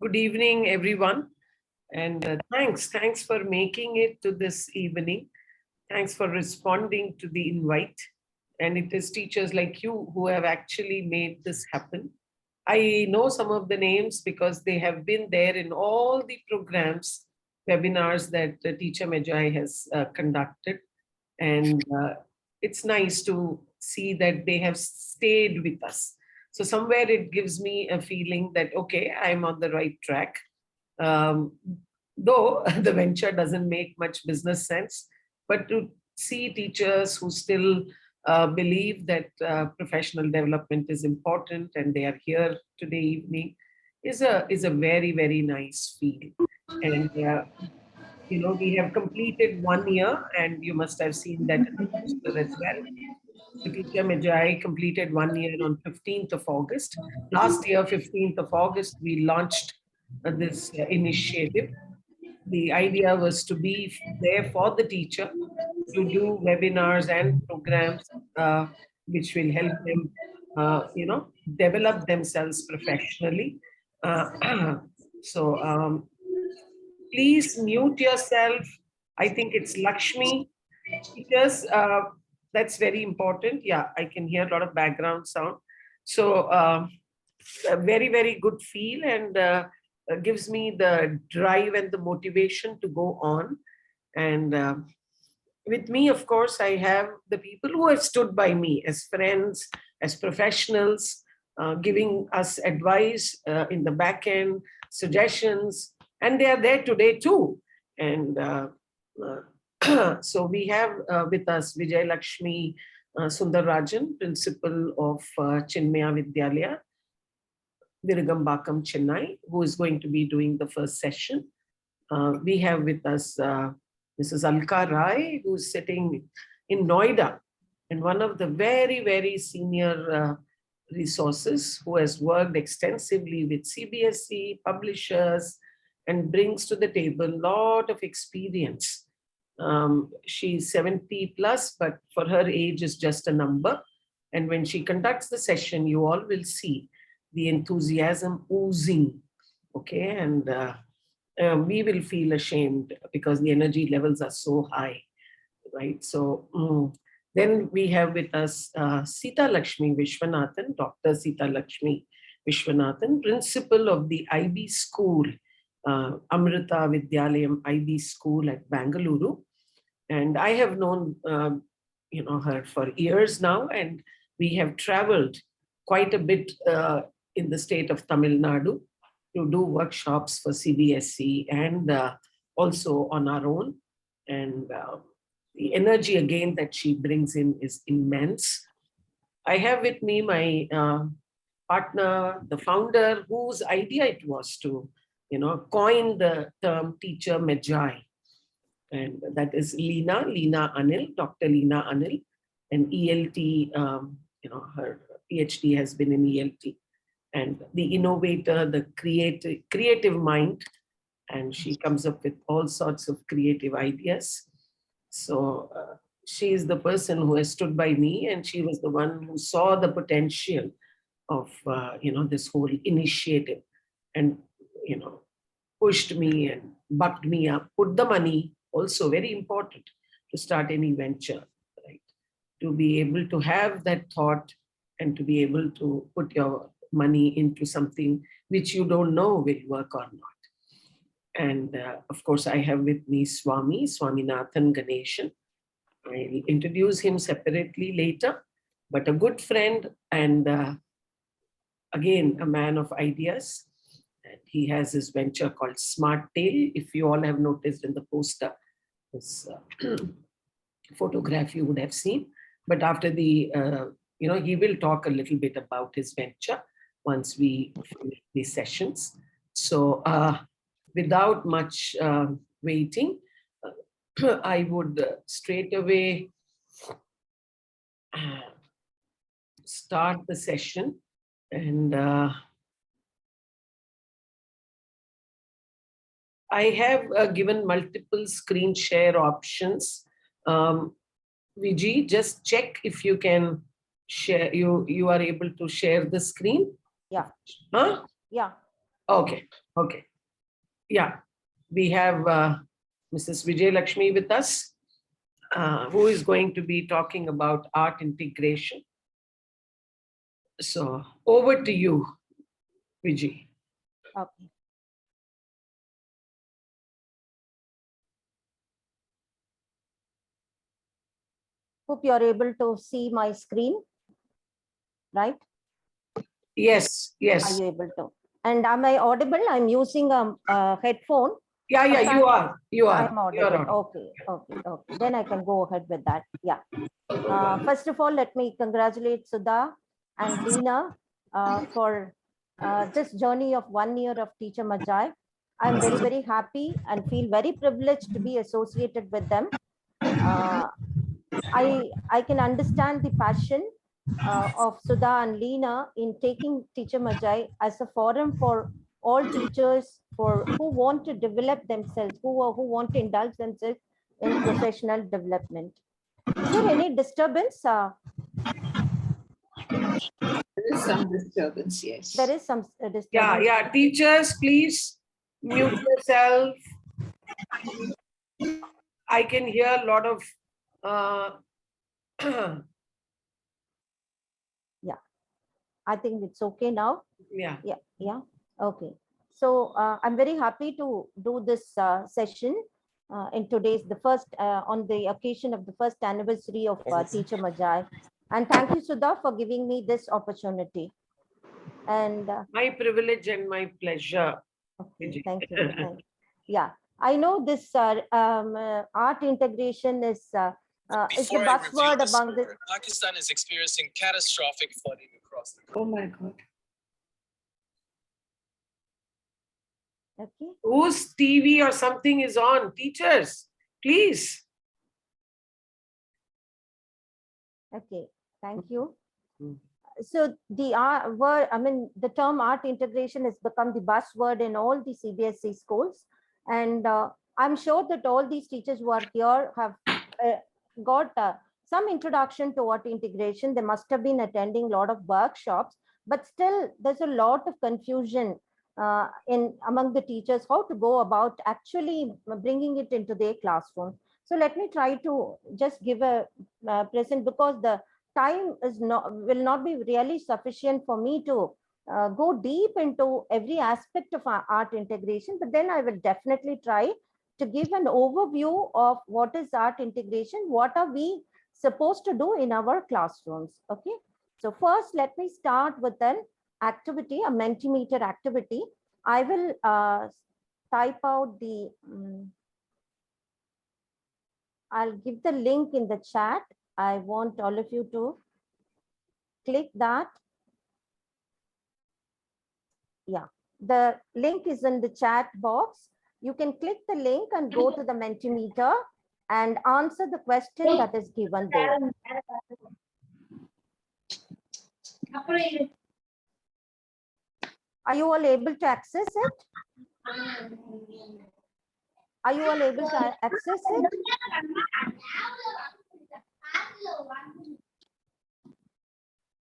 Good evening, everyone. And thanks for making it to this evening. Thanks for responding to the invite. And it is teachers like you who have actually made this happen. I know some of the names because they have been there in all the programs, webinars that Teacher Magi has conducted. And it's nice to see that they have stayed with us. So somewhere it gives me a feeling that, okay, I'm on the right track. Um, though the venture doesn't make much business sense, but to see teachers who still believe that professional development is important and they are here today evening is a very, very nice feel. And we have completed 1 year, and you must have seen that in the poster as well. The Teacher Magi completed 1 year on 15th of August. Last year, 15th of August, we launched this initiative. The idea was to be there for the teacher to do webinars and programs which will help them, develop themselves professionally. So please mute yourself. I think it's Lakshmi. Teachers, that's very important. Yeah, I can hear a lot of background sound. So a very, very good feel, and gives me the drive and the motivation to go on. And with me, of course, I have the people who have stood by me as friends, as professionals, giving us advice in the back end, suggestions, and they are there today too. And so we have with us Vijaylakshmi Sundararajan, principal of Chinmaya Vidyalaya, Virugambakam, Chennai, who is going to be doing the first session. We have with us Mrs. Alka Rai, who is sitting in Noida, and one of the very, very senior resources who has worked extensively with CBSE publishers and brings to the table a lot of experience. She's 70 plus, but for her age is just a number. And when she conducts the session, you all will see the enthusiasm oozing, okay? And we will feel ashamed because the energy levels are so high, right? So then we have with us Sita Lakshmi Vishwanathan, Dr. Sita Lakshmi Vishwanathan, principal of the IB school, Amrita Vidyalayam IB school at Bangalore. And I have known her for years now, and we have traveled quite a bit in the state of Tamil Nadu to do workshops for CBSE and also on our own. And the energy again that she brings in is immense. I have with me my partner, the founder, whose idea it was to, coin the term Teacher Magi. And that is Leena Anil, Dr. Leena Anil, and ELT, her PhD has been in ELT. And the innovator, the creative mind, and she comes up with all sorts of creative ideas. So she is the person who has stood by me, and she was the one who saw the potential of this whole initiative, and pushed me and bucked me up, put the money. Also very important to start any venture, right? To be able to have that thought and to be able to put your money into something which you don't know will work or not. And of course, I have with me Swaminathan Ganeshan. I'll introduce him separately later, but a good friend and again, a man of ideas. And he has his venture called Smart Tail. If you all have noticed in the poster, this photograph you would have seen. But after the, he will talk a little bit about his venture once we finish these sessions. So without much waiting, I would straight away start the session. And I have given multiple screen share options. Viji, just check if you can share, you are able to share the screen. Yeah. Huh? Yeah. Okay. Okay. Yeah. We have Mrs. Vijaylakshmi with us, who is going to be talking about art integration. So over to you, Vijay. Okay. Hope you are able to see my screen, right? Yes, Are yes. you able to? And am I audible? I'm using a headphone. Yeah, yeah, you are. You are. I'm audible. Okay, okay, okay. Then I can go ahead with that. Yeah. First of all, let me congratulate Sudha and Leena for this journey of 1 year of Teacher Magi. I'm very, very happy and feel very privileged to be associated with them. I can understand the passion of Sudha and Leena in taking Teacher Magi as a forum for all teachers who want to develop themselves, who want to indulge themselves in professional development. Is there any disturbance? There is some disturbance, yes. There is some disturbance. Yeah, yeah. Teachers, please mute yourself. I can hear a lot of Yeah, I think it's okay now. yeah. Yeah. Okay. So I'm very happy to do this session in today's on the occasion of the first anniversary of Teacher Magi. And thank you, Sudha, for giving me this opportunity. And My privilege and my pleasure. okay, thank you. Thank you. Yeah, I know this art integration is a buzzword among the. Pakistan is experiencing catastrophic flooding across the country. Oh my God. Okay. Whose TV or something is on? Teachers, please. Okay, thank you. Mm. So the word, I mean, the term art integration has become the buzzword in all the CBSE schools, and I'm sure that all these teachers who are here have got some introduction to art integration. They must have been attending a lot of workshops, but still there's a lot of confusion among the teachers how to go about actually bringing it into their classroom. So let me try to just give a present, because the time will not be really sufficient for me to go deep into every aspect of art integration, but then I will definitely try to give an overview of what is art integration, what are we supposed to do in our classrooms. Okay, so first let me start with an activity, a Mentimeter activity. I will type out the I'll give the link in the chat. I want all of you to click that. Yeah, the link is in the chat box. You can click the link and go to the Mentimeter and answer the question that is given there. Are you all able to access it? Are you all able to access it?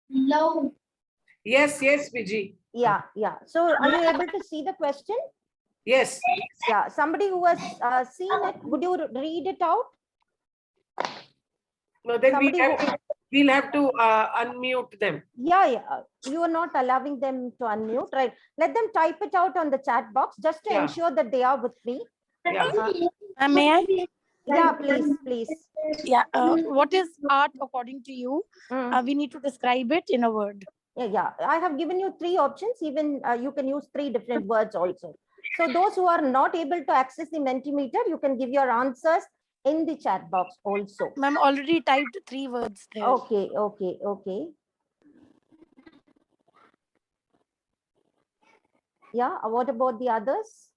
No. Yes, yes, Vijay. Yeah, yeah. So are you able to see the question? Yes. Yeah, somebody who has seen it, would you read it out? No, then Somebody we'll have to unmute them. Yeah, yeah. You are not allowing them to unmute, right? Let them type it out on the chat box just to ensure that they are with me. Yeah. May I? Yeah, please, please. Yeah. What is art according to you? We need to describe it in a word. Yeah. I have given you 3 options. Even you can use 3 different words also. So those who are not able to access the Mentimeter, you can give your answers in the chat box also. Ma'am already typed 3 words there. Okay, okay, okay. Yeah, what about the others?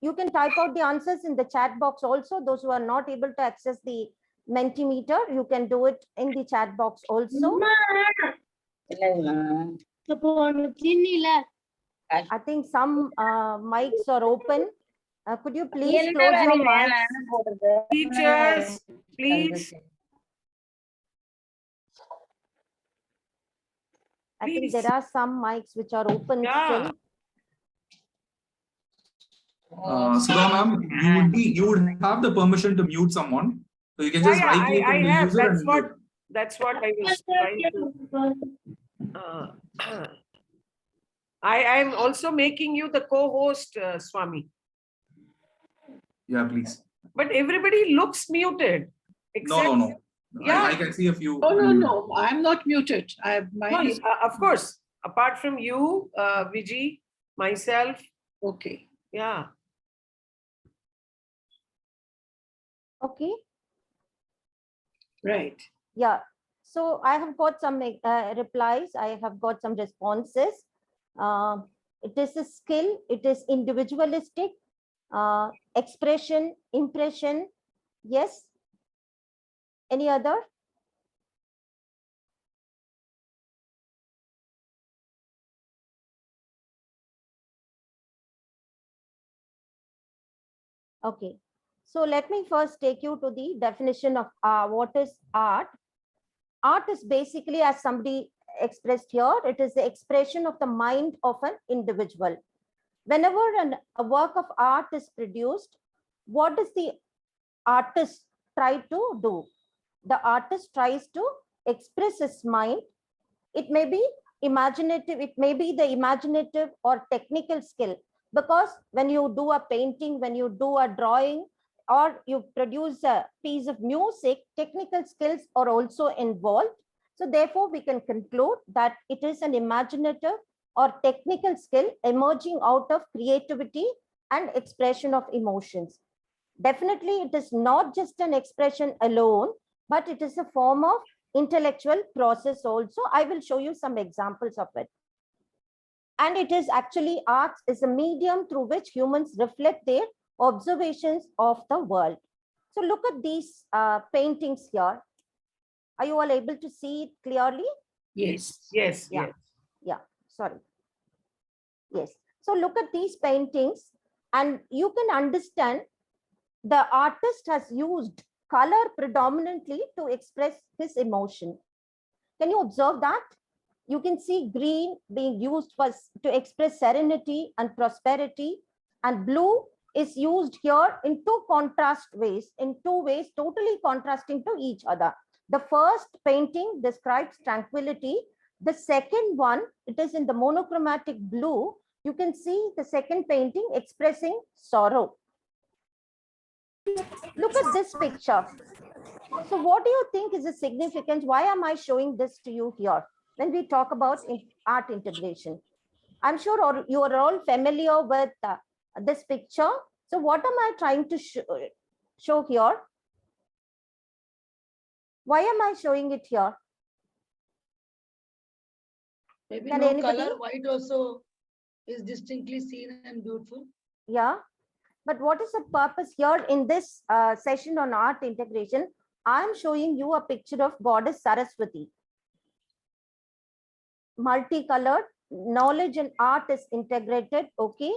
You can type out the answers in the chat box also. Those who are not able to access the Mentimeter, you can do it in the chat box also. I think some mics are open. Could you please close your mics? Teachers, please. I think Please. there are some mics which are open Yeah. still. Sudha ma'am, you would have the permission to mute someone. So you can just right click I on the have. user and mute. That's what I was trying to. I am also making you the co-host, Swami. Yeah, please. But everybody looks muted. No. Yeah. I can see a few. No. I'm not muted. Mine is Of course. Apart from you, Viji, myself. okay. Yeah. Okay. Right. Yeah. So I have got some replies. I have got some responses. It is a skill. It is individualistic. Expression, impression. Yes. Any other? Okay. So let me first take you to the definition of what is art. Art is basically, as somebody expressed here, it is the expression of the mind of an individual. Whenever a work of art is produced, what does the artist try to do? The artist tries to express his mind. It may be imaginative, it may be the imaginative or technical skill, because when you do a painting, when you do a drawing, or you produce a piece of music, technical skills are also involved. So therefore, we can conclude that it is an imaginative or technical skill emerging out of creativity and expression of emotions. Definitely, it is not just an expression alone, but it is a form of intellectual process also. I will show you some examples of it. And it is actually, arts is a medium through which humans reflect their observations of the world. So look at these paintings here. Are you all able to see it clearly? Yes. Yes. Yeah. Yes. Yeah, sorry. Yes. So look at these paintings and you can understand the artist has used color predominantly to express his emotion. Can you observe that? You can see green being used to express serenity and prosperity, and blue is used here in two ways, totally contrasting to each other. The first painting describes tranquility. The second one, it is in the monochromatic blue. You can see the second painting expressing sorrow. Look at this picture. So what do you think is the significance? Why am I showing this to you here when we talk about art integration? I'm sure you are all familiar with this picture. So what am I trying to show here? Why am I showing it here? Maybe Can no anybody? color, white also is distinctly seen and beautiful. Yeah, but what is the purpose here in this session on art integration? I'm showing you a picture of Goddess Saraswati. Multicolored, knowledge and art is integrated, okay?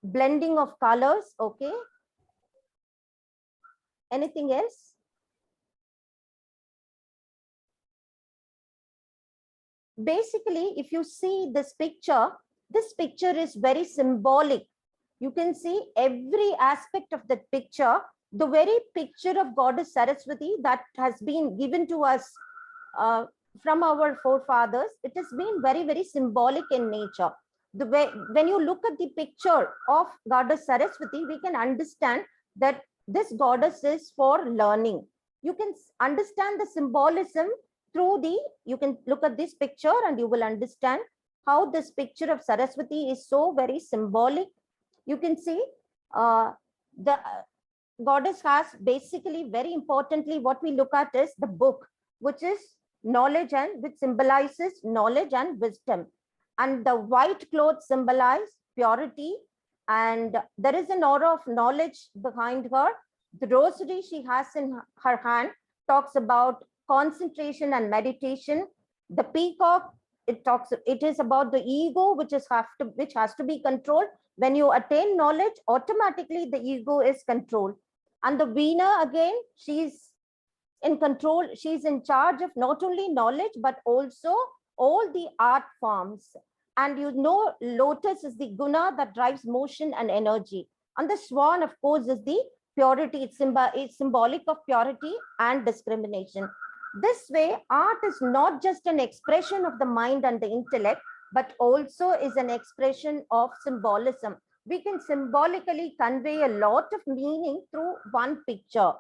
Blending of colors, okay? Anything else? Basically, if you see this picture is very symbolic. You can see every aspect of that picture, the very picture of Goddess Saraswati that has been given to us from our forefathers. It has been very, very symbolic in nature. The way, when you look at the picture of Goddess Saraswati, we can understand that this goddess is for learning. You can understand the symbolism through you can look at this picture and you will understand how this picture of Saraswati is so very symbolic. You can see the goddess has basically, very importantly, what we look at is the book, which is knowledge and which symbolizes knowledge and wisdom. And the white clothes symbolize purity. And there is an aura of knowledge behind her. The rosary she has in her hand talks about concentration and meditation. The peacock it is about the ego, which has to be controlled. When you attain knowledge, automatically the ego is controlled. And the Veena, again, she's in control. She's in charge of not only knowledge, but also all the art forms. And lotus is the guna that drives motion and energy. And the swan, of course, is the purity. It's symbolic of purity and discrimination. This way, art is not just an expression of the mind and the intellect, but also is an expression of symbolism. We can symbolically convey a lot of meaning through one picture.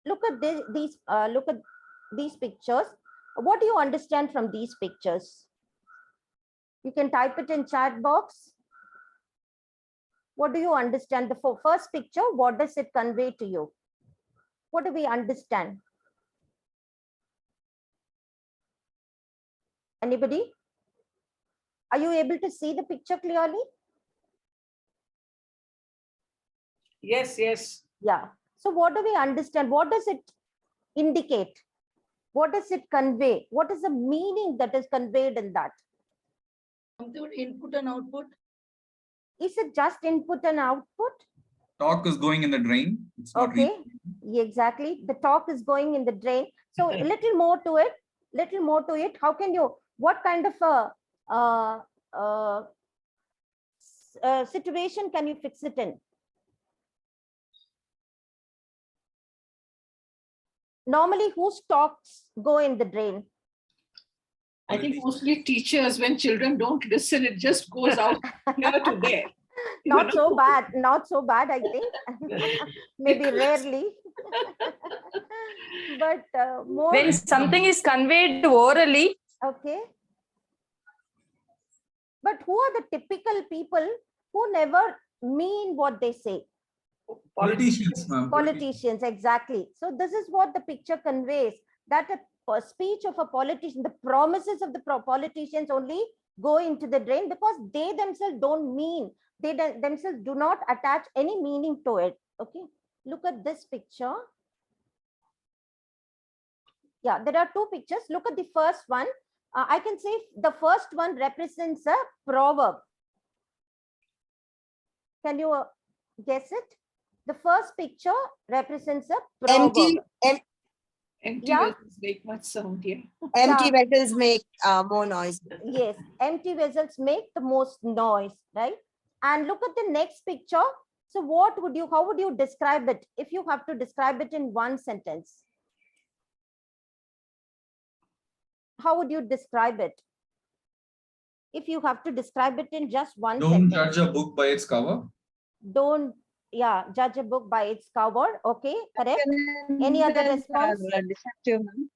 Look at these pictures. What do you understand from these pictures? You can type it in chat box. What do you understand? The first picture, what does it convey to you? What do we understand? Anybody? Are you able to see the picture clearly? Yes, yes. Yeah. So what do we understand? What does it indicate? What does it convey? What is the meaning that is conveyed in that? Something with input and output. Is it just input and output? Talk is going in the drain. It's not Okay, yeah, exactly. The talk is going in the drain. So a little more to it, little more to it. How can you, what kind of a situation can you fix it in? Normally, whose talks go in the drain? I think mostly teachers, when children don't listen, it just goes out here to there. Not so bad, not so bad, I think. Maybe rarely. But more. When something is conveyed orally. Okay. But who are the typical people who never mean what they say? Politicians, ma'am. Politicians, exactly. So this is what the picture conveys, that a speech of a politician, the promises of the politicians only go into the drain because they themselves don't mean, they themselves do not attach any meaning to it. Okay, look at this picture. Yeah, there are two pictures. Look at the first one. I can say the first one represents a proverb. Can you guess it? The first picture represents a proverb. Empty Yeah. vessels make much sound here. Empty vessels make more noise. Yes, empty vessels make the most noise, right? And look at the next picture. So how would you describe it if you have to describe it in one sentence? How would you describe it? If you have to describe it in just one Don't sentence. judge a book by its cover. Don't, yeah, judge a book by its cover. Okay, correct. Any other response? Deceptive, ma'am.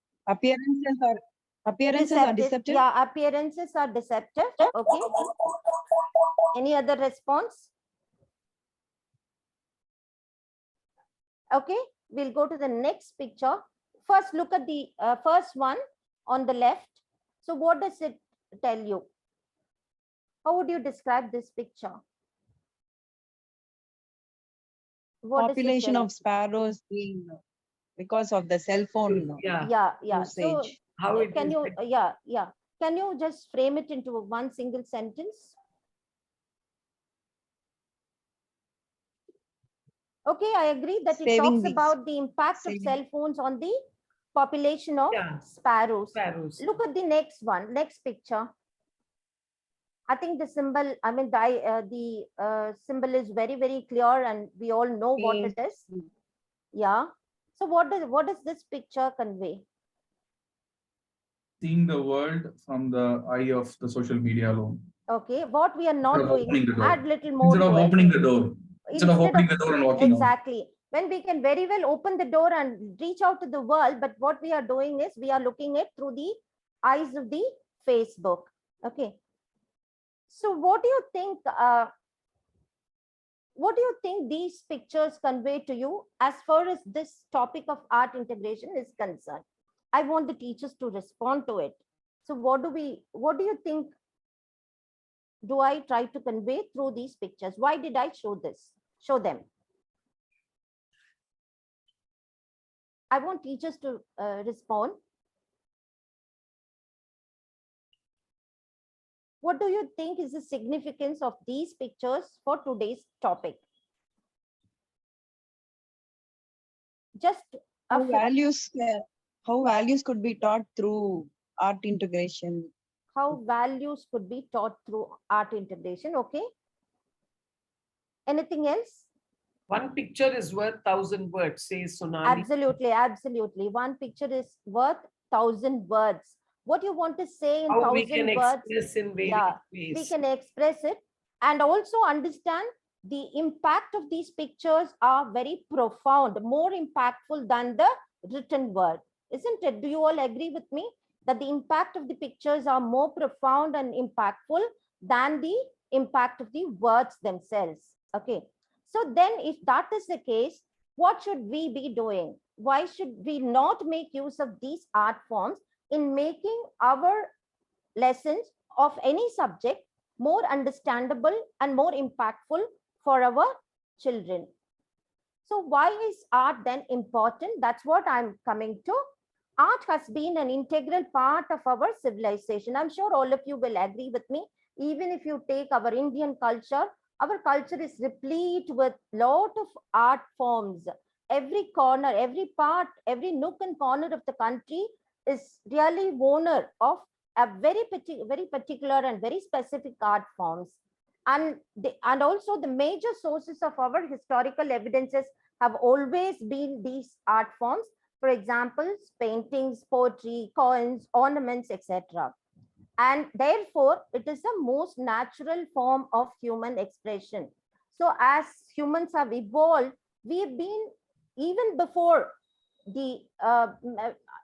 Appearances are deceptive. Yeah, appearances are deceptive. Okay. Any other response? Okay, we'll go to the next picture. First, look at the first one on the left. So what does it tell you? How would you describe this picture? What does it Population tell? of sparrows being because of the cell phone Yeah. So usage. How it can is you, yeah. Can you just frame it into one single sentence? Okay, I agree that it Saving talks these. about the impact of Saving. cell phones on the population of sparrows. Look at the next one, next picture. I think the symbol, I mean, the symbol is very, very clear and we all know what it is. Yeah. So what does this picture convey? Seeing the world from the eye of the social media alone. Okay, what we are not Instead of doing, opening the door. add little more Instead of to it. opening the door. Instead of opening the door and walking out. Exactly. When we can very well open the door and reach out to the world, but what we are doing is we are looking at through the eyes of the Facebook. Okay. So what do you think? What do you think these pictures convey to you as far as this topic of art integration is concerned? I want the teachers to respond to it. So what do you think? Do I try to convey through these pictures? Why did I show them? I want teachers to respond. What do you think is the significance of these pictures for today's topic? Just a How values could be taught through art integration. how values could be taught through art integration. Okay. Anything else? One picture is worth 1,000 words, says Sonali. Absolutely, absolutely. One picture is worth 1,000 words. What you want to say in How we 1,000 can words? express in various Yeah, ways. we can express it and also understand the impact of these pictures are very profound, more impactful than the written word, isn't it? Do you all agree with me that the impact of the pictures are more profound and impactful than the impact of the words themselves? Okay, so then if that is the case, what should we be doing? Why should we not make use of these art forms in making our lessons of any subject more understandable and more impactful for our children? So why is art then important? That's what I'm coming to. Art has been an integral part of our civilization. I'm sure all of you will agree with me. Even if you take our Indian culture, our culture is replete with lot of art forms. Every corner, every part, every nook and corner of the country is really owner of a very particular and very specific art forms. And also the major sources of our historical evidences have always been these art forms. For example, paintings, poetry, coins, ornaments, etc. And therefore, it is the most natural form of human expression. So as humans have evolved, we've been, even before the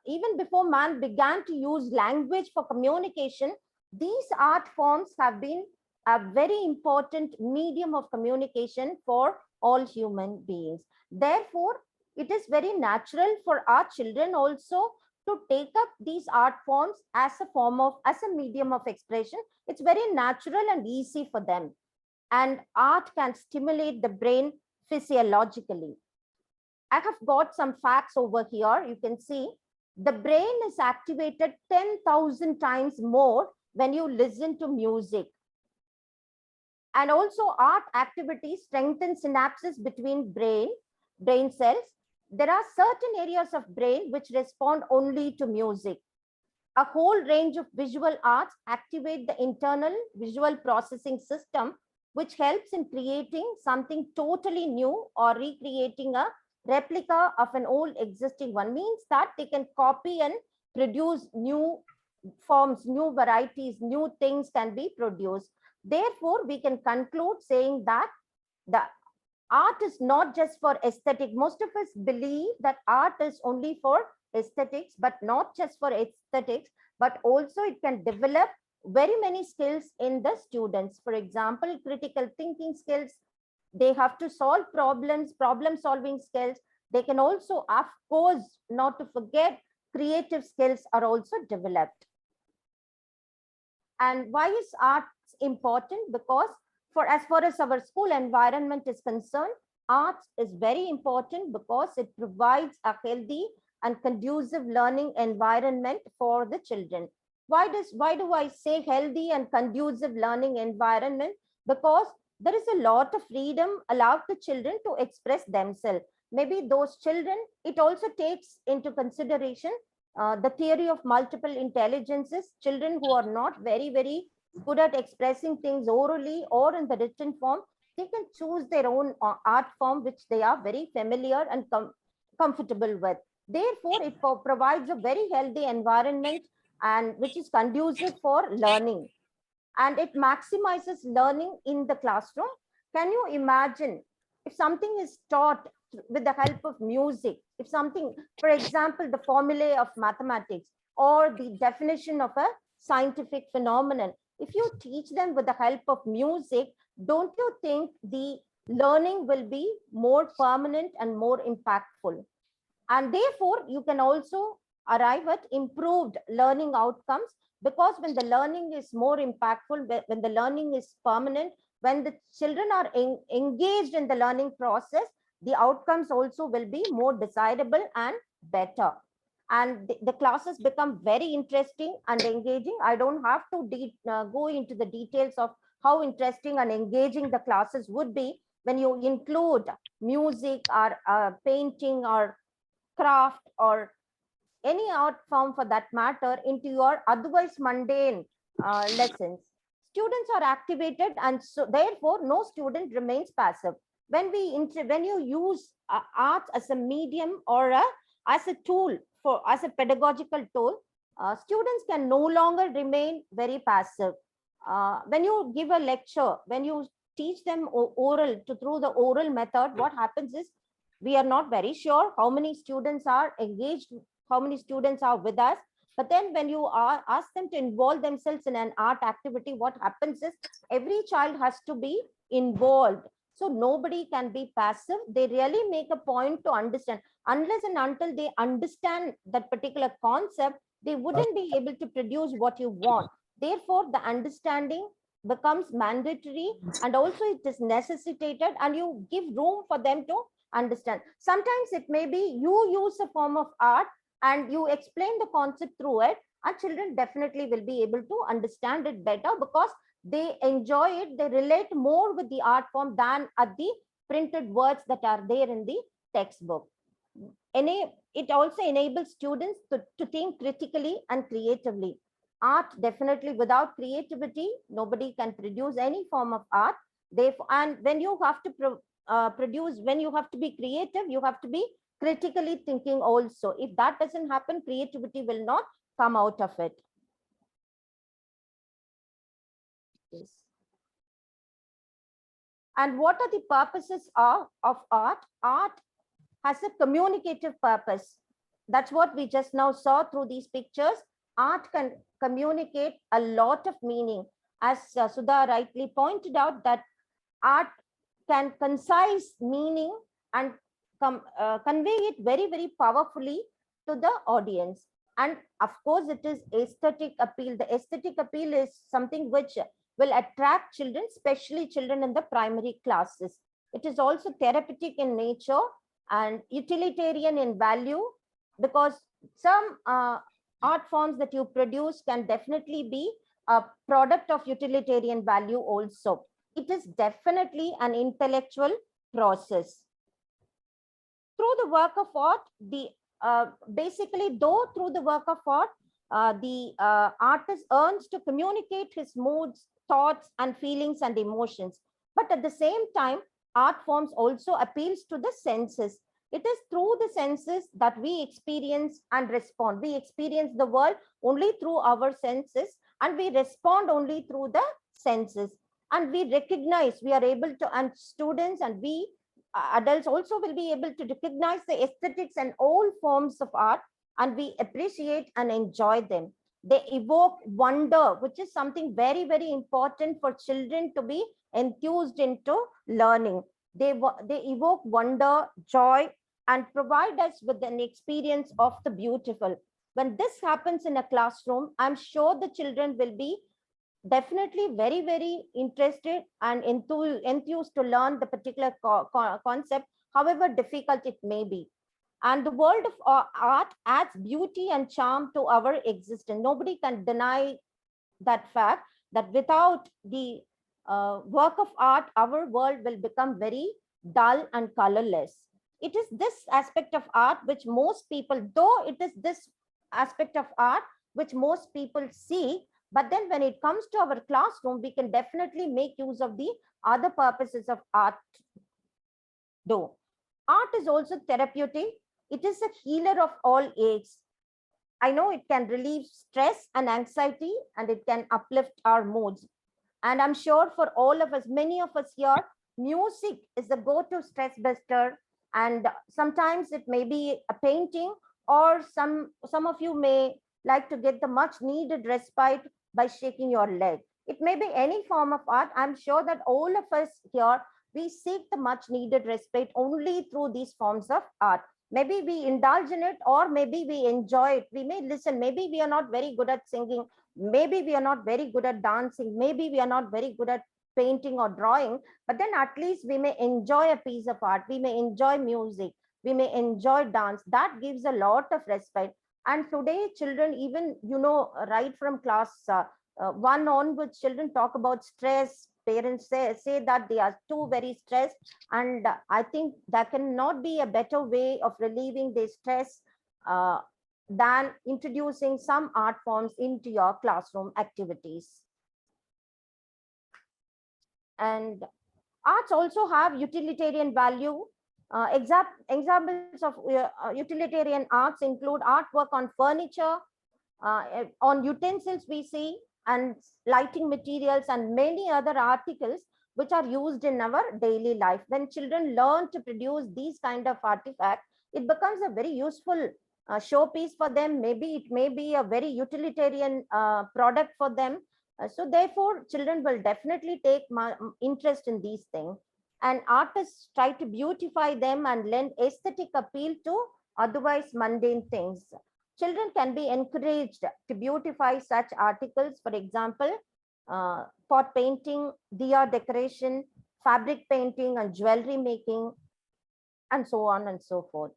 even before man began to use language for communication, these art forms have been a very important medium of communication for all human beings. Therefore, it is very natural for our children also to take up these art forms as a medium of expression. It's very natural and easy for them. And art can stimulate the brain physiologically. I have got some facts over here. You can see the brain is activated 10,000 times more when you listen to music. And also art activity strengthens synapses between brain cells. There are certain areas of brain which respond only to music. A whole range of visual arts activate the internal visual processing system, which helps in creating something totally new or recreating a replica of an old existing one. Means that they can copy and produce new forms, new varieties, new things can be produced. Therefore, we can conclude saying that the art is not just for aesthetic. Most of us believe that art is only for aesthetics, but not just for aesthetics, but also it can develop very many skills in the students. For example, critical thinking skills. They have to solve problems, problem solving skills. They can also, of course, not to forget, creative skills are also developed. And why is art important? Because as far as our school environment is concerned, art is very important because it provides a healthy and conducive learning environment for the children. Why do I say healthy and conducive learning environment? Because there is a lot of freedom allowed to children to express themselves. Maybe those children, it also takes into consideration the theory of multiple intelligences. Children who are not very good at expressing things orally or in the written form, they can choose their own art form which they are very familiar and comfortable with. Therefore, it provides a very healthy environment and which is conducive for learning, and it maximizes learning in the classroom. Can you imagine if something is taught with the help of music? If something, for example, the formulae of mathematics or the definition of a scientific phenomenon, if you teach them with the help of music, don't you think the learning will be more permanent and more impactful? And therefore, you can also arrive at improved learning outcomes, because when the learning is more impactful, when the learning is permanent, when the children are engaged in the learning process, the outcomes also will be more desirable and better. and the classes become very interesting and engaging. I don't have to go into the details of how interesting and engaging the classes would be when you include music or painting or craft or any art form for that matter into your otherwise mundane lessons. Students are activated, and so therefore no student remains passive. When you use art as a medium or as a tool as a pedagogical tool, students can no longer remain very passive. When you give a lecture, when you teach them through the oral method, what happens is we are not very sure how many students are engaged, how many students are with us. But then when you ask them to involve themselves in an art activity, what happens is every child has to be involved. So nobody can be passive. They really make a point to understand. Unless and until they understand that particular concept, they wouldn't be able to produce what you want. Therefore, the understanding becomes mandatory, and also it is necessitated, and you give room for them to understand. Sometimes it may be you use a form of art and you explain the concept through it, and children definitely will be able to understand it better because they enjoy it. They relate more with the art form than at the printed words that are there in the textbook. It also enables students to think critically and creatively. Art definitely, without creativity, nobody can produce any form of art. Therefore, and when you have to when you have to be creative, you have to be critically thinking also. If that doesn't happen, creativity will not come out of it. Yes. And what are the purposes of art? Art has a communicative purpose. That's what we just now saw through these pictures. Art can communicate a lot of meaning. As Sudha rightly pointed out, that art can concise meaning and convey it very, very powerfully to the audience. And of course, it is aesthetic appeal. The aesthetic appeal is something which will attract children, especially children in the primary classes. It is also therapeutic in nature and utilitarian in value, because some art forms that you produce can definitely be a product of utilitarian value also. It is definitely an intellectual process. Through the work of art, basically, though through the work of art, the artist earns to communicate his moods, thoughts, and feelings and emotions. But at the same time, art forms also appeals to the senses. It is through the senses that we experience and respond. We experience the world only through our senses, and we respond only through the senses. And we recognize, we are able to, and students and we adults also will be able to recognize the aesthetics and all forms of art, and we appreciate and enjoy them. They evoke wonder, which is something very, very important for children to be enthused into learning. They evoke wonder, joy, and provide us with an experience of the beautiful. When this happens in a classroom, I'm sure the children will be definitely very, very interested and enthused to learn the particular concept, however difficult it may be. And the world of art adds beauty and charm to our existence. Nobody can deny that fact, that without the work of art, our world will become very dull and colorless. It is this aspect of art which most people, though it is this aspect of art which most people see, but then when it comes to our classroom, we can definitely make use of the other purposes of art. Though art is also therapeutic, it is a healer of all aches. I know it can relieve stress and anxiety, and it can uplift our moods. And I'm sure for all of us, many of us here, music is the go-to stress buster. And sometimes it may be a painting, or some of you may like to get the much needed respite by shaking your leg. It may be any form of art. I'm sure that all of us here, we seek the much needed respite only through these forms of art. Maybe we indulge in it, or maybe we enjoy it. We may listen. Maybe we are not very good at singing. Maybe we are not very good at dancing. Maybe we are not very good at painting or drawing, but then at least we may enjoy a piece of art. We may enjoy music. We may enjoy dance. That gives a lot of respite. And today children, even, right from class 1 onwards, children talk about stress. Parents say that they are too very stressed. And I think there cannot be a better way of relieving their stress than introducing some art forms into your classroom activities. And arts also have utilitarian value. Examples of utilitarian arts include artwork on furniture, on utensils we see, and lighting materials, and many other articles which are used in our daily life. When children learn to produce these kind of artifacts, it becomes a very useful showpiece for them. Maybe it may be a very utilitarian product for them. So therefore, children will definitely take interest in these things. And artists try to beautify them and lend aesthetic appeal to otherwise mundane things. Children can be encouraged to beautify such articles, for example, pot painting, diya decoration, fabric painting, and jewelry making, and so on and so forth.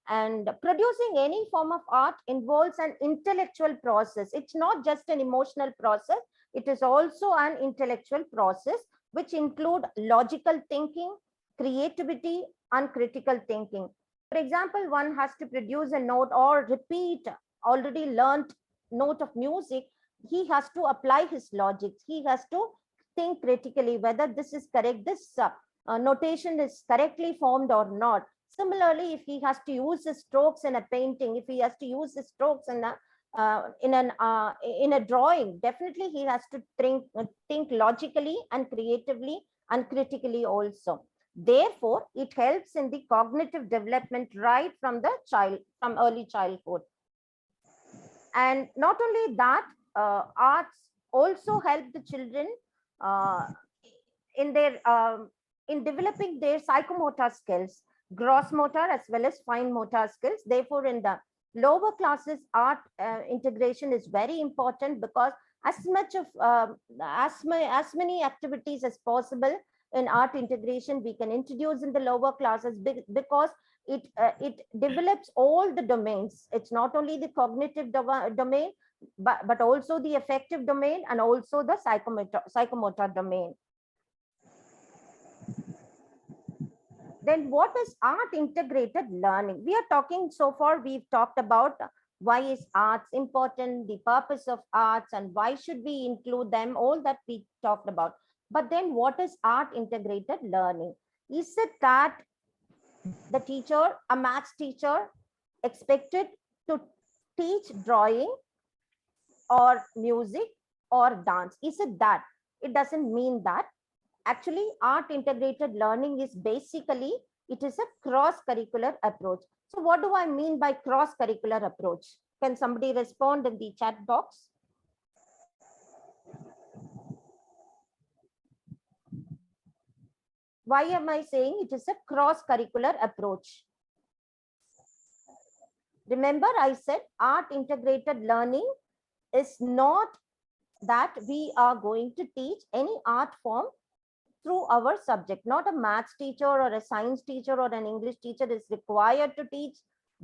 And producing any form of art involves an intellectual process. It's not just an emotional process, it is also an intellectual process, which include logical thinking, creativity, and critical thinking. For example, one has to produce a note or repeat already learned note of music. He has to apply his logic. He has to think critically whether this is correct, this notation is correctly formed or not. Similarly, if he has to use the strokes in a painting, if he has to use the strokes in a drawing, definitely he has to think logically and creatively and critically also. Therefore, it helps in the cognitive development right from from early childhood. And not only that, arts also help the children in developing their psychomotor skills, gross motor as well as fine motor skills. Therefore, in the lower classes, art integration is very important, because as many activities as possible in art integration we can introduce in the lower classes, because it develops all the domains. It's not only the cognitive domain, but also the affective domain and also the psychomotor domain. Then what is art integrated learning? We are talking, so far we've talked about why is arts important, the purpose of arts, and why should we include them, all that we talked about. But then what is art integrated learning? Is it that the teacher, a maths teacher, expected to teach drawing or music or dance? Is it that? It doesn't mean that. Actually, art integrated learning is basically, it is a cross-curricular approach. So what do I mean by cross-curricular approach? Can somebody respond in the chat box? Why am I saying it is a cross-curricular approach? Remember, I said art integrated learning is not that we are going to teach any art form through our subject. Not a maths teacher or a science teacher or an English teacher is required to teach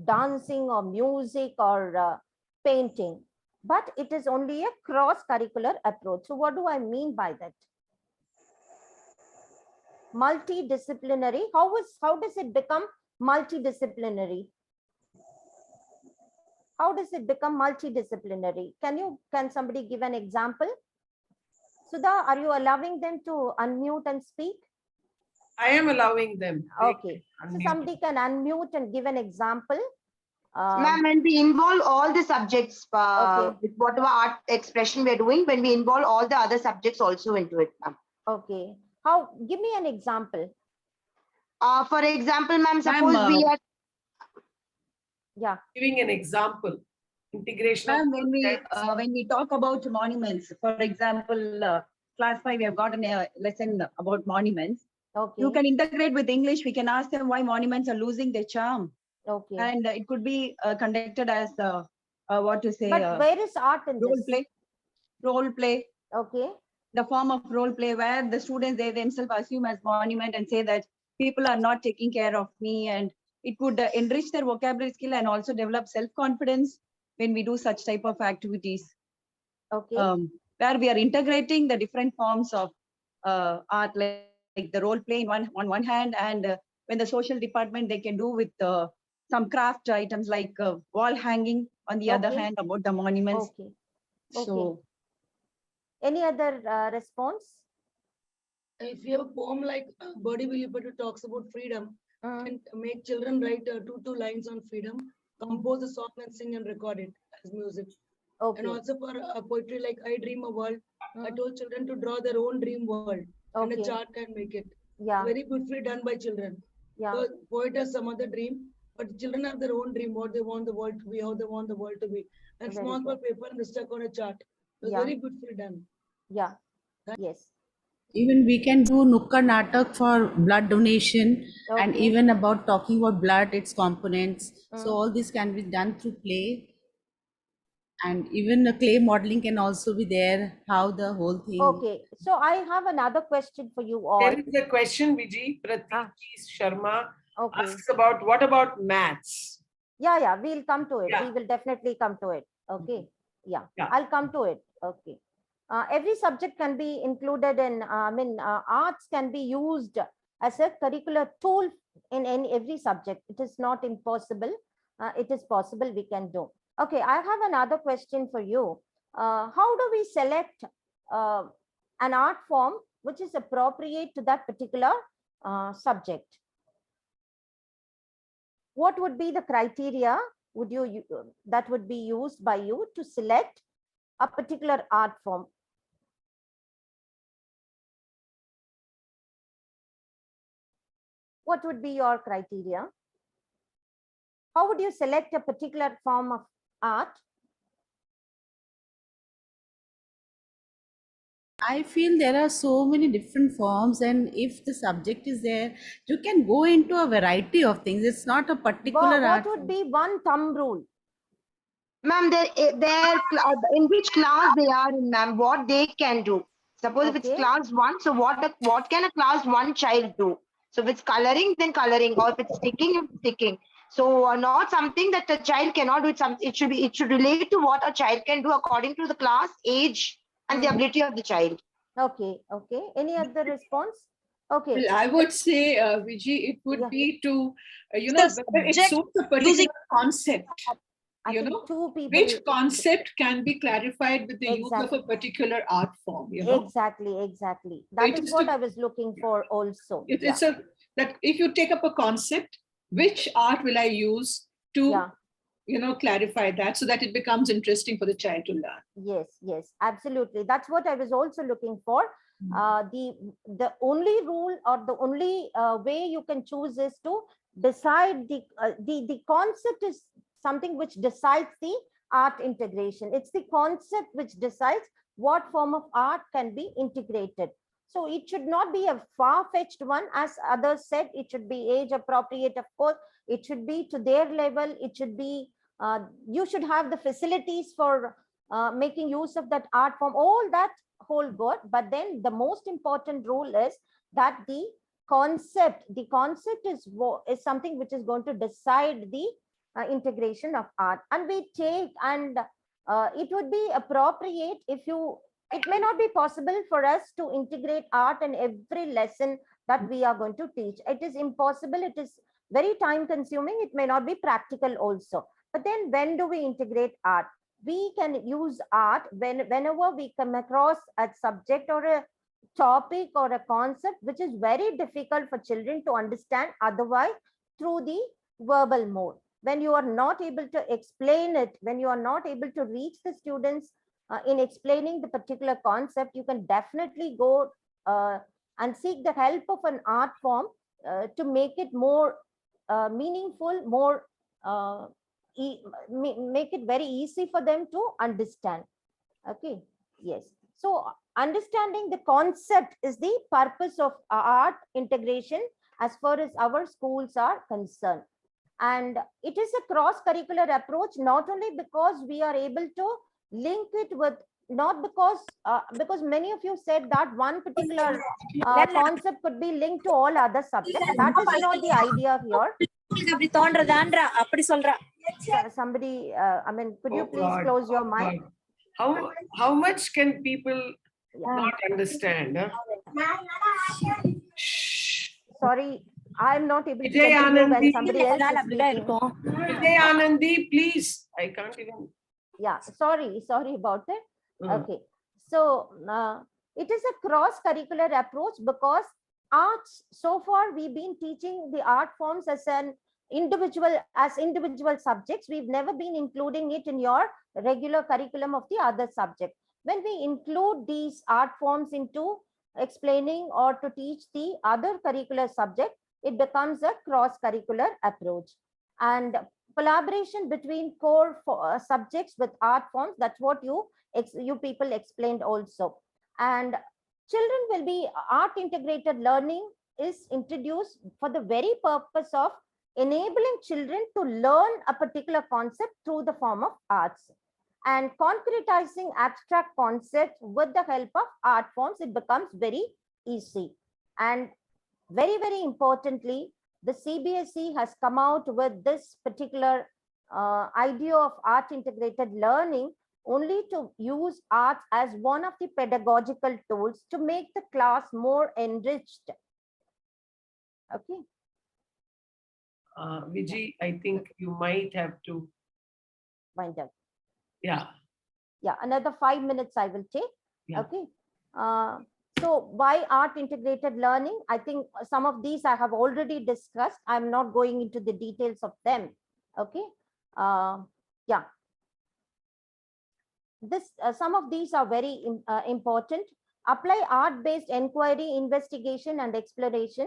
dancing or music or painting, but it is only a cross-curricular approach. So what do I mean by that? Multidisciplinary. How does it become multidisciplinary? How does it become multidisciplinary? Can somebody give an example? Sudha, are you allowing them to unmute and speak? I am allowing them. Okay. So somebody can unmute and give an example. Ma'am, when we involve all the subjects with whatever art expression we're doing, when we involve all the other subjects also into it, ma'am. Okay. How? Give me an example. For example, ma'am, suppose we are. Yeah. Giving an example. Integration. Ma'am, when we talk about monuments, for example, class 5, we have got a lesson about monuments. Okay. You can integrate with English. We can ask them why monuments are losing their charm. Okay. And it could be conducted as what to say. But where is art in role this? play? Role play. Okay. The form of role play where the students, they themselves assume as monument and say that people are not taking care of me, and it would enrich their vocabulary skill and also develop self-confidence. when we do such type of activities. Okay. Where we are integrating the different forms of art, like the role play on one hand, and when the social department, they can do with some craft items like wall hanging on the other Okay. hand about the monuments. Okay. So Any other response? If you have a poem like Birdie Willie talks about freedom, and make children write two lines on freedom, compose a song and sing and record it as music. Okay. And also for poetry like I Dream a World, I told children to draw their own dream world and a Okay. chart and make it. Yeah. Very beautifully done by children. Yeah. So poet has some other dream, but children have their own dream, what they want the world to be, how they want the world to be. And Very small good. paper and stuck on a chart. So Yeah. very beautifully done. Yeah. Yes. Even we can do Nukkad Natak for blood donation, and Okay. even about talking about blood, its components. So Mm. all this can be done through play. And even the clay modeling can also be there, how the whole thing. Okay. So I have another question for you all. There is a question, Vijay. Pratik Sharma Okay. asks about what about maths? Yeah, yeah, we'll come to it. Yeah. We will definitely come to it. Okay. Yeah, Yeah. I'll come to it. Okay. Every subject can be included in, arts can be used as a curricular tool in every subject. It is not impossible. It is possible, we can do. Okay, I have another question for you. How do we select an art form which is appropriate to that particular subject? What would be the criteria that would be used by you to select a particular art form? What would be your criteria? How would you select a particular form of art? I feel there are so many different forms, and if the subject is there, you can go into a variety of things. It's not a particular What art would form. be one thumb rule? Ma'am, in which class they are in, ma'am, what they can do. Suppose if it's Okay. class 1, so what can a class 1 child do? So if it's coloring, then coloring, or if it's sticking, it's sticking. So not something that a child cannot do. It should relate to what a child can do according to the class, age, and the ability of the child. Okay, okay. Any other response? Okay. Well, I would say, Vijay, it would Yeah. be to, The whether it subject suits a particular using- concept. I You think know, two people. which concept can be clarified with the use of Exactly. a particular art form, you know? Exactly, exactly. That it is is what to- I was looking for also. It's that if you take up a concept, which art will I use to, Yeah. clarify that so that it becomes interesting for the child to learn. Yes, yes, absolutely. That's what I was also looking for. The only rule or the only way you can choose is to decide the concept is something which decides the art integration. It's the concept which decides what form of art can be integrated. So it should not be a far-fetched one, as others said. It should be age appropriate, of course. It should be to their level. It should be, you should have the facilities for making use of that art form. All that whole good, but then the most important rule is that the concept is something which is going to decide the integration of art. And we take, and it would be appropriate it may not be possible for us to integrate art in every lesson that we are going to teach. It is impossible. It is very time consuming. It may not be practical also. But then when do we integrate art? We can use art whenever we come across a subject or a topic or a concept which is very difficult for children to understand otherwise through the verbal mode. When you are not able to explain it, when you are not able to reach the students in explaining the particular concept, you can definitely go and seek the help of an art form to make it more meaningful, more make it very easy for them to understand. Okay, yes. So understanding the concept is the purpose of art integration as far as our schools are concerned. And it is a cross-curricular approach, not only because we are able to link it with, not because many of you said that one particular concept could be linked to all other subjects. That is not the idea here. Somebody, could you Oh please God, close your oh mic? God. How much can people not understand? Huh? Sorry, I'm not able to Vijay continue when Anandi, somebody else is speaking. Vijay Anandi, please. I can't even. Yeah, sorry about it. Mm. Okay, so it is a cross-curricular approach because arts, so far we've been teaching the art forms as individual subjects. We've never been including it in your regular curriculum of the other subject. When we include these art forms into explaining or to teach the other curricular subject, it becomes a cross-curricular approach. And collaboration between core subjects with art forms, that's what you people explained also. And children will be art integrated learning is introduced for the very purpose of enabling children to learn a particular concept through the form of arts. And concretizing abstract concepts with the help of art forms, it becomes very easy. And very, very importantly, the CBSE has come out with this particular idea of art integrated learning only to use arts as one of the pedagogical tools to make the class more enriched. Okay. Vijay, I think you might have to wind up. Yeah. Yeah, another 5 minutes I will take. Yeah. Okay. So why art integrated learning? I think some of these I have already discussed. I'm not going into the details of them. Okay. Yeah. Some of these are very important. Apply art-based inquiry, investigation, and exploration.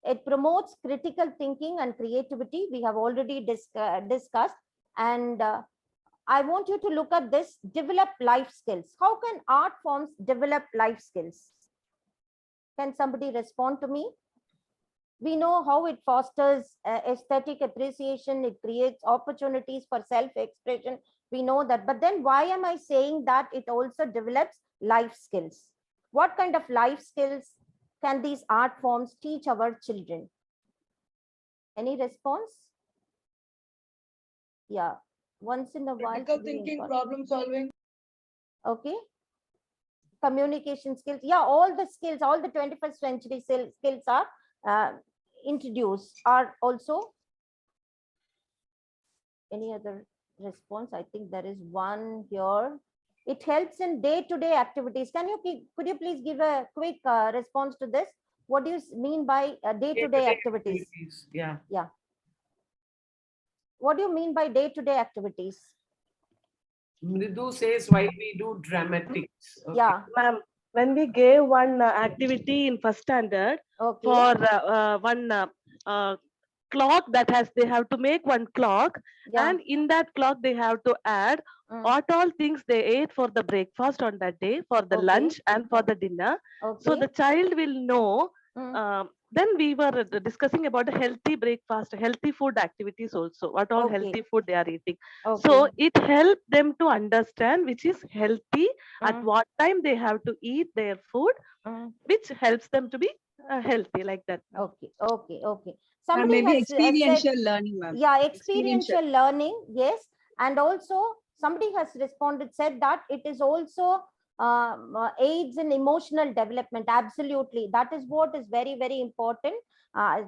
It promotes critical thinking and creativity. We have already discussed. And I want you to look at this, develop life skills. How can art forms develop life skills? Can somebody respond to me? We know how it fosters aesthetic appreciation. It creates opportunities for self-expression. We know that, but then why am I saying that it also develops life skills? What kind of life skills can these art forms teach our children? Any response? Yeah, once in a while. Critical thinking, problem solving. Okay. Communication skills. Yeah, all the skills, all the 21st century skills are introduced. Are also any other response? I think there is one here. It helps in day-to-day activities. Could you please give a quick response to this? What do you mean by day-to-day activities? Yeah. Yeah. What do you mean by day-to-day activities? Mridu says why we do dramatics. Okay. Yeah. Ma'am, when we gave one activity in first standard for one clock they have to make one clock, and in that clock they have to add what all things they ate for the breakfast on that day, for the lunch and for the dinner. So the child will know. Then we were discussing about a healthy breakfast, healthy food activities also, what all healthy food they are eating. So it helped them to understand which is healthy, at what time they have to eat their food, which helps them to be healthy, like that. Okay. Somebody maybe has experiential said, learning, ma'am. Yeah, experiential learning, yes. And also somebody has responded, said that it is also aids in emotional development. Absolutely. That is what is very, very important.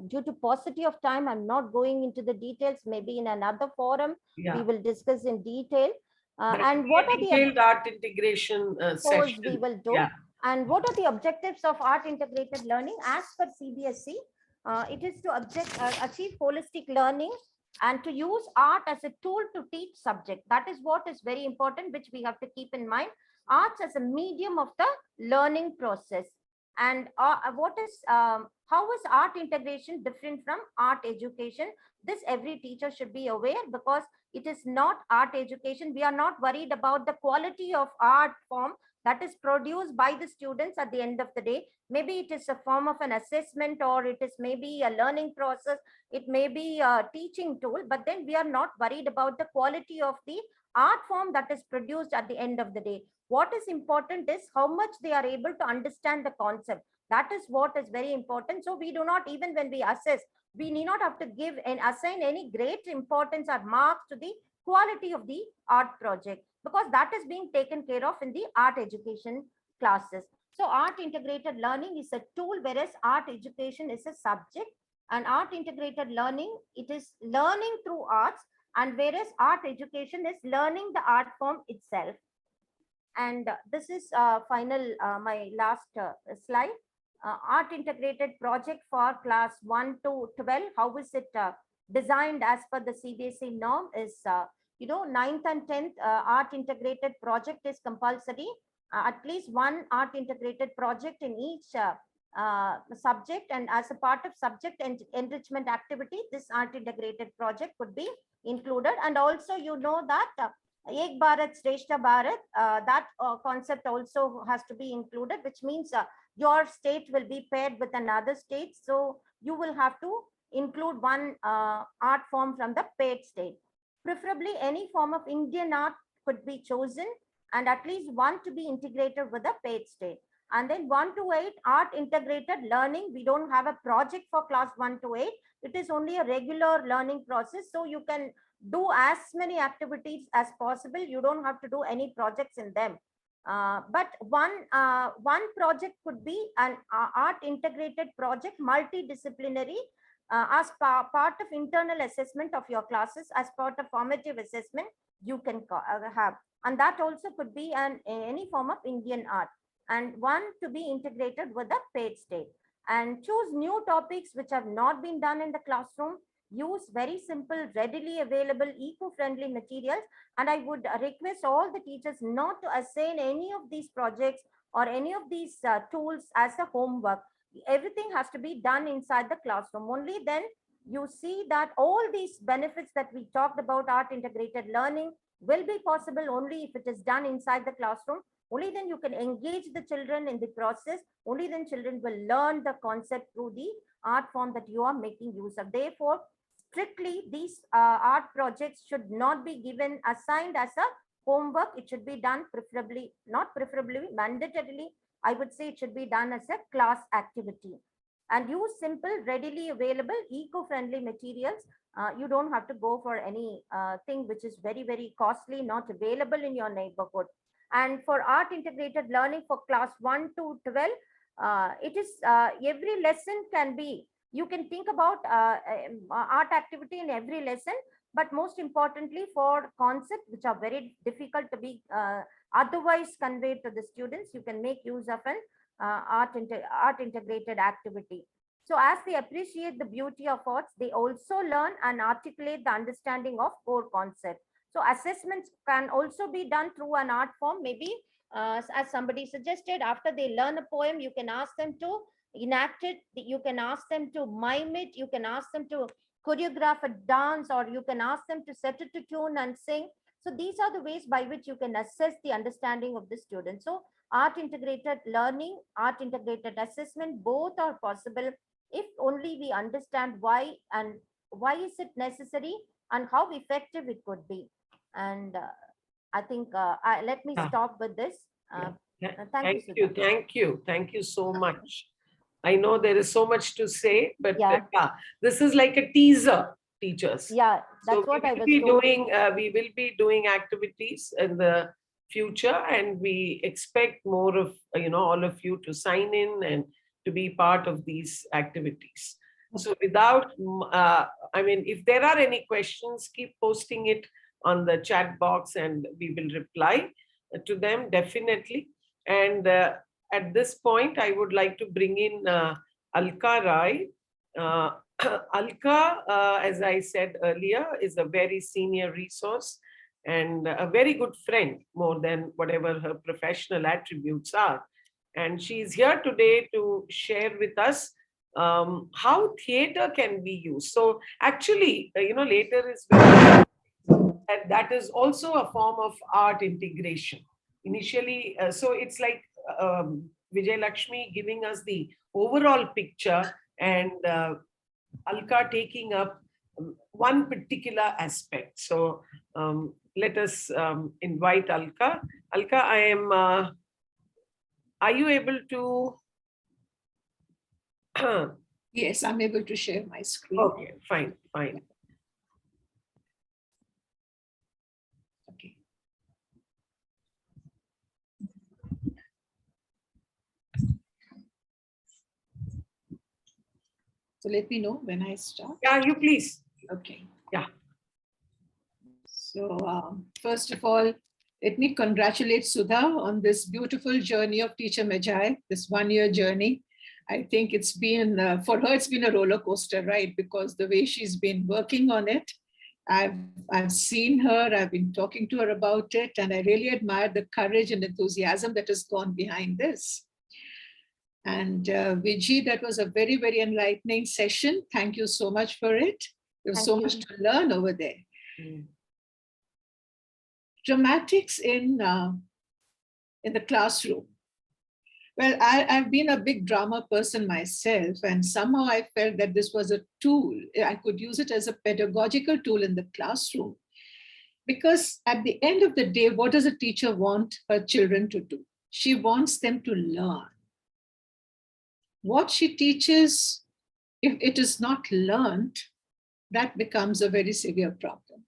Due to paucity of time, I'm not going into the details. Maybe in another forum, we will discuss in detail. And what are the detailed art integration session? We will do. Yeah. And what are the objectives of art integrated learning as per CBSE? It is to achieve holistic learning and to use art as a tool to teach subject. That is what is very important, which we have to keep in mind. Arts as a medium of the learning process. And how is art integration different from art education? This every teacher should be aware, because it is not art education. We are not worried about the quality of art form that is produced by the students at the end of the day. Maybe it is a form of an assessment, or it is maybe a learning process. It may be a teaching tool, but then we are not worried about the quality of the art form that is produced at the end of the day. What is important is how much they are able to understand the concept. That is what is very important. So we do not, even when we assess, we need not have to give and assign any great importance or marks to the quality of the art project, because that is being taken care of in the art education classes. So art integrated learning is a tool, whereas art education is a subject. And art integrated learning, it is learning through arts, and whereas art education is learning the art form itself. And this is my last slide. Art integrated project for class 1 to 12. How is it designed as per the CBSE norm is, 9th and 10th art integrated project is compulsory. At least one art integrated project in each subject, and as a part of subject and enrichment activity, this art integrated project could be included. And also, that Ek Bharat Shrestha Bharat, that concept also has to be included, which means your state will be paired with another state. So you will have to include one art form from the paired state. Preferably any form of Indian art could be chosen, and at least one to be integrated with the paired state. And then 1 to 8 art integrated learning. We don't have a project for class 1 to 8. It is only a regular learning process. So you can do as many activities as possible. You don't have to do any projects in them. But one project could be an art integrated project, multidisciplinary, as part of internal assessment of your classes, as part of formative assessment you can have. And that also could be any form of Indian art, and one to be integrated with the paid state. And choose new topics which have not been done in the classroom. Use very simple, readily available, eco-friendly materials. And I would request all the teachers not to assign any of these projects or any of these tools as a homework. Everything has to be done inside the classroom. Only then you see that all these benefits that we talked about, art integrated learning, will be possible only if it is done inside the classroom. Only then you can engage the children in the process. Only then children will learn the concept through the art form that you are making use of. Therefore, strictly these art projects should not be assigned as a homework. It should be done preferably, not preferably, mandatorily. I would say it should be done as a class activity. And use simple, readily available, eco-friendly materials. You don't have to go for any thing which is very, very costly, not available in your neighborhood. And for art integrated learning for class 1 to 12, it is every lesson can be, you can think about art activity in every lesson, but most importantly for concepts which are very difficult to be otherwise conveyed to the students, you can make use of an art integrated activity. So as they appreciate the beauty of arts, they also learn and articulate the understanding of core concepts. So assessments can also be done through an art form. Maybe as somebody suggested, after they learn a poem, you can ask them to enact it. You can ask them to mime it. You can ask them to choreograph a dance, or you can ask them to set it to tune and sing. So these are the ways by which you can assess the understanding of the student. So art integrated learning, art integrated assessment, both are possible if only we understand why and why is it necessary and how effective it could be. And I think let me stop with this. Thank you. Thank you so much. I know there is so much to say, but this is like a teaser, teachers. Yeah, that's what I was doing. We will be doing activities in the future, and we expect more of all of you to sign in and to be part of these activities. So without, if there are any questions, keep posting it on the chat box and we will reply to them definitely. And at this point, I would like to bring in Alka Rai. Alka, as I said earlier, is a very senior resource and a very good friend, more than whatever her professional attributes are. And she's here today to share with us how theater can be used. So actually, later is that is also a form of art integration. Initially, so it's like Vijaylakshmi giving us the overall picture and Alka taking up one particular aspect. So let us invite Alka. Alka, are you able to Yes, I'm able to share my screen. Okay, fine, fine. Okay. So let me know when I start. Yeah, you please. Okay. Yeah. So first of all, let me congratulate Sudha on this beautiful journey of Teacher Magi, this 1-year journey. I think it's been, for her, it's been a roller coaster, right? Because the way she's been working on it, I've seen her, I've been talking to her about it, and I really admire the courage and enthusiasm that has gone behind this. And Viji, that was a very, very enlightening session. Thank you so much for it. There's so much to learn over there. Dramatics in the classroom. Well, I've been a big drama person myself, and somehow I felt that this was a tool. I could use it as a pedagogical tool in the classroom. Because at the end of the day, what does a teacher want her children to do? She wants them to learn. What she teaches, if it is not learned, that becomes a very severe problem.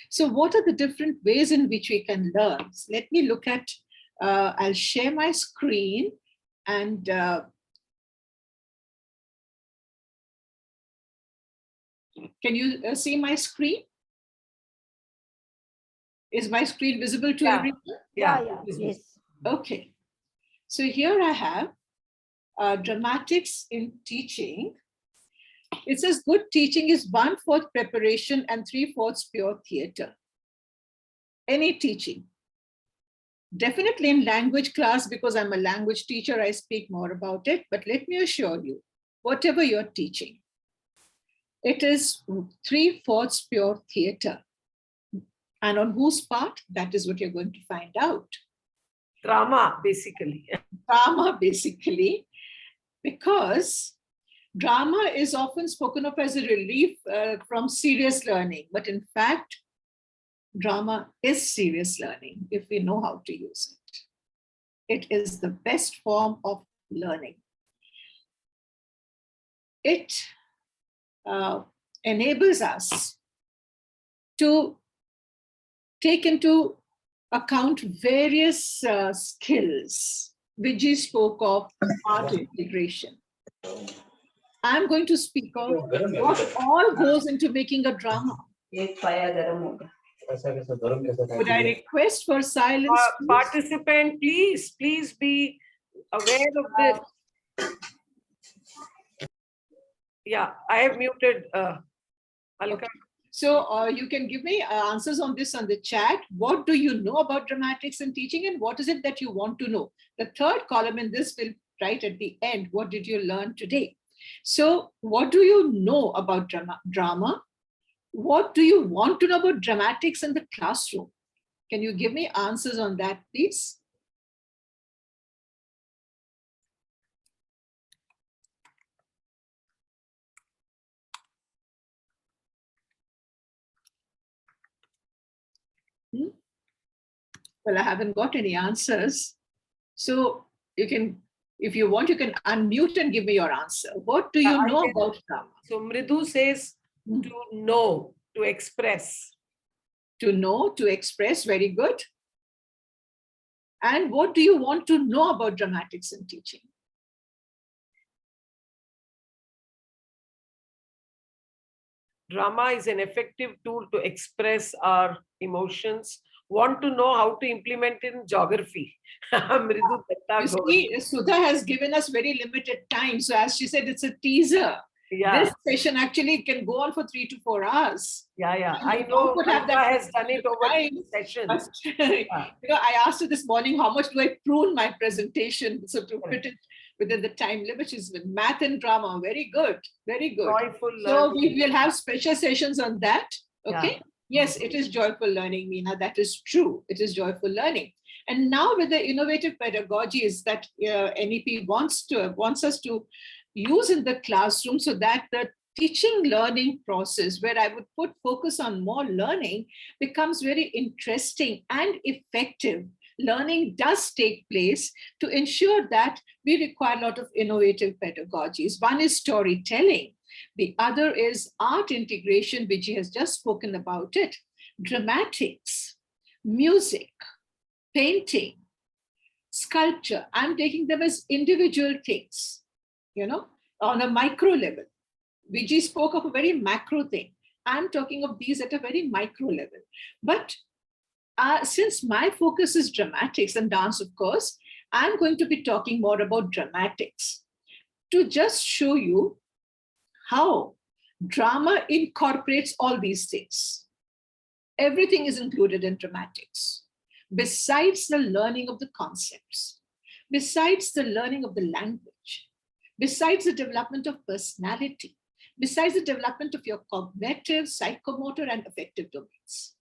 So what are the different ways in which we can learn? So let me look at, I'll share my screen and can you see my screen? Is my screen visible to everyone? Yeah, yes. Okay. So here I have dramatics in teaching. It says good teaching is 1/4 preparation and 3/4 pure theater. Any teaching. Definitely in language class, because I'm a language teacher, I speak more about it. But let me assure you, whatever you're teaching, it is 3/4 pure theater. And on whose part? That is what you're going to find out. Drama, basically. Drama, basically, because drama is often spoken of as a relief from serious learning. But in fact, drama is serious learning if we know how to use it. It is the best form of learning. It enables us to take into account various skills. Vijay spoke of art integration. I'm going to speak of what all goes into making a drama. Would I request for silence? Participant, please be aware of this. Yeah, I have muted Alka. Okay. So you can give me answers on this on the chat. What do you know about dramatics and teaching, and what is it that you want to know? The third column in this will write at the end, what did you learn today? So what do you know about drama? What do you want to know about dramatics in the classroom? Can you give me answers on that, please? Well, I haven't got any answers. So you can, if you want, you can unmute and give me your answer. What do you know about drama? So Mridu says to know, to express. To know, to express, very good. And what do you want to know about dramatics and teaching? Drama is an effective tool to express our emotions. Want to know how to implement in geography. You see, Sudha has given us very limited time. So as she said, it's a teaser. Yeah. This session actually can go on for 3 to 4 hours. Yeah. And I know Alka has done it over 2 sessions. I asked her this morning, how much do I prune my presentation? So to put it within the time limit, she's with math and drama. Very good. Very good. Joyful so we will have special sessions on that. Okay. Yeah. Yes, it is joyful learning, Meena. That is true. It is joyful learning. And now with the innovative pedagogies that NEP wants us to use in the classroom, so that the teaching learning process, where I would put focus on more learning, becomes very interesting and effective. learning does take place, to ensure that we require a lot of innovative pedagogies. One is storytelling. The other is art integration, which he has just spoken about it, dramatics, music, painting, sculpture. I'm taking them as individual things, on a micro level. Vijay spoke of a very macro thing. I'm talking of these at a very micro level. But since my focus is dramatics and dance, of course, I'm going to be talking more about dramatics to just show you how drama incorporates all these things. Everything is included in dramatics, besides the learning of the concepts, besides the learning of the language, besides the development of personality, besides the development of your cognitive, psychomotor, and affective domains.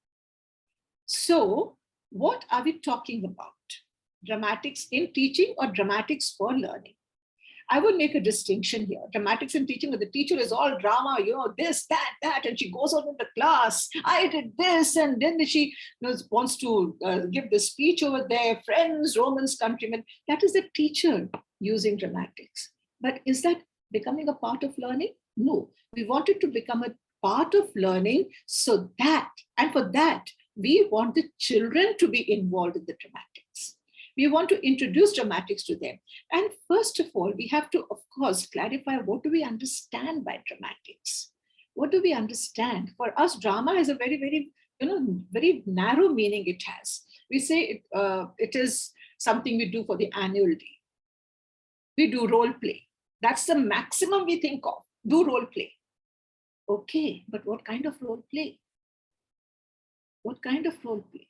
So, what are we talking about? Dramatics in teaching or dramatics for learning? I would make a distinction here. Dramatics in teaching, where the teacher is all drama, this, that, and she goes out in the class. I did this, and then she wants to give the speech over there, friends, Romans, countrymen. That is the teacher using dramatics. But is that becoming a part of learning? No. We want it to become a part of learning, so that, and for that, we want the children to be involved in the dramatics. We want to introduce dramatics to them. And first of all, we have to, of course, clarify, what do we understand by dramatics? What do we understand? For us, drama has a very, very, very narrow meaning it has. We say it is something we do for the annual day. We do role play. That's the maximum we think of. Do role play. Okay, but what kind of role play? What kind of role play?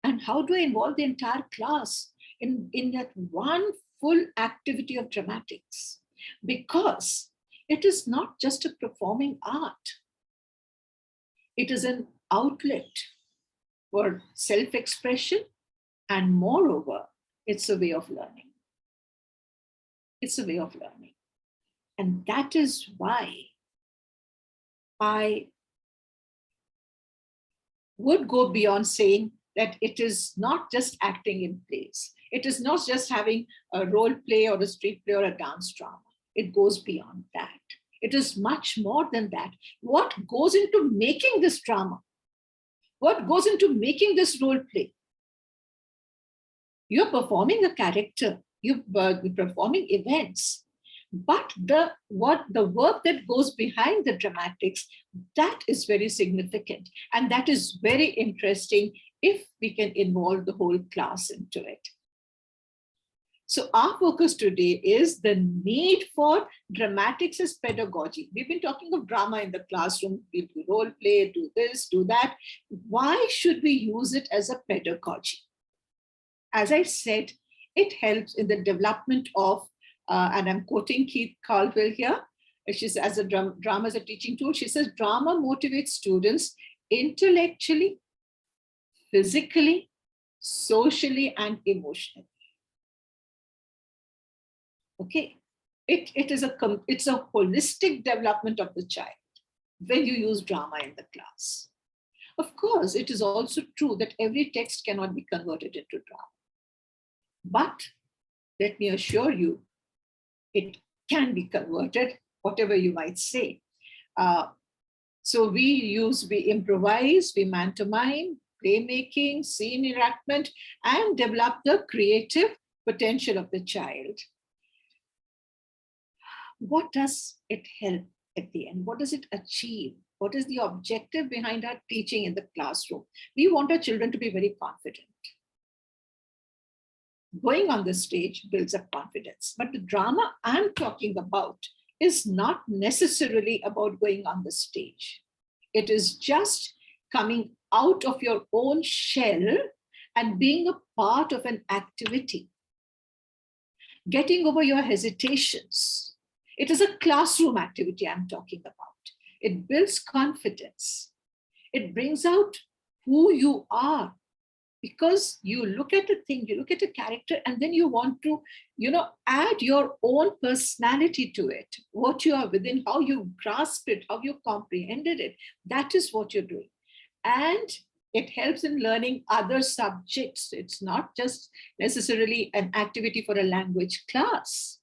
And how do I involve the entire class in that one full activity of dramatics? Because it is not just a performing art. It is an outlet for self-expression, and moreover, it's a way of learning. It's a way of learning. And that is why I would go beyond saying that it is not just acting in plays. It is not just having a role play or a street play or a dance drama. It goes beyond that. It is much more than that. What goes into making this drama? What goes into making this role play? You're performing a character. You're performing events. But the work that goes behind the dramatics, that is very significant. And that is very interesting if we can involve the whole class into it. So our focus today is the need for dramatics as pedagogy. We've been talking of drama in the classroom. We do role play, do this, do that. Why should we use it as a pedagogy? As I said, it helps in the development of, and I'm quoting Keith Caldwell here, she says, as a drama as a teaching tool, she says, drama motivates students intellectually, physically, socially, and emotionally. Okay, it's a holistic development of the child when you use drama in the class. Of course, it is also true that every text cannot be converted into drama. But let me assure you, it can be converted, whatever you might say. So we improvise, we man-to-mind, playmaking, scene enactment, and develop the creative potential of the child. What does it help at the end? What does it achieve? What is the objective behind our teaching in the classroom? We want our children to be very confident. Going on the stage builds up confidence. But the drama I'm talking about is not necessarily about going on the stage. It is just coming out of your own shell and being a part of an activity. Getting over your hesitations. It is a classroom activity I'm talking about. It builds confidence. It brings out who you are. Because you look at a thing, you look at a character, and then you want to, add your own personality to it. What you are within, how you grasped it, how you comprehended it. That is what you're doing. And It helps in learning other subjects. It's not just necessarily an activity for a language class.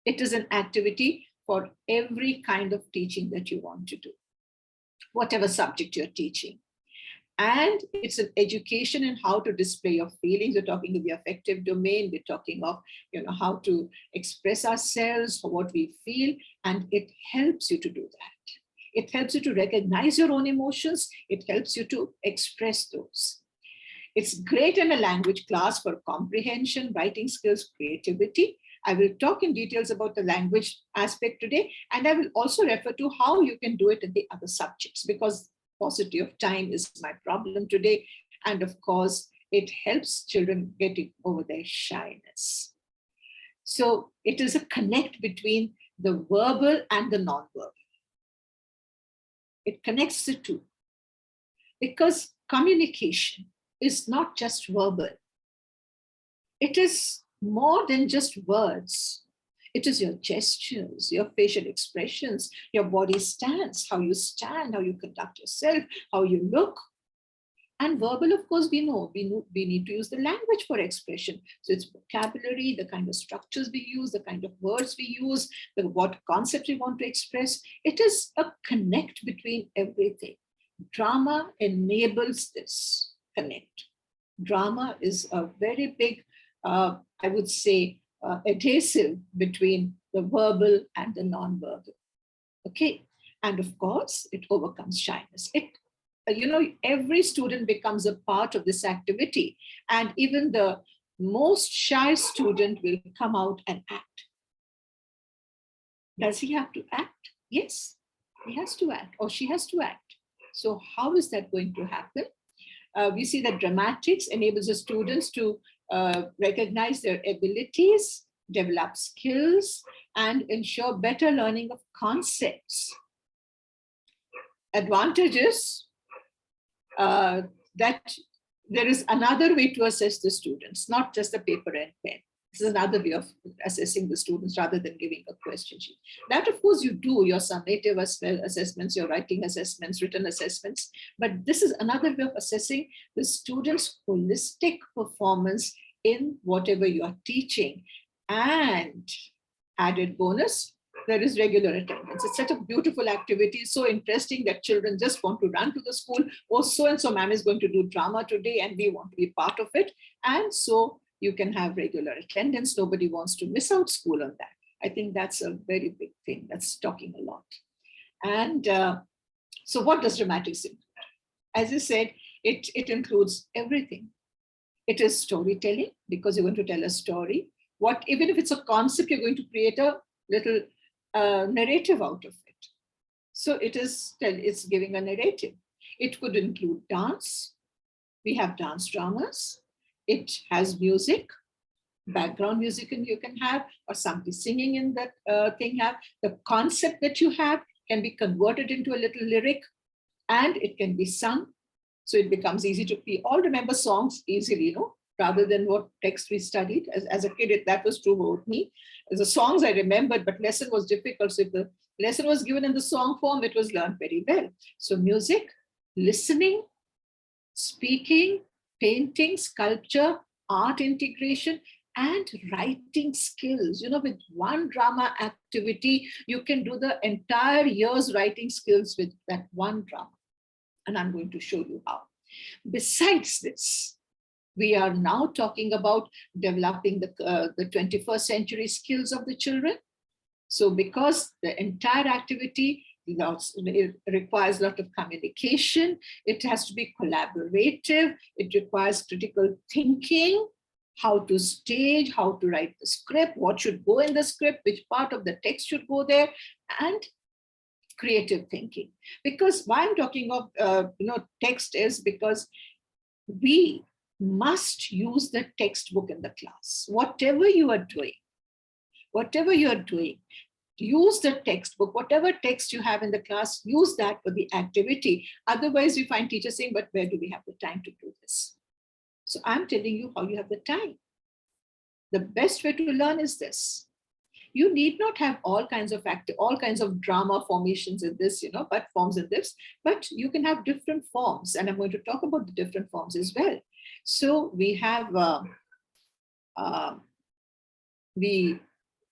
It is an activity for every kind of teaching that you want to do, whatever subject you're teaching. And it's an education in how to display your feelings. We're talking of the affective domain. We're talking of, how to express ourselves, what we feel, and it helps you to do that. It helps you to recognize your own emotions. It helps you to express those. It's great in a language class for comprehension, writing skills, creativity. I will talk in details about the language aspect today, and I will also refer to how you can do it in the other subjects, because paucity of time is my problem today. And of course, it helps children getting over their shyness. So it is a connect between the verbal and the non-verbal. It connects the two, because communication is not just verbal. It is more than just words. It is your gestures, your facial expressions, your body stance, how you stand, how you conduct yourself, how you look. And verbal, of course, we know we need to use the language for expression. So it's vocabulary, the kind of structures we use, the kind of words we use, what concept we want to express. It is a connect between everything. Drama enables this connect. Drama is a very big, I would say, adhesive between the verbal and the non-verbal. Okay, and of course, it overcomes shyness. Every student becomes a part of this activity, and even the most shy student will come out and act. Does he have to act? Yes, he has to act, or she has to act. So how is that going to happen? We see that dramatics enables the students to recognize their abilities, develop skills, and ensure better learning of concepts. Advantages, that there is another way to assess the students, not just a paper and pen. This is another way of assessing the students rather than giving a question sheet. That, of course, you do your summative assessments, your writing assessments, written assessments, but this is another way of assessing the students' holistic performance in whatever you are teaching. And added bonus, there is regular attendance. It's such a beautiful activity, so interesting that children just want to run to the school. Oh, so-and-so ma'am is going to do drama today and we want to be part of it. And so you can have regular attendance. Nobody wants to miss out school on that. I think that's a very big thing. That's talking a lot. And so what does dramatics include? As I said, it includes everything. It is storytelling, because you're going to tell a story. Even if it's a concept, you're going to create a little narrative out of it. So it's giving a narrative. It could include dance. We have dance dramas. It has music, background music, and you can have, or somebody singing in that thing. The concept that you have can be converted into a little lyric, and it can be sung. So it becomes easy we all remember songs easily, rather than what text we studied. As a kid, that was true about me. The songs I remembered, but lesson was difficult. So if the lesson was given in the song form, it was learned very well. So music, listening, speaking, painting, sculpture, art integration, and writing skills. With one drama activity, you can do the entire year's writing skills with that one drama. And I'm going to show you how. Besides this, we are now talking about developing the 21st century skills of the children. So because the entire activity it requires a lot of communication, it has to be collaborative, it requires critical thinking, how to stage, how to write the script, what should go in the script, which part of the text should go there, and creative thinking. Because why I'm talking of text is because we must use the textbook in the class. Whatever you are doing, use the textbook. Whatever text you have in the class, use that for the activity. Otherwise, we find teachers saying, but where do we have the time to do this? So I'm telling you how you have the time. The best way to learn is this. You need not have all kinds of drama formations in this, but forms in this, but you can have different forms. And I'm going to talk about the different forms as well. So we have, we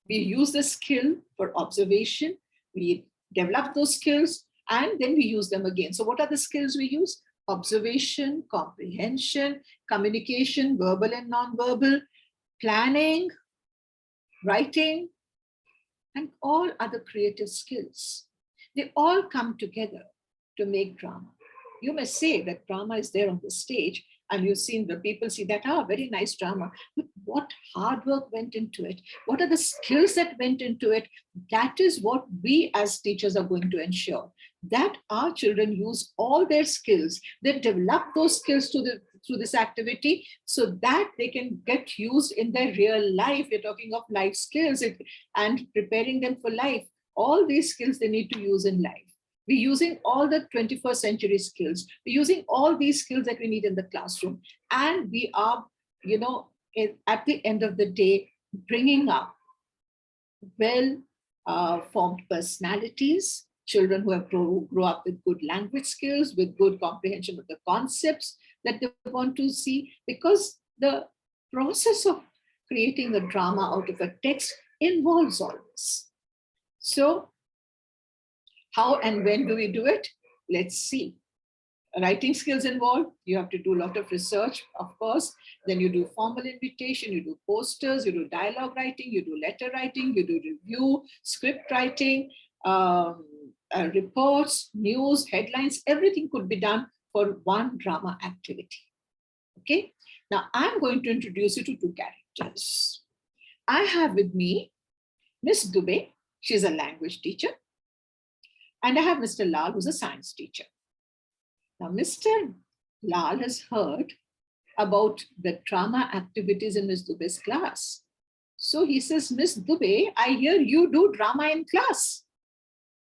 use the skill for observation, we develop those skills, and then we use them again. So what are the skills we use? Observation, comprehension, communication, verbal and non-verbal, planning, writing, and all other creative skills. They all come together to make drama. You may say that drama is there on the stage, and you've seen the people see that, very nice drama. But what hard work went into it? What are the skills that went into it? That is what we as teachers are going to ensure, that our children use all their skills. They develop those skills through this activity so that they can get used in their real life. We're talking of life skills and preparing them for life. All these skills they need to use in life. We're using all the 21st century skills. We're using all these skills that we need in the classroom. And we are, at the end of the day, bringing up well-formed personalities, children who have grow up with good language skills, with good comprehension of the concepts that they want to see, because the process of creating the drama out of a text involves all this. So how and when do we do it? Let's see. Writing skills involved, you have to do a lot of research, of course. Then you do formal invitation, you do posters, you do dialogue writing, you do letter writing, you do review, script writing, reports, news, headlines, everything could be done for one drama activity. Okay, now I'm going to introduce you to two characters. I have with me Miss Dubey, she's a language teacher, and I have Mr. Lal, who's a science teacher. Now, Mr. Lal has heard about the drama activities in Miss Dubey's class. So he says, Miss Dubey, I hear you do drama in class.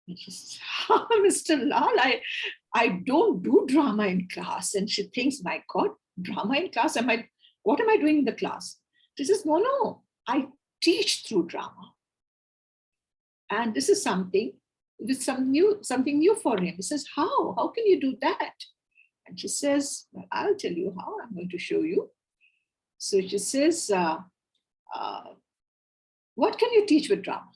And she says, Mr. Lal, I don't do drama in class. And she thinks, my God, drama in class? What am I doing in the class? She says, no, I teach through drama. And this is something with something new for him. He says, how? How can you do that? And she says, well, I'll tell you how. I'm going to show you. So she says, what can you teach with drama?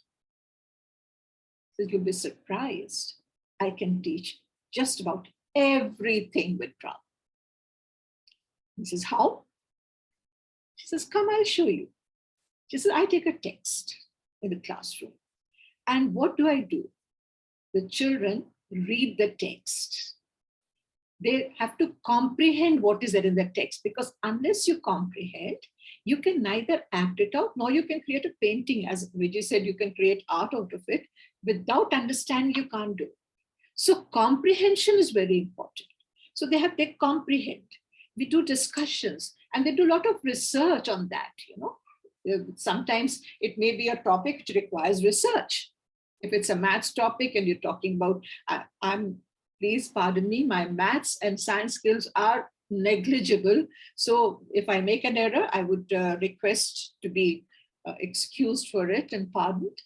So you'll be surprised. I can teach just about everything with drama. He says, how? She says, come, I'll show you. She says, I take a text in the classroom. And what do I do? The children read the text. They have to comprehend what is there in the text, because unless you comprehend, you can neither act it out, nor you can create a painting. As Vijay said, you can create art out of it. Without understanding, you can't do it. So comprehension is very important. So they comprehend. We do discussions, and they do a lot of research on that. Sometimes it may be a topic which requires research. If it's a maths topic and you're talking about, please pardon me, my maths and science skills are negligible. So if I make an error, I would request to be excused for it and pardoned.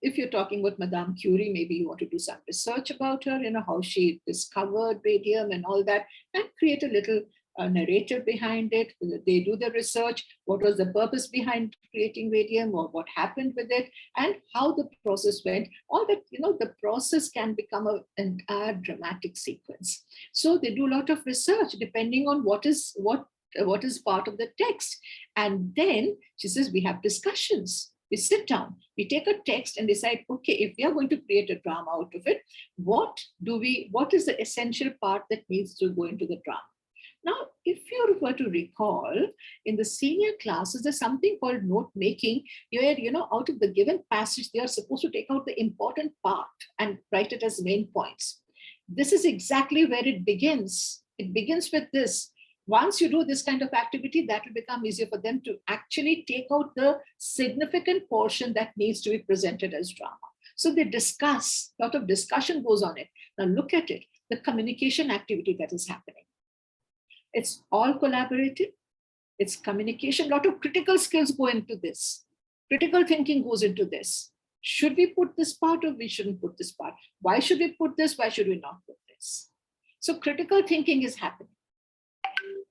If you're talking with Madame Curie, maybe you want to do some research about her, how she discovered radium and all that, and create a little narrative behind it. They do the research, what was the purpose behind creating radium, or what happened with it, and how the process went. All that, the process can become an entire dramatic sequence. So they do a lot of research depending on what is part of the text. And then she says, we have discussions. We sit down, we take a text and decide, okay, if we are going to create a drama out of it, what is the essential part that needs to go into the drama? Now, if you were to recall, in the senior classes, there's something called note making, where, out of the given passage, they are supposed to take out the important part and write it as main points. This is exactly where it begins. It begins with this. Once you do this kind of activity, that will become easier for them to actually take out the significant portion that needs to be presented as drama. So they discuss, a lot of discussion goes on it. Now look at it, the communication activity that is happening. It's all collaborative. It's communication. A lot of critical skills go into this. Critical thinking goes into this. Should we put this part or we shouldn't put this part? Why should we put this? Why should we not put this? So critical thinking is happening.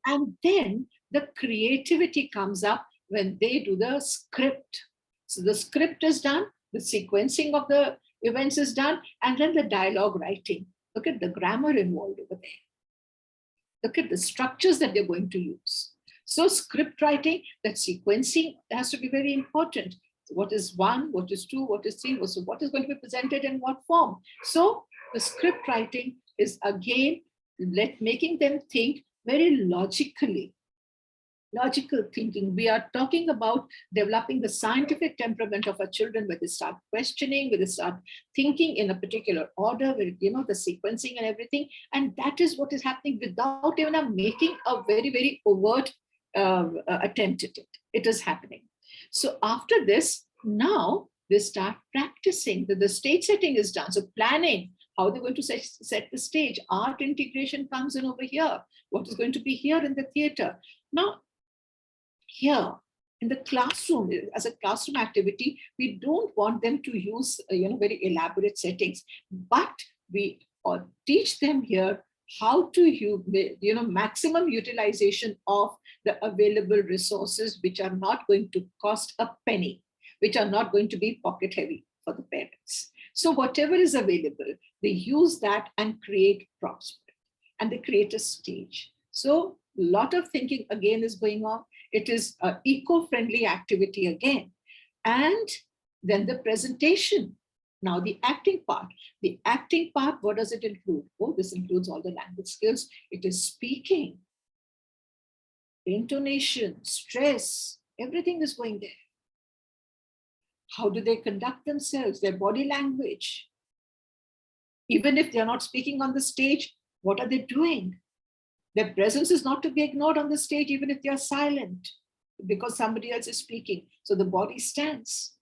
And then the creativity comes up when they do the script. So the script is done, the sequencing of the events is done, and then the dialogue writing. Look at the grammar involved over there. Look at the structures that they're going to use. So script writing, that sequencing has to be very important. So what is 1, what is 2, what is 3, so what is going to be presented in what form? So the script writing is again making them think very logically. Logical thinking. We are talking about developing the scientific temperament of our children, where they start questioning, where they start thinking in a particular order, where, you know, the sequencing and everything. And that is what is happening without even making a very, very overt attempt at it. It is happening. So after this, now they start practicing. The stage setting is done. So planning, how they're going to set the stage. Art integration comes in over here. What is going to be here in the theater? Now, here in the classroom, as a classroom activity, we don't want them to use very elaborate settings, but we teach them here how to use maximum utilization of the available resources, which are not going to cost a penny, which are not going to be pocket heavy for the parents. So whatever is available, they use that and create props, and they create a stage. So a lot of thinking again is going on. It is an eco-friendly activity again. And then the presentation. Now the acting part. The acting part, what does it include? Oh, this includes all the language skills. It is speaking, intonation, stress, everything is going there. How do they conduct themselves? Their body language. Even if they're not speaking on the stage, what are they doing? Their presence is not to be ignored on the stage, even if they are silent, because somebody else is speaking. So the body stands.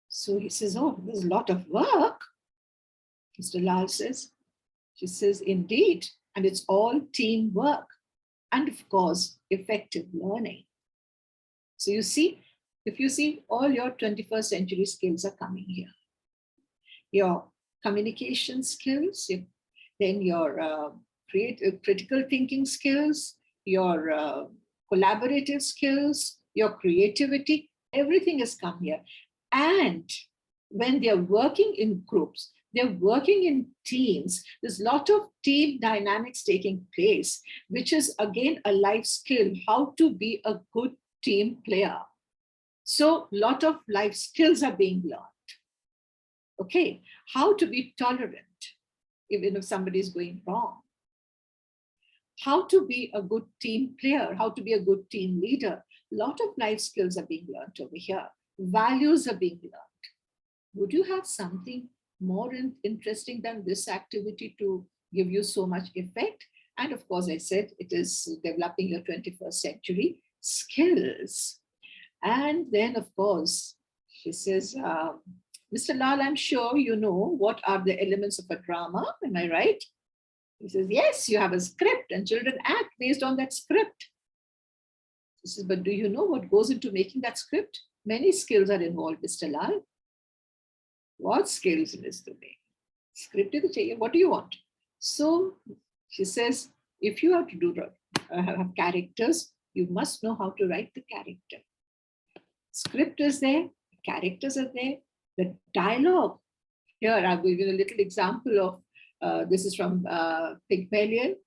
So he says, oh, there's a lot of work. Mr. Lal says. She says, indeed. And it's all teamwork. And of course, effective learning. So you see, if you see, all your 21st century skills are coming here. Your communication skills, then your critical thinking skills, your collaborative skills, your creativity, everything has come here. And when they're working in groups, they're working in teams, there's a lot of team dynamics taking place, which is again a life skill, how to be a good team player. So a lot of life skills are being learned. Okay, how to be tolerant, even if somebody is going wrong. How to be a good team player, how to be a good team leader. A lot of life skills are being learned over here. Values are being learned. Would you have something more interesting than this activity to give you so much effect? And of course, I said it is developing your 21st century skills. And then, of course, she says, Mr. Lal, I'm sure you know what are the elements of a drama. Am I right? He says, yes, you have a script and children act based on that script. He says, but do you know what goes into making that script? Many skills are involved, Mr. Lal. What skills, Mr. May? Script is the what do you want? So she says, if you have to do have characters, you must know how to write the character. Script is there, characters are there, the dialogue. Here, I'll give you a little example of, this is from Pygmalion.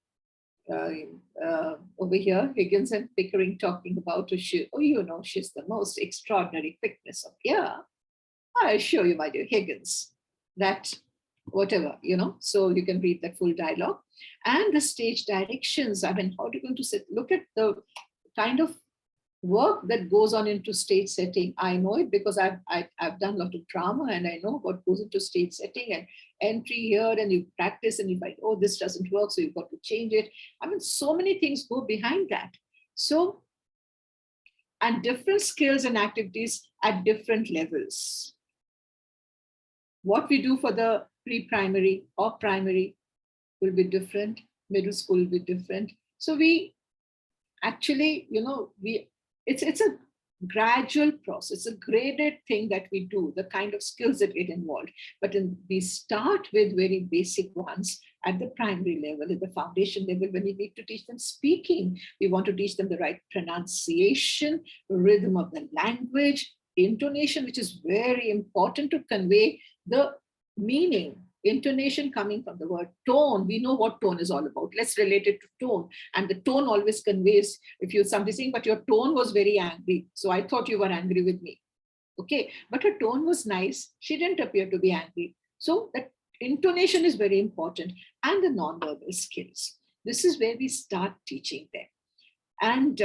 Over here, Higgins and Pickering talking about her. Oh, you know, she's the most extraordinary quickness of here. I assure you, my dear Higgins, that whatever, you know, so you can read that full dialogue. And the stage directions, I mean, how are you going to look at the kind of work that goes on into stage setting? I know it because I've done a lot of drama and I know what goes into stage setting and entry here, and you practice and you find, oh, this doesn't work, so you've got to change it. I mean, so many things go behind that. So, and different skills and activities at different levels. What we do for the pre-primary or primary will be different, middle school will be different. So we actually, you know, it's a gradual process, a graded thing that we do, the kind of skills that get involved. But we start with very basic ones at the primary level, at the foundation level, when we need to teach them speaking. We want to teach them the right pronunciation, rhythm of the language, intonation, which is very important to convey the meaning. Intonation coming from the word tone. We know what tone is all about. Let's relate it to tone. And the tone always conveys, if you're somebody saying, but your tone was very angry, so I thought you were angry with me. Okay, but her tone was nice. She didn't appear to be angry. So that intonation is very important. And the nonverbal skills. This is where we start teaching them. And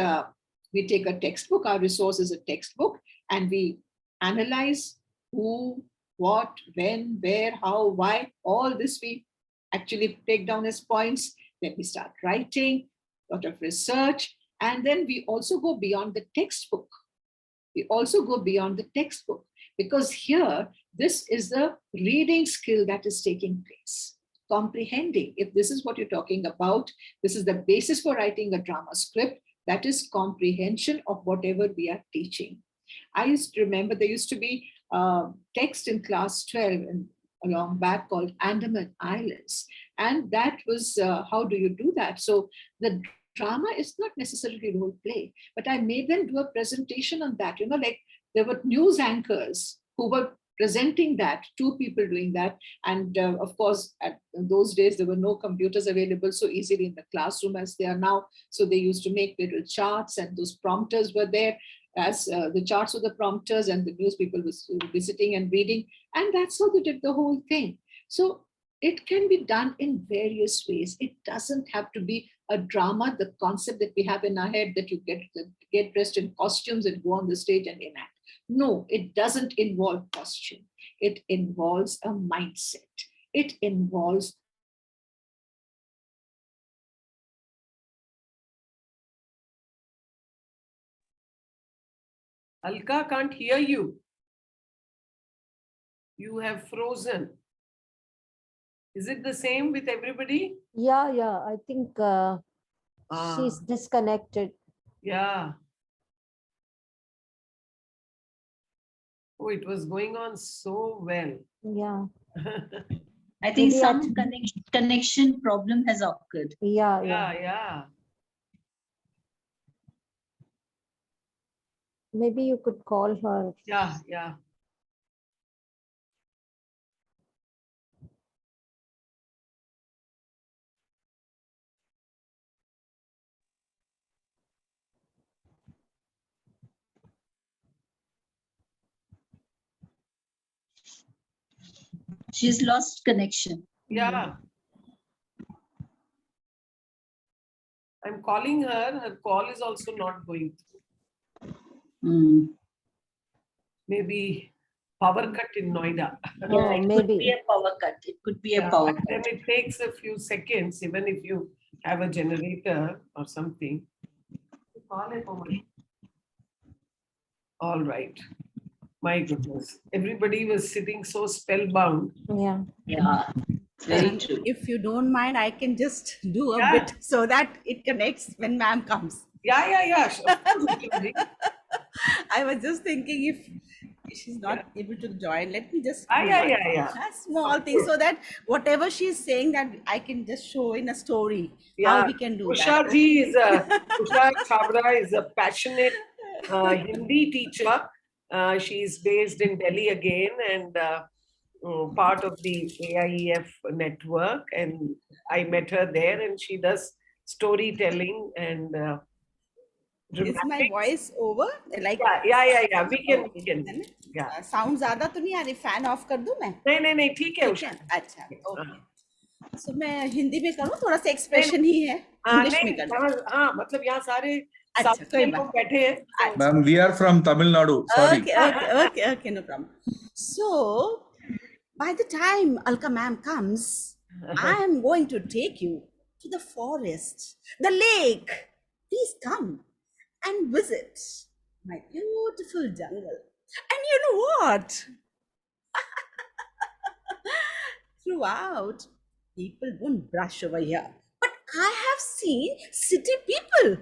we take a textbook. Our resource is a textbook, and we analyze who, what, when, where, how, why, all this we actually take down as points. Then we start writing, a lot of research, and then we also go beyond the textbook. We also go beyond the textbook, because here, this is the reading skill that is taking place. Comprehending, if this is what you're talking about, this is the basis for writing a drama script, that is comprehension of whatever we are teaching. I used to remember there used to be text in class 12 and a long back called Andaman Islands. And that was, how do you do that? So the drama is not necessarily role play, but I made them do a presentation on that. Like there were news anchors who were presenting that, 2 people doing that. And of course, at those days, there were no computers available so easily in the classroom as they are now. So they used to make little charts, and those prompters were there. As the charts were the prompters, and the news people was visiting and reading. And that's how they did the whole thing. So it can be done in various ways. It doesn't have to be a drama, the concept that we have in our head that you get dressed in costumes and go on the stage and enact. No, it doesn't involve costume. It involves a mindset. It involves Alka, can't hear you. You have frozen. Is it the same with everybody? Yeah, I think she's disconnected. Yeah. Oh, it was going on so well. Yeah. I think Maybe some connection problem has occurred. Yeah. Maybe you could call her. Yeah. She's lost connection. Yeah. I'm calling her. Her call is also not going through. Maybe power cut in Noida. Oh, it maybe. could be a power cut. It could be a power cut. Then it takes a few seconds, even if you have a generator or something. All right. My goodness. Everybody was sitting so spellbound. Yeah. Very true. If you don't mind, I can just do a bit so that it connects when ma'am comes. Yeah. I was just thinking if she's not able to join, let me just do yeah. a small thing so that whatever she's saying that I can just show in a story Yeah. how we can do Usha that. Usha Chabra is a passionate Hindi teacher. She's based in Delhi again and part of the AIEF network. And I met her there, and she does storytelling and Is my voice over? Like yeah. We can. Yeah. Sound ज़्यादा तो नहीं आ रही? Fan off कर दूँ मैं? नहीं ठीक है उषा. अच्छा, okay. So मैं हिंदी में करूँ, थोड़ा सा expression ही है. English में कर दूँ. हाँ, मतलब यहाँ सारे अच्छा, कोई बात. लोग बैठे हैं. Ma'am, we are from Tamil Nadu. Sorry. Okay, no problem. So, by the time Alka ma'am comes, I am going to take you to the forest, the lake. Please come and visit my beautiful jungle. And you know what? Throughout, people won't brush over here. But I have seen city people.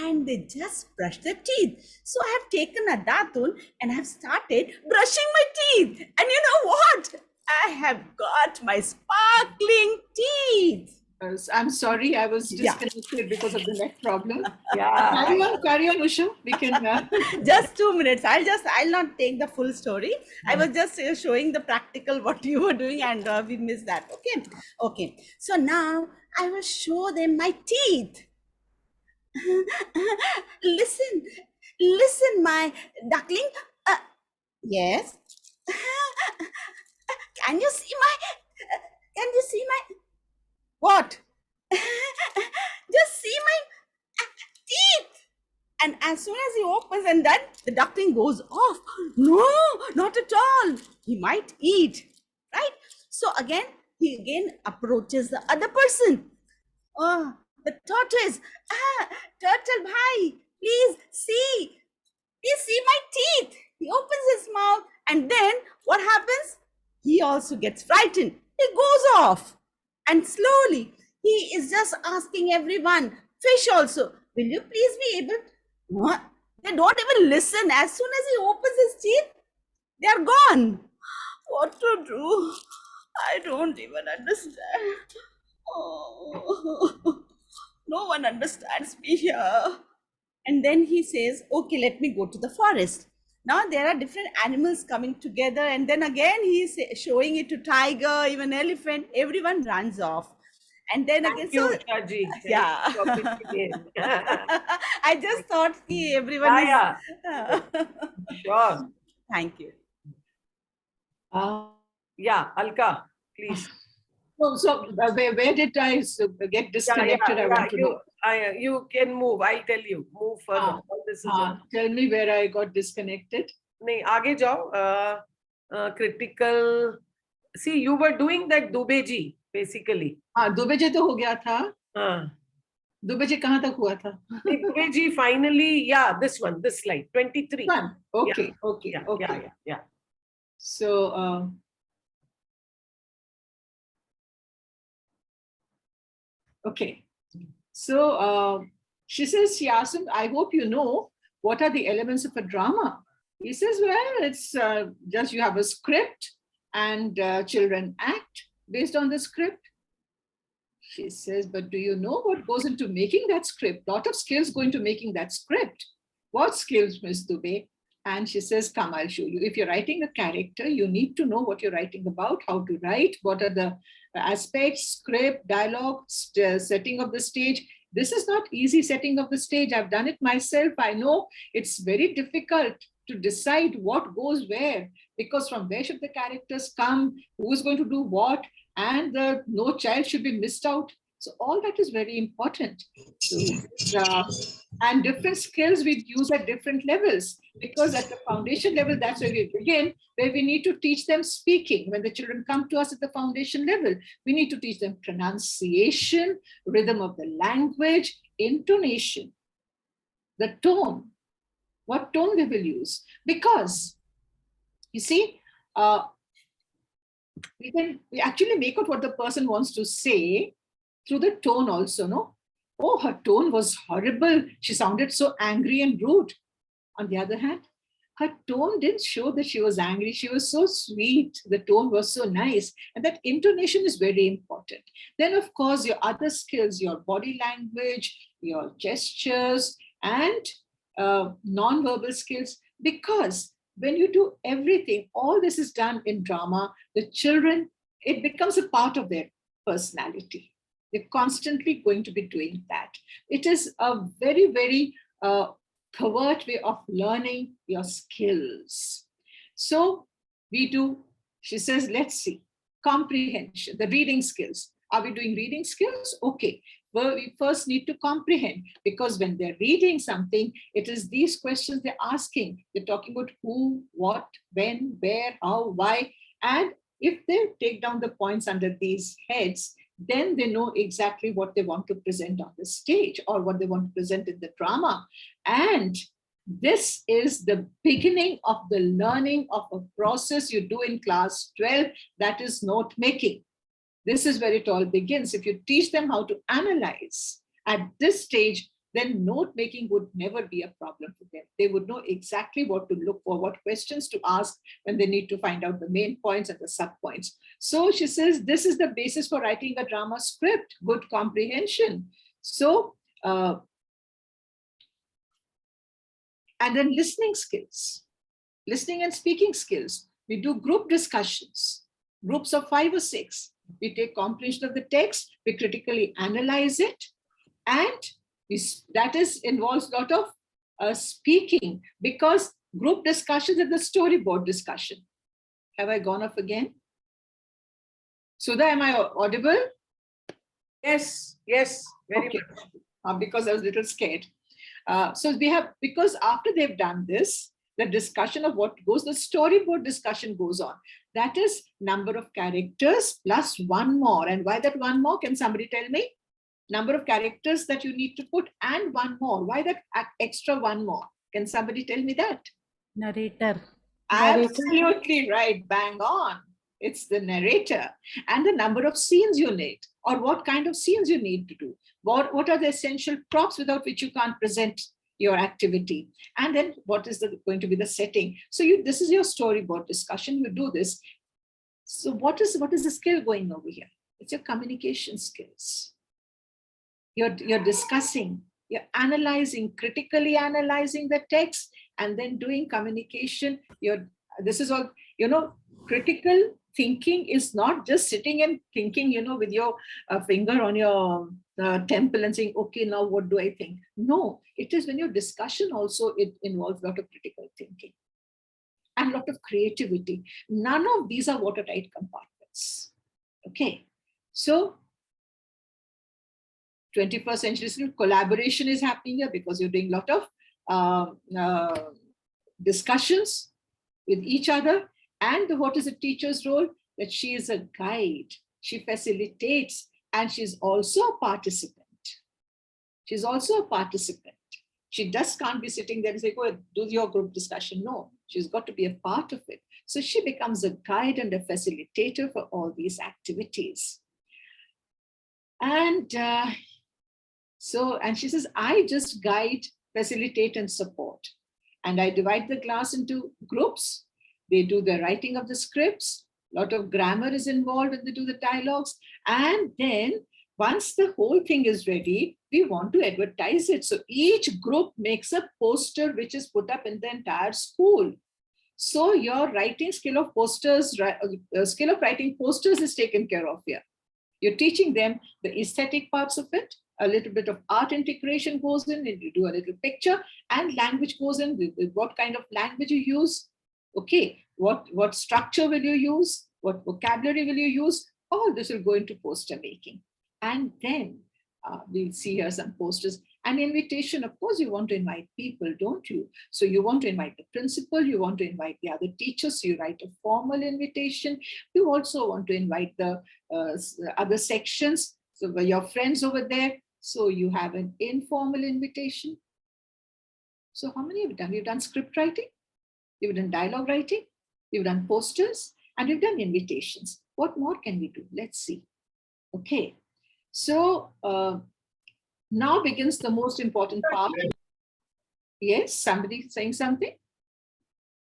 and they just brush their teeth. So I have taken a datun and I have started brushing my teeth. And you know what? I have got my sparkling teeth. I'm sorry, I was Yeah. disconnected because of the neck problem. Yeah. Carry on, Usha. We can. Just 2 minutes. I'll not take the full story. I was just showing the practical what you were doing, and we missed that. Okay. Okay. So now I will show them my teeth. Listen, my duckling. Yes. Can you see my what? Just see my teeth. And as soon as he opens, and then the duckling goes off. No, not at all. He might eat, right? So he again approaches the other person. Oh, the tortoise. Turtle bhai, please see my teeth. He opens his mouth, and then what happens? He also gets frightened. He goes off, and slowly he is just asking everyone, fish also, will you please be able? What? They don't even listen. As soon as he opens his teeth, they are gone. What to do? I don't even understand. Oh, no one understands me here. And then he says, okay, let me go to the forest. Now there are different animals coming together, and then again he's showing it to tiger, even elephant. Everyone runs off. And then again, Thank you, Shaji. yeah. I just thought everyone Yeah, sure. Thank you. Yeah, Alka, please. So where did I get disconnected? I want to know. You can move. I'll tell you. Move further. Tell me where I got disconnected. नहीं, आगे जाओ. Critical. See, you were doing that Dubeji, basically. दुबेजी तो हो गया था. दुबेजी कहाँ तक हुआ था? Dubeji finally, yeah, this slide, 23. Okay, yeah. okay, yeah, okay. Yeah. So, okay. So, she says, Yasin, I hope you know what are the elements of a drama. He says, well, it's just you have a script and children act based on the script. She says, but do you know what goes into making that script? Lot of skills go into making that script. What skills, Ms. Dubey? And she says, come, I'll show you. If you're writing a character, you need to know what you're writing about, how to write, what are the aspects, script, dialogue, setting of the stage. This is not easy setting of the stage. I've done it myself. I know it's very difficult to decide what goes where, because from where should the characters come, who is going to do what, and no child should be missed out. So all that is very important. So, and different skills we use at different levels, because at the foundation level, that's where we begin, where we need to teach them speaking. When the children come to us at the foundation level, we need to teach them pronunciation, rhythm of the language, intonation, the tone, what tone they will use. Because, you see, we actually make out what the person wants to say through the tone also, no? Oh, her tone was horrible. She sounded so angry and rude. On the other hand, her tone didn't show that she was angry. She was so sweet. The tone was so nice. And that intonation is very important. Then, of course, your other skills, your body language, your gestures, and non-verbal skills. Because when you do everything, all this is done in drama, the children, it becomes a part of their personality. They're constantly going to be doing that. It is a very, very covert way of learning your skills. So we do, she says, let's see, comprehension, the reading skills. Are we doing reading skills? Okay. Well, we first need to comprehend, because when they're reading something, it is these questions they're asking. They're talking about who, what, when, where, how, why. And if they take down the points under these heads, then they know exactly what they want to present on the stage or what they want to present in the drama. And this is the beginning of the learning of a process you do in class 12, that is note making. This is where it all begins. If you teach them how to analyze at this stage, then note making would never be a problem for them. They would know exactly what to look for, what questions to ask when they need to find out the main points and the sub points. So she says, this is the basis for writing a drama script, good comprehension. So, and then listening skills, listening and speaking skills. We do group discussions, groups of 5 or 6. We take comprehension of the text, we critically analyze it, and that involves a lot of speaking, because group discussions is the storyboard discussion. Have I gone off again? Sudha, am I audible? Yes, yes, very okay. much. Because I was a little scared. So we have, because after they've done this, the discussion of what goes, the storyboard discussion goes on. That is number of characters plus one more. And why that one more? Can somebody tell me? Number of characters that you need to put and one more. Why that extra one more? Can somebody tell me that? Narrator. Absolutely right. Bang on. It's the narrator. And the number of scenes you need, or what kind of scenes you need to do. What are the essential props without which you can't present your activity? And then what is going to be the setting? So this is your storyboard discussion. You do this. So what is the skill going over here? It's your communication skills. You're discussing, you're analyzing, critically analyzing the text, and then doing communication. This is all, critical thinking is not just sitting and thinking, with your finger on your temple and saying, okay, now what do I think? No, it is when your discussion also, it involves a lot of critical thinking and a lot of creativity. None of these are watertight compartments. Okay, so 21st century collaboration is happening here because you're doing a lot of discussions with each other. And what is a teacher's role? That she is a guide, she facilitates, and she's also a participant. She's also a participant. She just can't be sitting there and say, go do your group discussion. No, she's got to be a part of it. So she becomes a guide and a facilitator for all these activities. And and she says, I just guide, facilitate, and support. And I divide the class into groups. They do the writing of the scripts. A lot of grammar is involved when they do the dialogues. And then once the whole thing is ready, we want to advertise it. So each group makes a poster which is put up in the entire school. So your writing skill of posters, skill of writing posters is taken care of here. You're teaching them the aesthetic parts of it. A little bit of art integration goes in, and you do a little picture, and language goes in with what kind of language you use. Okay, what structure will you use? What vocabulary will you use? All this will go into poster making. And then we'll see here some posters. An invitation, of course, you want to invite people, don't you? So you want to invite the principal, you want to invite the other teachers, so you write a formal invitation. You also want to invite the other sections, so your friends over there. So you have an informal invitation. So how many have you done? You've done script writing, you've done dialogue writing, you've done posters, and you've done invitations. What more can we do? Let's see. Okay, so now begins the most important part. Yes, somebody saying something?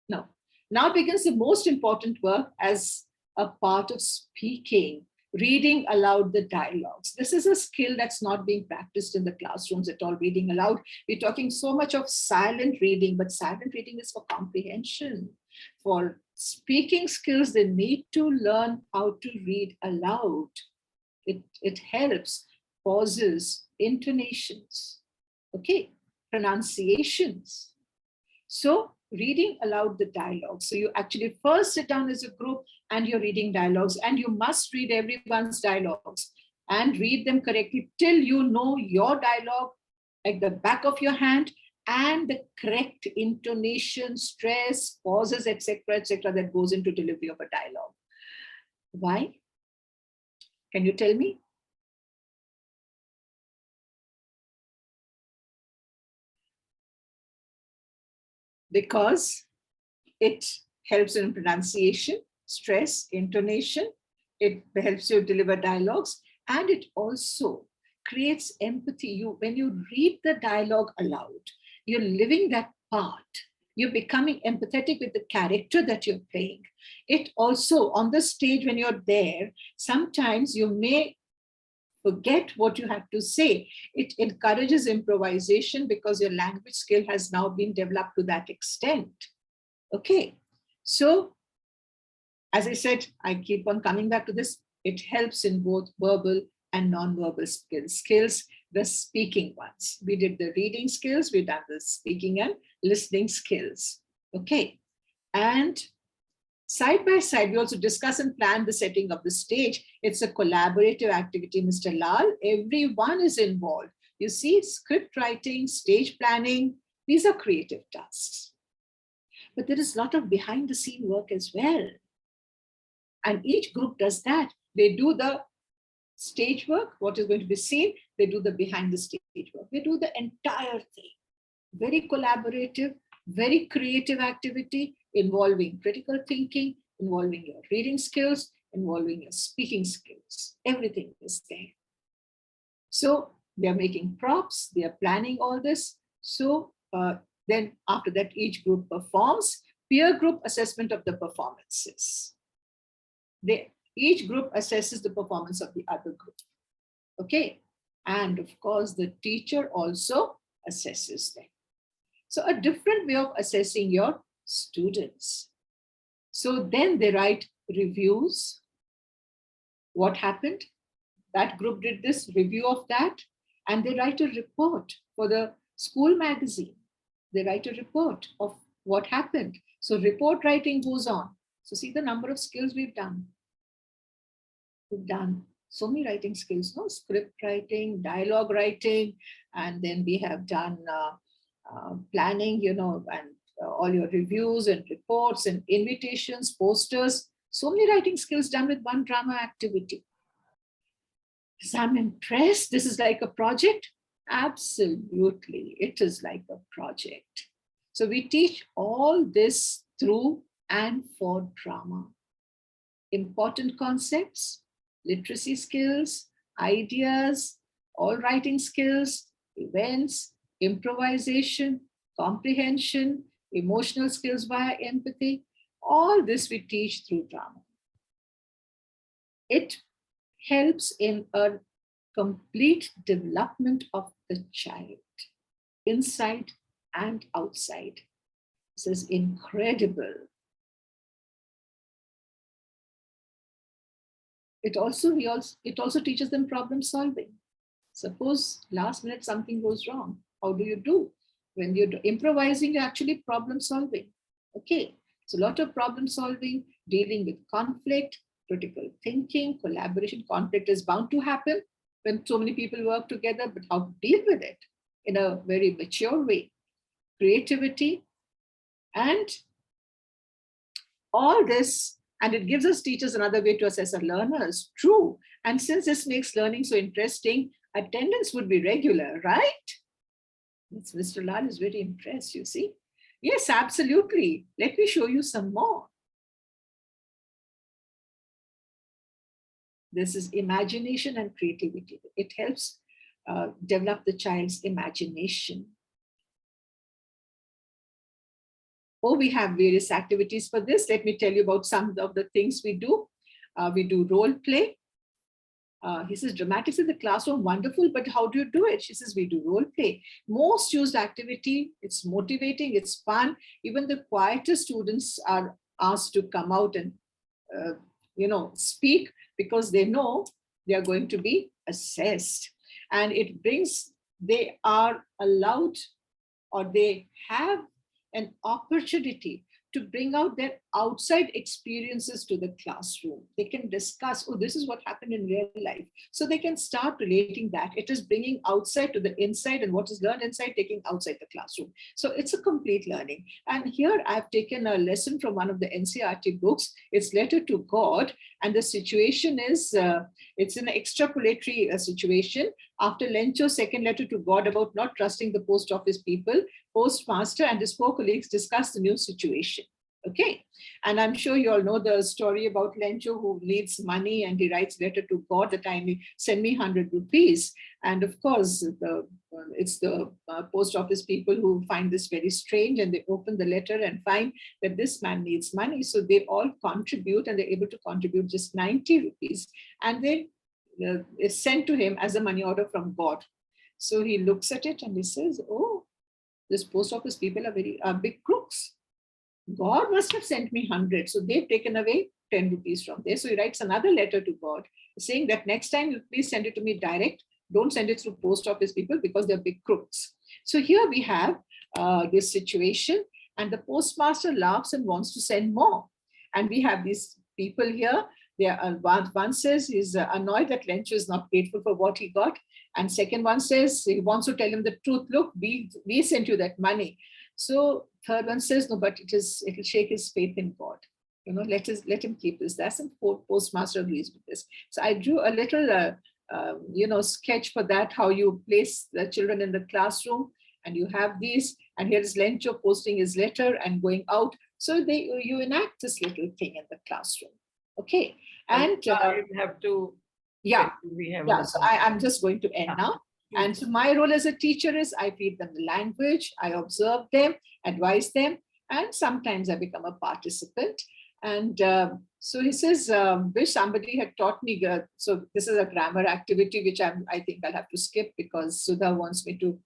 No. Now begins the most important work as a part of speaking, reading aloud the dialogues. This is a skill that's not being practiced in the classrooms at all, reading aloud. We're talking so much of silent reading, but silent reading is for comprehension. For speaking skills, they need to learn how to read aloud. It helps. Pauses, intonations, okay, pronunciations. So reading aloud the dialogue. So you actually first sit down as a group and you're reading dialogues, and you must read everyone's dialogues and read them correctly till you know your dialogue like the back of your hand, and the correct intonation, stress, pauses, etc., that goes into delivery of a dialogue. Why? Can you tell me? Because it helps in pronunciation, stress, intonation. It helps you deliver dialogues, and it also creates empathy. When you read the dialogue aloud, you're living that part. You're becoming empathetic with the character that you're playing. It also, on the stage when you're there, sometimes you may forget what you have to say. It encourages improvisation because your language skill has now been developed to that extent. Okay, so as I said, I keep on coming back to this. It helps in both verbal and non-verbal skills, the speaking ones. We did the reading skills, we've done the speaking and listening skills. Okay, and side by side, we also discuss and plan the setting of the stage. It's a collaborative activity, Mr. Lal. Everyone is involved. You see, script writing, stage planning, these are creative tasks. But there is a lot of behind the scene work as well. And each group does that. They do the stage work, what is going to be seen. They do the behind the stage work. They do the entire thing. Very collaborative, very creative activity involving critical thinking, involving your reading skills, involving your speaking skills. Everything is there. So they're making props, they are planning all this. So then after that, each group performs peer group assessment of the performances. Each group assesses the performance of the other group. Okay. And of course, the teacher also assesses them. So a different way of assessing your students. So then they write reviews. What happened? That group did this, review of that, and they write a report for the school magazine. They write a report of what happened. So report writing goes on. So see the number of skills we've done. We've done so many writing skills, no? Script writing, dialogue writing, and then we have done planning, you know, and all your reviews and reports and invitations, posters, so many writing skills done with one drama activity. So I'm impressed. This is like a project. Absolutely, it is like a project. So we teach all this through and for drama. Important concepts, literacy skills, ideas, all writing skills, events, improvisation, comprehension, emotional skills via empathy, all this we teach through drama. It helps in a complete development of the child, inside and outside. This is incredible. It also teaches them problem solving. Suppose last minute something goes wrong. How do you do? When you're improvising, you're actually problem solving. Okay, so a lot of problem solving, dealing with conflict, critical thinking, collaboration. Conflict is bound to happen when so many people work together, but how to deal with it in a very mature way. Creativity and all this. And it gives us teachers another way to assess our learners. True. And since this makes learning so interesting, attendance would be regular, right? Mr. Lal is very impressed, you see. Yes, absolutely. Let me show you some more. This is imagination and creativity. It helps develop the child's imagination. Oh, we have various activities for this. Let me tell you about some of the things we do. We do role play. He says, dramatics in the classroom, wonderful, but how do you do it? She says, we do role play. Most used activity, it's motivating, it's fun. Even the quietest students are asked to come out and, speak because they know they are going to be assessed. And they are allowed, or they have an opportunity to bring out their outside experiences to the classroom. They can discuss, oh, this is what happened in real life. So they can start relating that. It is bringing outside to the inside, and what is learned inside, taking outside the classroom. So it's a complete learning. And here I've taken a lesson from one of the NCERT books. It's Letter to God. And the situation is, it's an extrapolatory situation. After Lencho's second letter to God about not trusting the post office people, postmaster and his 4 colleagues discussed the new situation. Okay, and I'm sure you all know the story about Lencho who needs money and he writes letter to God that I need, send me 100 rupees. And of course, it's the post office people who find this very strange, and they open the letter and find that this man needs money. So they all contribute, and they're able to contribute just 90 rupees. And then it's sent to him as a money order from God. So he looks at it and he says, oh, this post office people are big crooks. God must have sent me 100. So they've taken away 10 rupees from there. So he writes another letter to God saying that next time you please send it to me direct. Don't send it through post office people because they're big crooks. So here we have this situation, and the postmaster laughs and wants to send more. And we have these people here. One says he's annoyed that Lencho is not grateful for what he got. And second one says he wants to tell him the truth. Look, we sent you that money. So third one says, no, but it'll shake his faith in God. You know, let him keep this. That's the postmaster agrees with this. So I drew a little, sketch for that, how you place the children in the classroom, and you have these, and here is Lencho posting his letter and going out. So you enact this little thing in the classroom. Okay, and you have to. Yeah, yeah. So I'm just going to end now. And so my role as a teacher is I feed them the language, I observe them, advise them, and sometimes I become a participant. And so he says, wish somebody had taught me. So this is a grammar activity, which I think I'll have to skip because Sudha wants me to.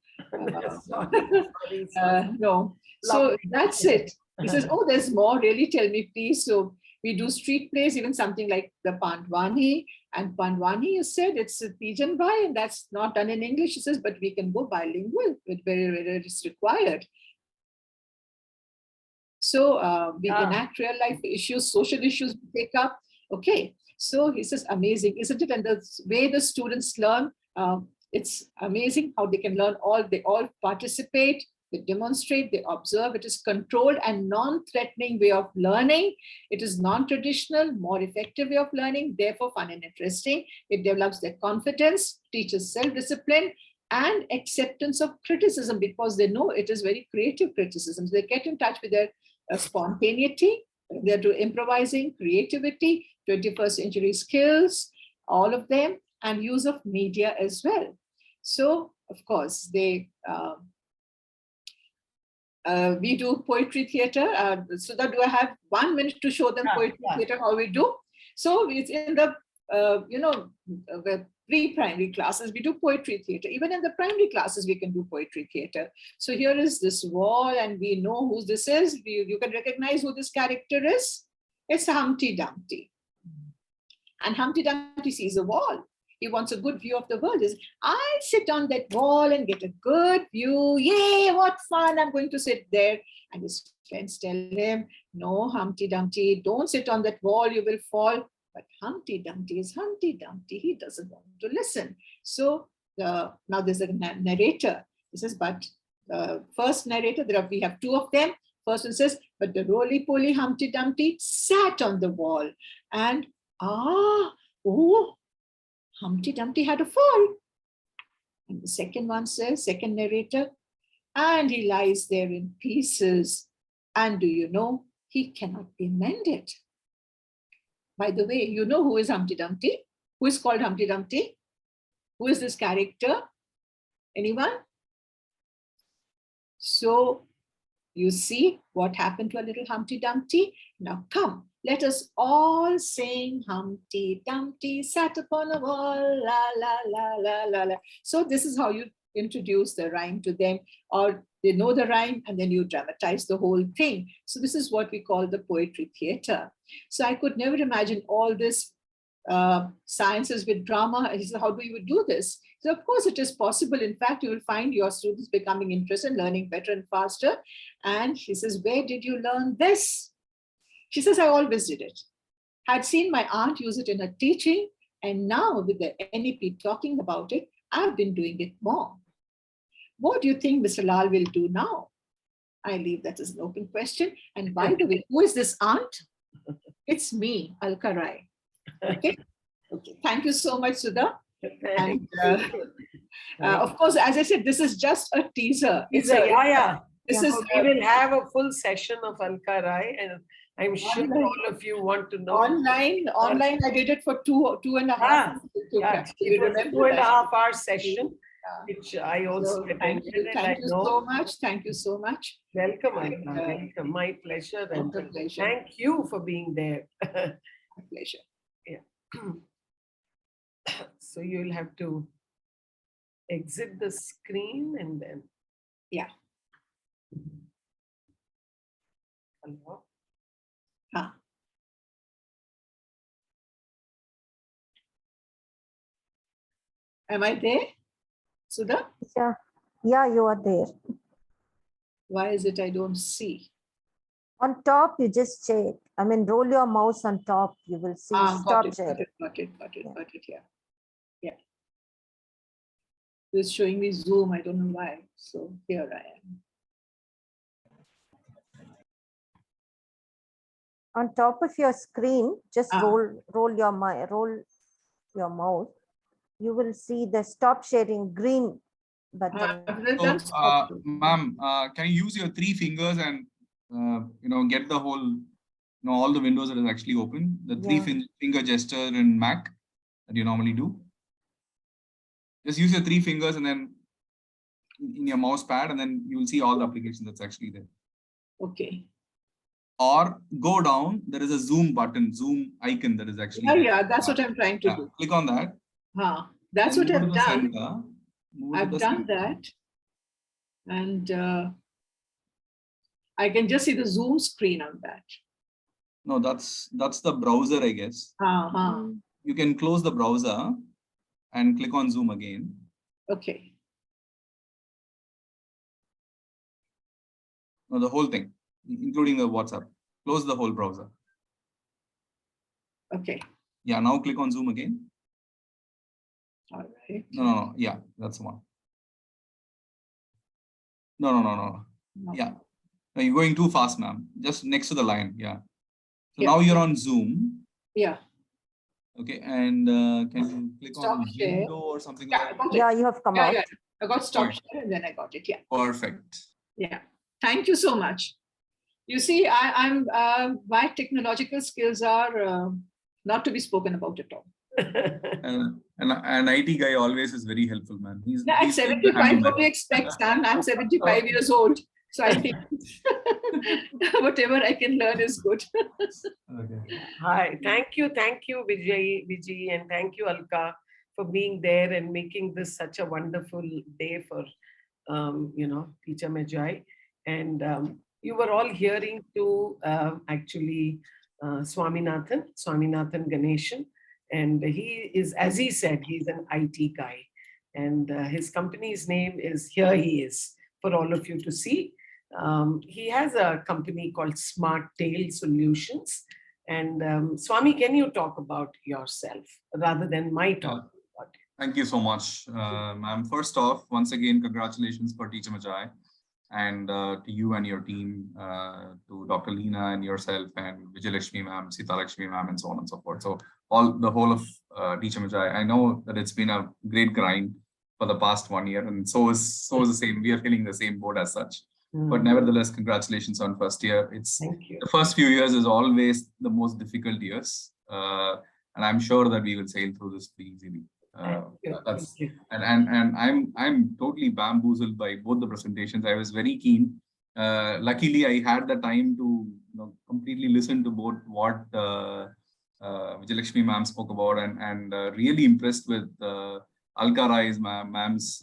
No. So that's it. He says, oh, there's more, really, tell me please. So we do street plays, even something like the Pandwani. And Pandwani, you said it's a Teacher Magi, and that's not done in English. He says, but we can go bilingual where it's required. So we enact real life issues, social issues we take up. Okay, so he says, amazing, isn't it? And the way the students learn, it's amazing how they can learn they all participate, they demonstrate, they observe. It is controlled and non-threatening way of learning. It is non-traditional, more effective way of learning, therefore fun and interesting. It develops their confidence, teaches self-discipline, and acceptance of criticism, because they know it is very creative criticism. So they get in touch with their spontaneity, they're to improvising, creativity, 21st century skills, all of them, and use of media as well. So, of course, we do poetry theater. So that do I have 1 minute to show them poetry theater, how we do? So it's in the, the pre-primary classes, we do poetry theater. Even in the primary classes, we can do poetry theater. So here is this wall, and we know who this is. You can recognize who this character is. It's Humpty Dumpty. And Humpty Dumpty sees a wall. He wants a good view of the world. I'll sit on that wall and get a good view. Yay, what fun, I'm going to sit there. And his friends tell him, no, Humpty Dumpty, don't sit on that wall, you will fall. But Humpty Dumpty is Humpty Dumpty. He doesn't want to listen. So now there's a narrator. He says, but the first narrator, we have two of them. First one says, but the roly-poly Humpty Dumpty sat on the wall. And Humpty Dumpty had a fall. And the second one says, second narrator, and he lies there in pieces. And do you know, he cannot be mended. By the way, you know who is Humpty Dumpty? Who is called Humpty Dumpty? Who is this character? Anyone? So you see what happened to a little Humpty Dumpty? Now come, let us all sing Humpty Dumpty sat upon a wall, la, la, la, la, la, la. So this is how you introduce the rhyme to them, or they know the rhyme and then you dramatize the whole thing. So this is what we call the poetry theater. So I could never imagine all this sciences with drama. He said, how do you do this? So of course it is possible. In fact, you will find your students becoming interested, learning better and faster. And he says, where did you learn this? She says, I always did it. I'd seen my aunt use it in her teaching, and now with the NEP talking about it, I've been doing it more. What do you think Mr. Lal will do now? I leave that as an open question. And by the way, who is this aunt? It's me, Alka Rai. Okay. Okay. Thank you so much, Sudha. And of course, as I said, this is just a teaser. It's This So is we will have a full session of Alka Rai, and I'm sure Online. all of you want to know. Online. I did it for two and a half. Yeah, it was a 2.5-hour session, which I also attended. Thank you so much. Thank you so much. Welcome, Alka. Welcome. My pleasure. And thank you for being there. My pleasure. Yeah. So you'll have to exit the screen and then. Yeah. Hello. Am I there, Sudha? Yeah, you are there. Why is it I don't see? On top, you just check. I mean, roll your mouse on top. You will see stop sharing. Got it. Yeah. It's showing me Zoom. I don't know why. So here I am. On top of your screen, just roll your mouse. You will see the stop sharing green button. So, ma'am, can you use your 3 fingers and get the whole, all the windows that is actually open? The 3 finger gesture in Mac that you normally do. Just use your 3 fingers and then in your mouse pad, and then you will see all the applications that's actually there. Okay. Or go down, there is a zoom button, zoom icon that is actually there. Yeah, that's what I'm trying to do. Click on that. That's what I've done. I've done that. And I can just see the Zoom screen on that. No, that's the browser, I guess. You can close the browser and click on Zoom again. Okay. No, the whole thing, including the WhatsApp. Close the whole browser. Okay. Yeah, now click on Zoom again. All right. No. Yeah, that's the one. No. Yeah. No, you're going too fast, ma'am. Just next to the line. Yeah. So now you're on Zoom. Yeah. Okay. And can you click on window or something like that? Yeah, you have come out. Yeah. I got stop share and then I got it. Yeah. Perfect. Yeah. Thank you so much. You see, I'm my technological skills are not to be spoken about at all. And an IT guy always is very helpful, man. At 75, what do you expect, Sam? I'm 75 years old. So I think whatever I can learn is good. Okay. Hi, thank you, Vijay, and thank you, Alka, for being there and making this such a wonderful day for, Teacher Magi. And you were all hearing to actually Swaminathan Ganeshan. And he is, as he said, he's an IT guy. And his company's name is Here He Is, for all of you to see. He has a company called Smart Tail Solutions. And Swami, can you talk about yourself rather than my talk? Thank you so much, ma'am. First off, once again, congratulations for Teacher Magi, and to you and your team, to Dr. Leena and yourself, and Vijaylakshmi ma'am, Lakshmi ma'am, and so on and so forth. So the whole of Teacher Magi. I know that it's been a great grind for the past 1 year, and so is the same. We are feeling the same boat as such. But nevertheless, congratulations on first year. The first few years is always the most difficult years, and I'm sure that we will sail through this pretty easily. And I'm totally bamboozled by both the presentations. I was very keen. Luckily, I had the time to completely listen to both what Vijaylakshmi ma'am spoke about, and really impressed with Alka Rai's ma'am's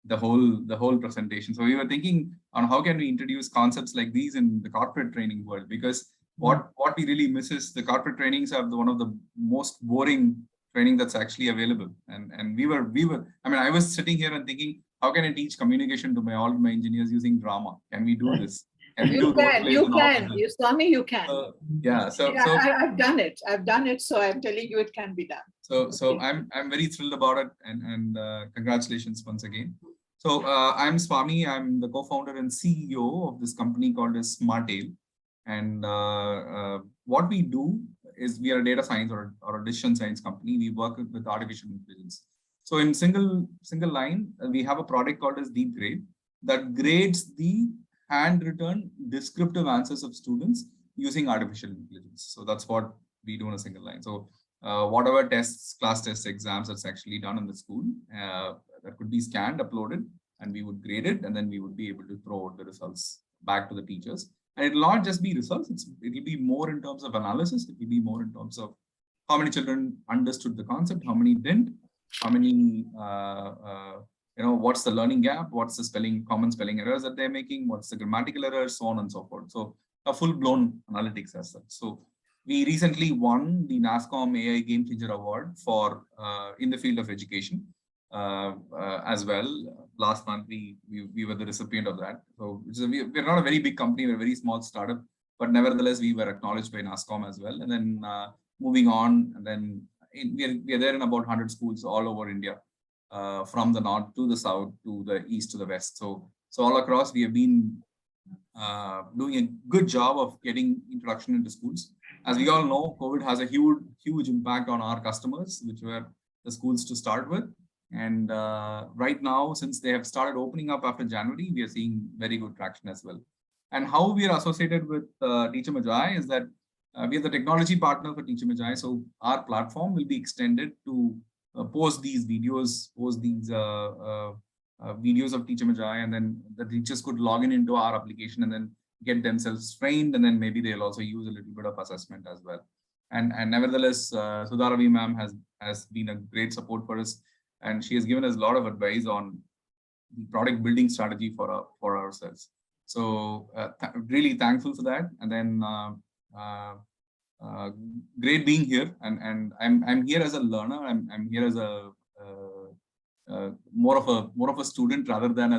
the whole presentation. So we were thinking on how can we introduce concepts like these in the corporate training world, because what we really miss is the corporate trainings are one of the most boring training that's actually available. And we were, I mean, I was sitting here and thinking, how can I teach communication to all my engineers using drama? Can we do this? You can. You saw me, you can. So I've done it. So I'm telling you, it can be done. So I'm very thrilled about it, and congratulations once again. So I'm Swami. I'm the co-founder and CEO of this company called as Smart Tail. And what we do is we are a data science or a decision science company. We work with artificial intelligence. So in single line, we have a product called as Deep Grade. that grades the handwritten descriptive answers of students using artificial intelligence. So that's what we do in a single line. So whatever tests, class tests, exams that's actually done in the school, that could be scanned, uploaded, and we would grade it, and then we would be able to throw out the results back to the teachers. And it will not just be results, it will be more in terms of analysis, it will be more in terms of how many children understood the concept, how many didn't, how many, what's the learning gap, what's the common spelling errors that they're making, what's the grammatical errors, so on and so forth. So a full-blown analytics as such. So we recently won the NASSCOM AI Game Changer Award for in the field of education as well. Last month, we were the recipient of that. So we're not a very big company, we're a very small startup, but nevertheless, we were acknowledged by NASSCOM as well. And then moving on, and then we are there in about 100 schools all over India, from the north to the south to the east to the west. So all across, we have been doing a good job of getting introduction into schools. As we all know, COVID has a huge impact on our customers, which were the schools to start with. And right now, since they have started opening up after January, we are seeing very good traction as well. And how we are associated with Teacher Magi is that we are the technology partner for Teacher Magi. So our platform will be extended to post these videos, videos of Teacher Magi, and then the teachers could log into our application and then get themselves trained, and then maybe they'll also use a little bit of assessment as well. And nevertheless, Sudha Ravi ma'am has been a great support for us, and she has given us a lot of advice on the product building strategy for ourselves. So really thankful for that. And then great being here, and I'm here as a learner. I'm here as a more of a student rather than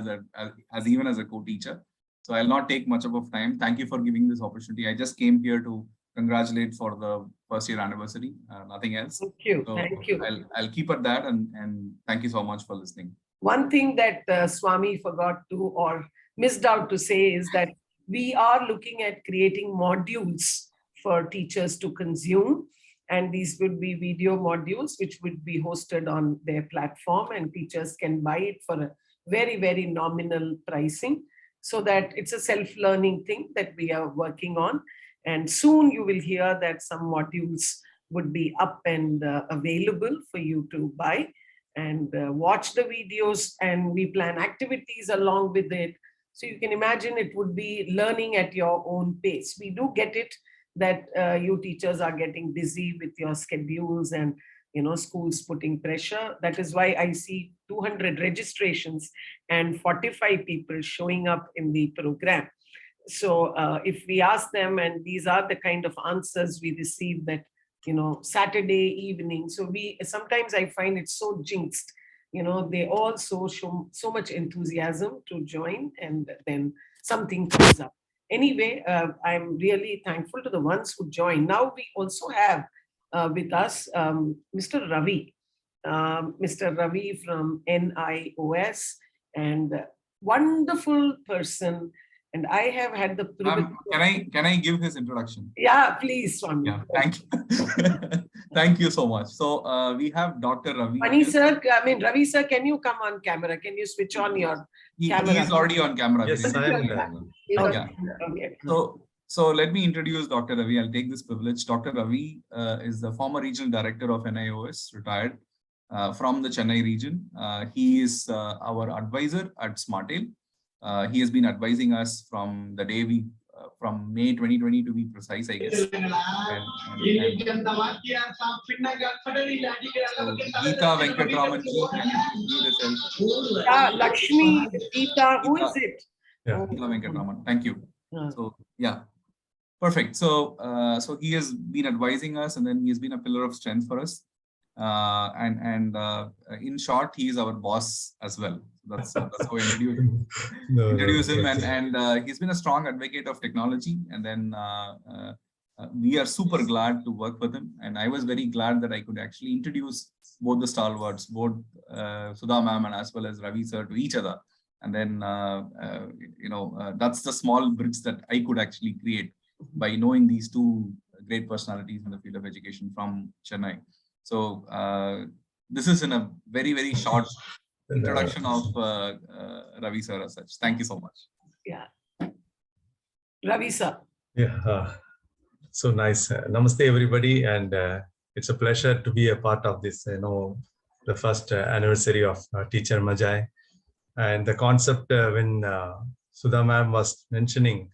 as even as a co-teacher. So I'll not take much of time. Thank you for giving this opportunity. I just came here to congratulate for the first year anniversary, nothing else. Thank you. So thank you. I'll keep at that, and thank you so much for listening. One thing that Swami forgot to or missed out to say is that we are looking at creating modules for teachers to consume. And these would be video modules, which would be hosted on their platform, and teachers can buy it for a very, very nominal pricing, so that it's a self-learning thing that we are working on. And soon you will hear that some modules would be up and available for you to buy and watch the videos, and we plan activities along with it. So you can imagine it would be learning at your own pace. We do get it that you teachers are getting busy with your schedules and schools putting pressure. That is why I see 200 registrations and 45 people showing up in the program. So if we ask them, and these are the kind of answers we receive, that Saturday evening. So sometimes I find it so jinxed. They all show so much enthusiasm to join, and then something comes up. Anyway, I'm really thankful to the ones who joined. Now we also have with us Mr. Ravi. Mr. Ravi from NIOS, and wonderful person. And I have had the privilege. Can I give his introduction? Yeah, please, Swami. Yeah, thank you. Thank you so much. So we have Dr. Ravi. Ravi sir, can you come on camera? Can you switch on your camera? He is already on camera. Yes, I am. Okay. So let me introduce Dr. Ravi. I'll take this privilege. Dr. Ravi is the former regional director of NIOS, retired from the Chennai region. He is our advisor at SmartTail. He has been advising us from the day from May 2020 to be precise, I guess. So Geeta Venkatraman ji. Lakshmi, Geeta, who is it? Yeah, Geeta Venkatraman. Thank you. So yeah, perfect. So he has been advising us, and then he has been a pillar of strength for us. In short, he is our boss as well. That's how I introduce him. And he's been a strong advocate of technology. And then we are super glad to work with him. And I was very glad that I could actually introduce both the stalwarts, both Sudha ma'am and as well as Ravi sir, to each other. And then, that's the small bridge that I could actually create by knowing these two great personalities in the field of education from Chennai. So this is in a very, very short introduction of Ravi sir as such. Thank you so much. Yeah. Ravi sir. Yeah, so nice. Namaste, everybody, and it's a pleasure to be a part of this. The first anniversary of Teacher Magi, and the concept when Sudha ma'am was mentioning.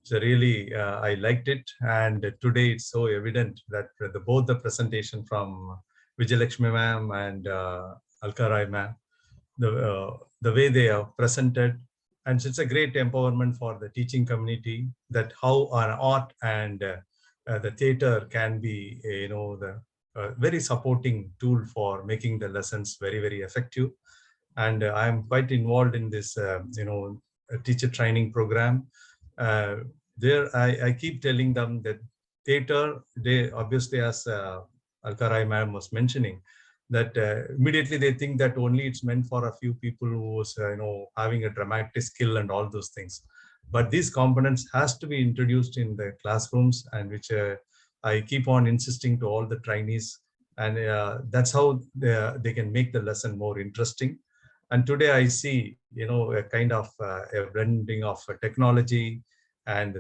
So really, I liked it, and today it's so evident that both the presentation from Vijaylakshmi ma'am and Alka ma'am, the way they are presented, and it's a great empowerment for the teaching community that how an art and the theater can be, the very supporting tool for making the lessons very, very effective. And I'm quite involved in this, teacher training program. There, I keep telling them that theater, they obviously, as Alka ma'am was mentioning, that immediately they think that only it's meant for a few people who's having a dramatic skill and all those things. But these components has to be introduced in the classrooms, and which I keep on insisting to all the trainees, and that's how they can make the lesson more interesting. And today I see, a kind of a blending of technology and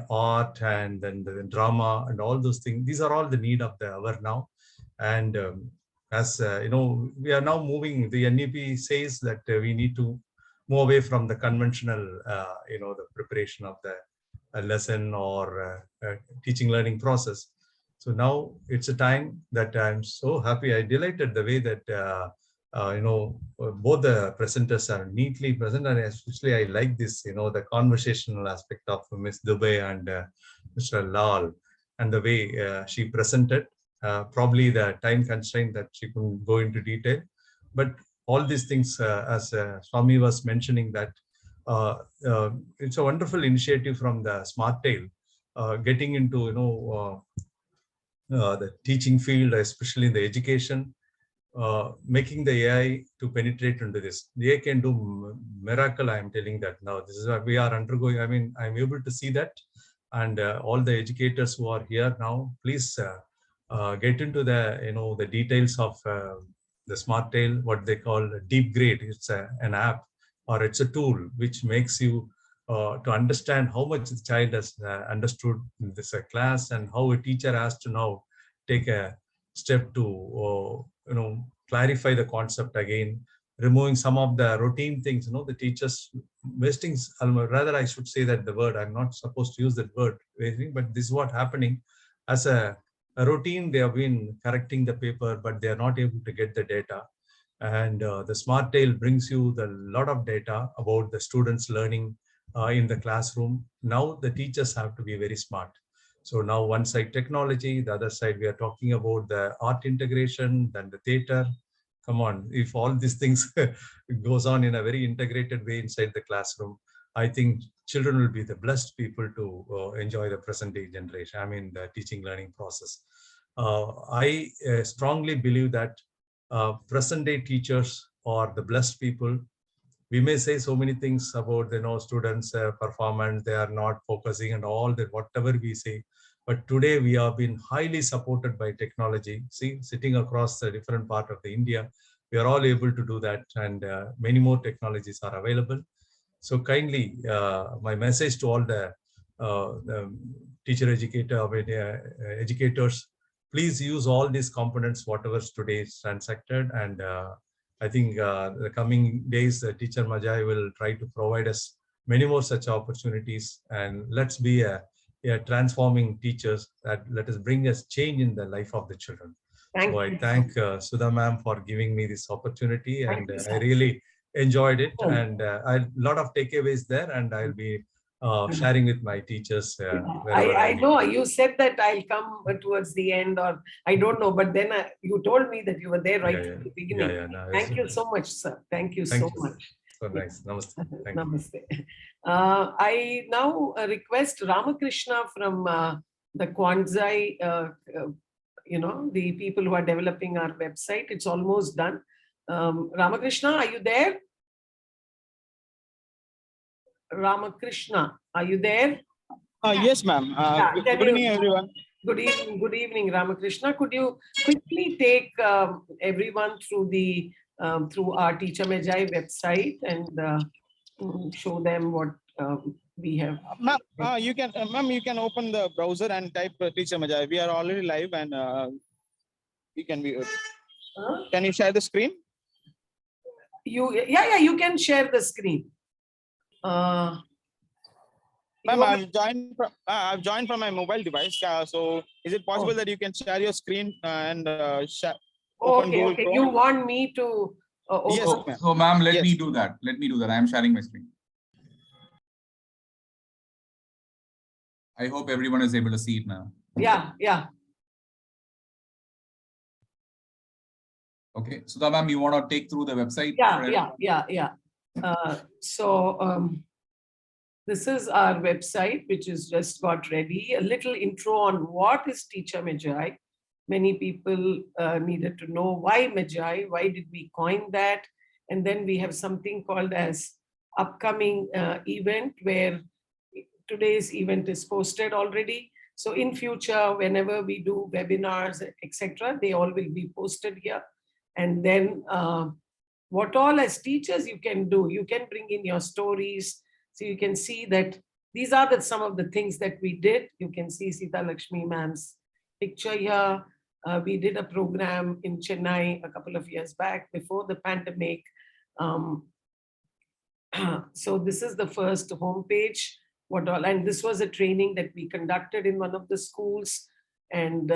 art and then the drama and all those things. These are all the need of the hour now. And as we are now moving, the NEP says that we need to move away from the conventional, the preparation of the lesson or teaching learning process. So now it's a time that I'm so happy. I delighted the way that both the presenters are neatly present, and especially I like this, the conversational aspect of Ms. Dubey and Mr. Lal, and the way she presented. Probably the time constraint that she couldn't go into detail, but all these things, as Swami was mentioning, that it's a wonderful initiative from the Smart Tail, getting into the teaching field, especially in the education, making the AI to penetrate into this. The AI can do miracle. I am telling that now. This is what we are undergoing. I mean, I'm able to see that, and all the educators who are here now, please get into the the details of the Smart Tail, what they call Deep Grade. It's an app, or it's a tool which makes you to understand how much the child has understood in this class, and how a teacher has to now take a step to clarify the concept again, removing some of the routine things. The teachers wasting, rather I should say that the word, I'm not supposed to use that word, but this is what happening. As a routine, they have been correcting the paper, but they are not able to get the data. And the Smart Tail brings you the lot of data about the students learning in the classroom. Now the teachers have to be very smart. So now one side technology, the other side we are talking about the art integration, then the theater. Come on, if all these things goes on in a very integrated way inside the classroom, I think children will be the blessed people to enjoy the present day generation, I mean the teaching learning process. I strongly believe that present day teachers are the blessed people. We may say so many things about students' performance, they are not focusing and all that, whatever we say. But today we have been highly supported by technology. See, sitting across the different part of the India, we are all able to do that, and many more technologies are available. So kindly, my message to all the teacher educators, please use all these components, whatever today is transacted, and I think the coming days, Teacher Magi will try to provide us many more such opportunities, and let's be a transforming teachers, that let us bring us change in the life of the children. So I thank Sudha ma'am for giving me this opportunity, and I really enjoyed it, and a lot of takeaways there, and I'll be sharing with my teachers. I know you said that I'll come towards the end, or I don't know, but then you told me that you were there right from the beginning. Thank you so much, sir. Thank you so much. So nice. Namaste. Thank Namaste. I now request Ramakrishna from the Kwanzai, the people who are developing our website. It's almost done. Ramakrishna, are you there? Ramakrishna, are you there? Yes, ma'am. Good evening, everyone. Good evening, Ramakrishna. Could you quickly take everyone through the through our Teacher Magi website and show them what we have. Ma'am, you can open the browser and type Teacher Magi. We are already live and we can be. Can you share the screen? Yeah, you can share the screen. Ma'am, I've joined from my mobile device. So is it possible that you can share your screen and share? Okay. You want me to? Yes, so ma'am, let me do that. I am sharing my screen. I hope everyone is able to see it now. Yeah. Okay, so ma'am, you want to take through the website? Yeah. This is our website, which is just got ready. A little intro on what is Teacher Magi. Many people needed to know why Magi, why did we coin that? And then we have something called as upcoming event, where today's event is posted already. So in future, whenever we do webinars, etc., they all will be posted here. And then what all as teachers you can do, you can bring in your stories. So you can see that these are some of the things that we did. You can see Vijaylakshmi ma'am's picture here. We did a program in Chennai a couple of years back before the pandemic. So this is the first homepage. And this was a training that we conducted in one of the schools. And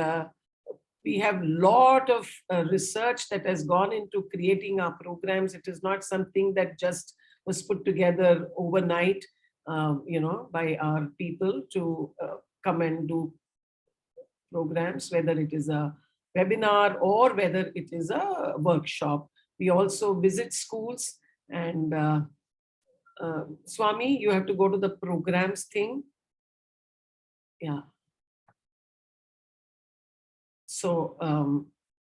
we have a lot of research that has gone into creating our programs. It is not something that just was put together overnight, by our people to come and do programs, whether it is a webinar or whether it is a workshop. We also visit schools and Swami, you have to go to the programs thing. Yeah. So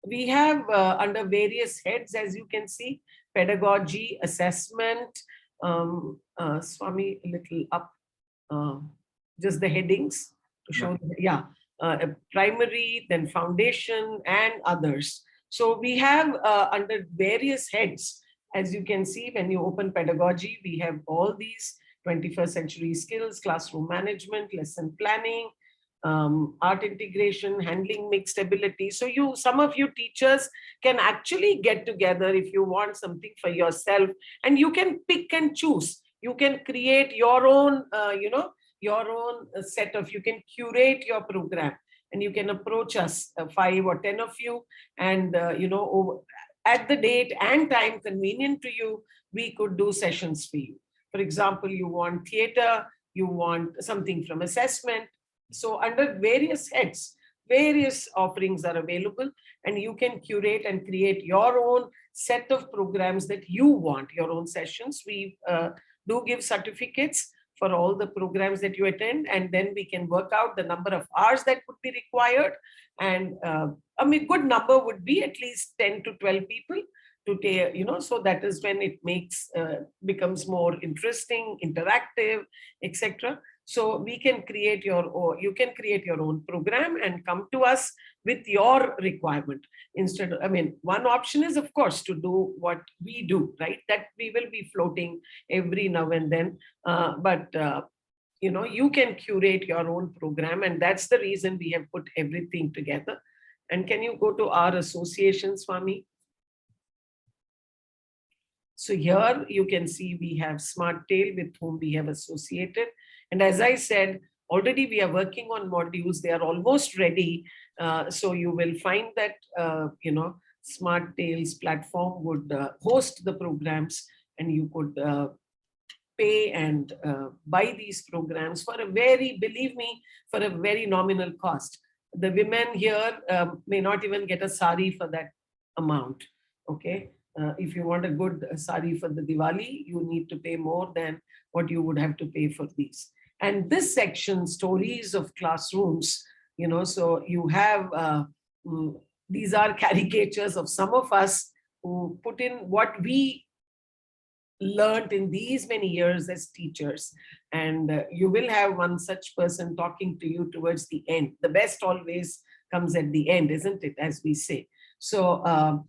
we have under various heads, as you can see, pedagogy, assessment, Swami, a little up, just the headings to show, primary, then foundation and others. So we have under various heads, as you can see, when you open pedagogy, we have all these 21st century skills, classroom management, lesson planning, art integration, handling mixed ability. So some of you teachers can actually get together if you want something for yourself, and you can pick and choose. You can create your own, your own set of, you can curate your program, and you can approach us, 5 or 10 of you, and at the date and time convenient to you, we could do sessions for you. For example, you want theater, you want something from assessment. So under various heads, various offerings are available, and you can curate and create your own set of programs that you want, your own sessions. We do give certificates for all the programs that you attend, and then we can work out the number of hours that would be required. And good number would be at least 10 to 12 people to take, so that is when it becomes more interesting, interactive, etc. So we can create you can create your own program and come to us with your requirement. Instead, one option is, of course, to do what we do, right? That we will be floating every now and then. You can curate your own program, and that's the reason we have put everything together. And can you go to our association, Swami? So here you can see we have SmartTail, with whom we have associated. And as I said, already we are working on modules. They are almost ready. So you will find that, SmartTail's platform would host the programs, and you could pay and buy these programs for believe me, for a very nominal cost. The women here may not even get a sari for that amount. Okay. If you want a good sari for the Diwali, you need to pay more than what you would have to pay for these. And this section, stories of classrooms, so you have, these are caricatures of some of us who put in what we learned in these many years as teachers. And you will have one such person talking to you towards the end. The best always comes at the end, isn't it, as we say. So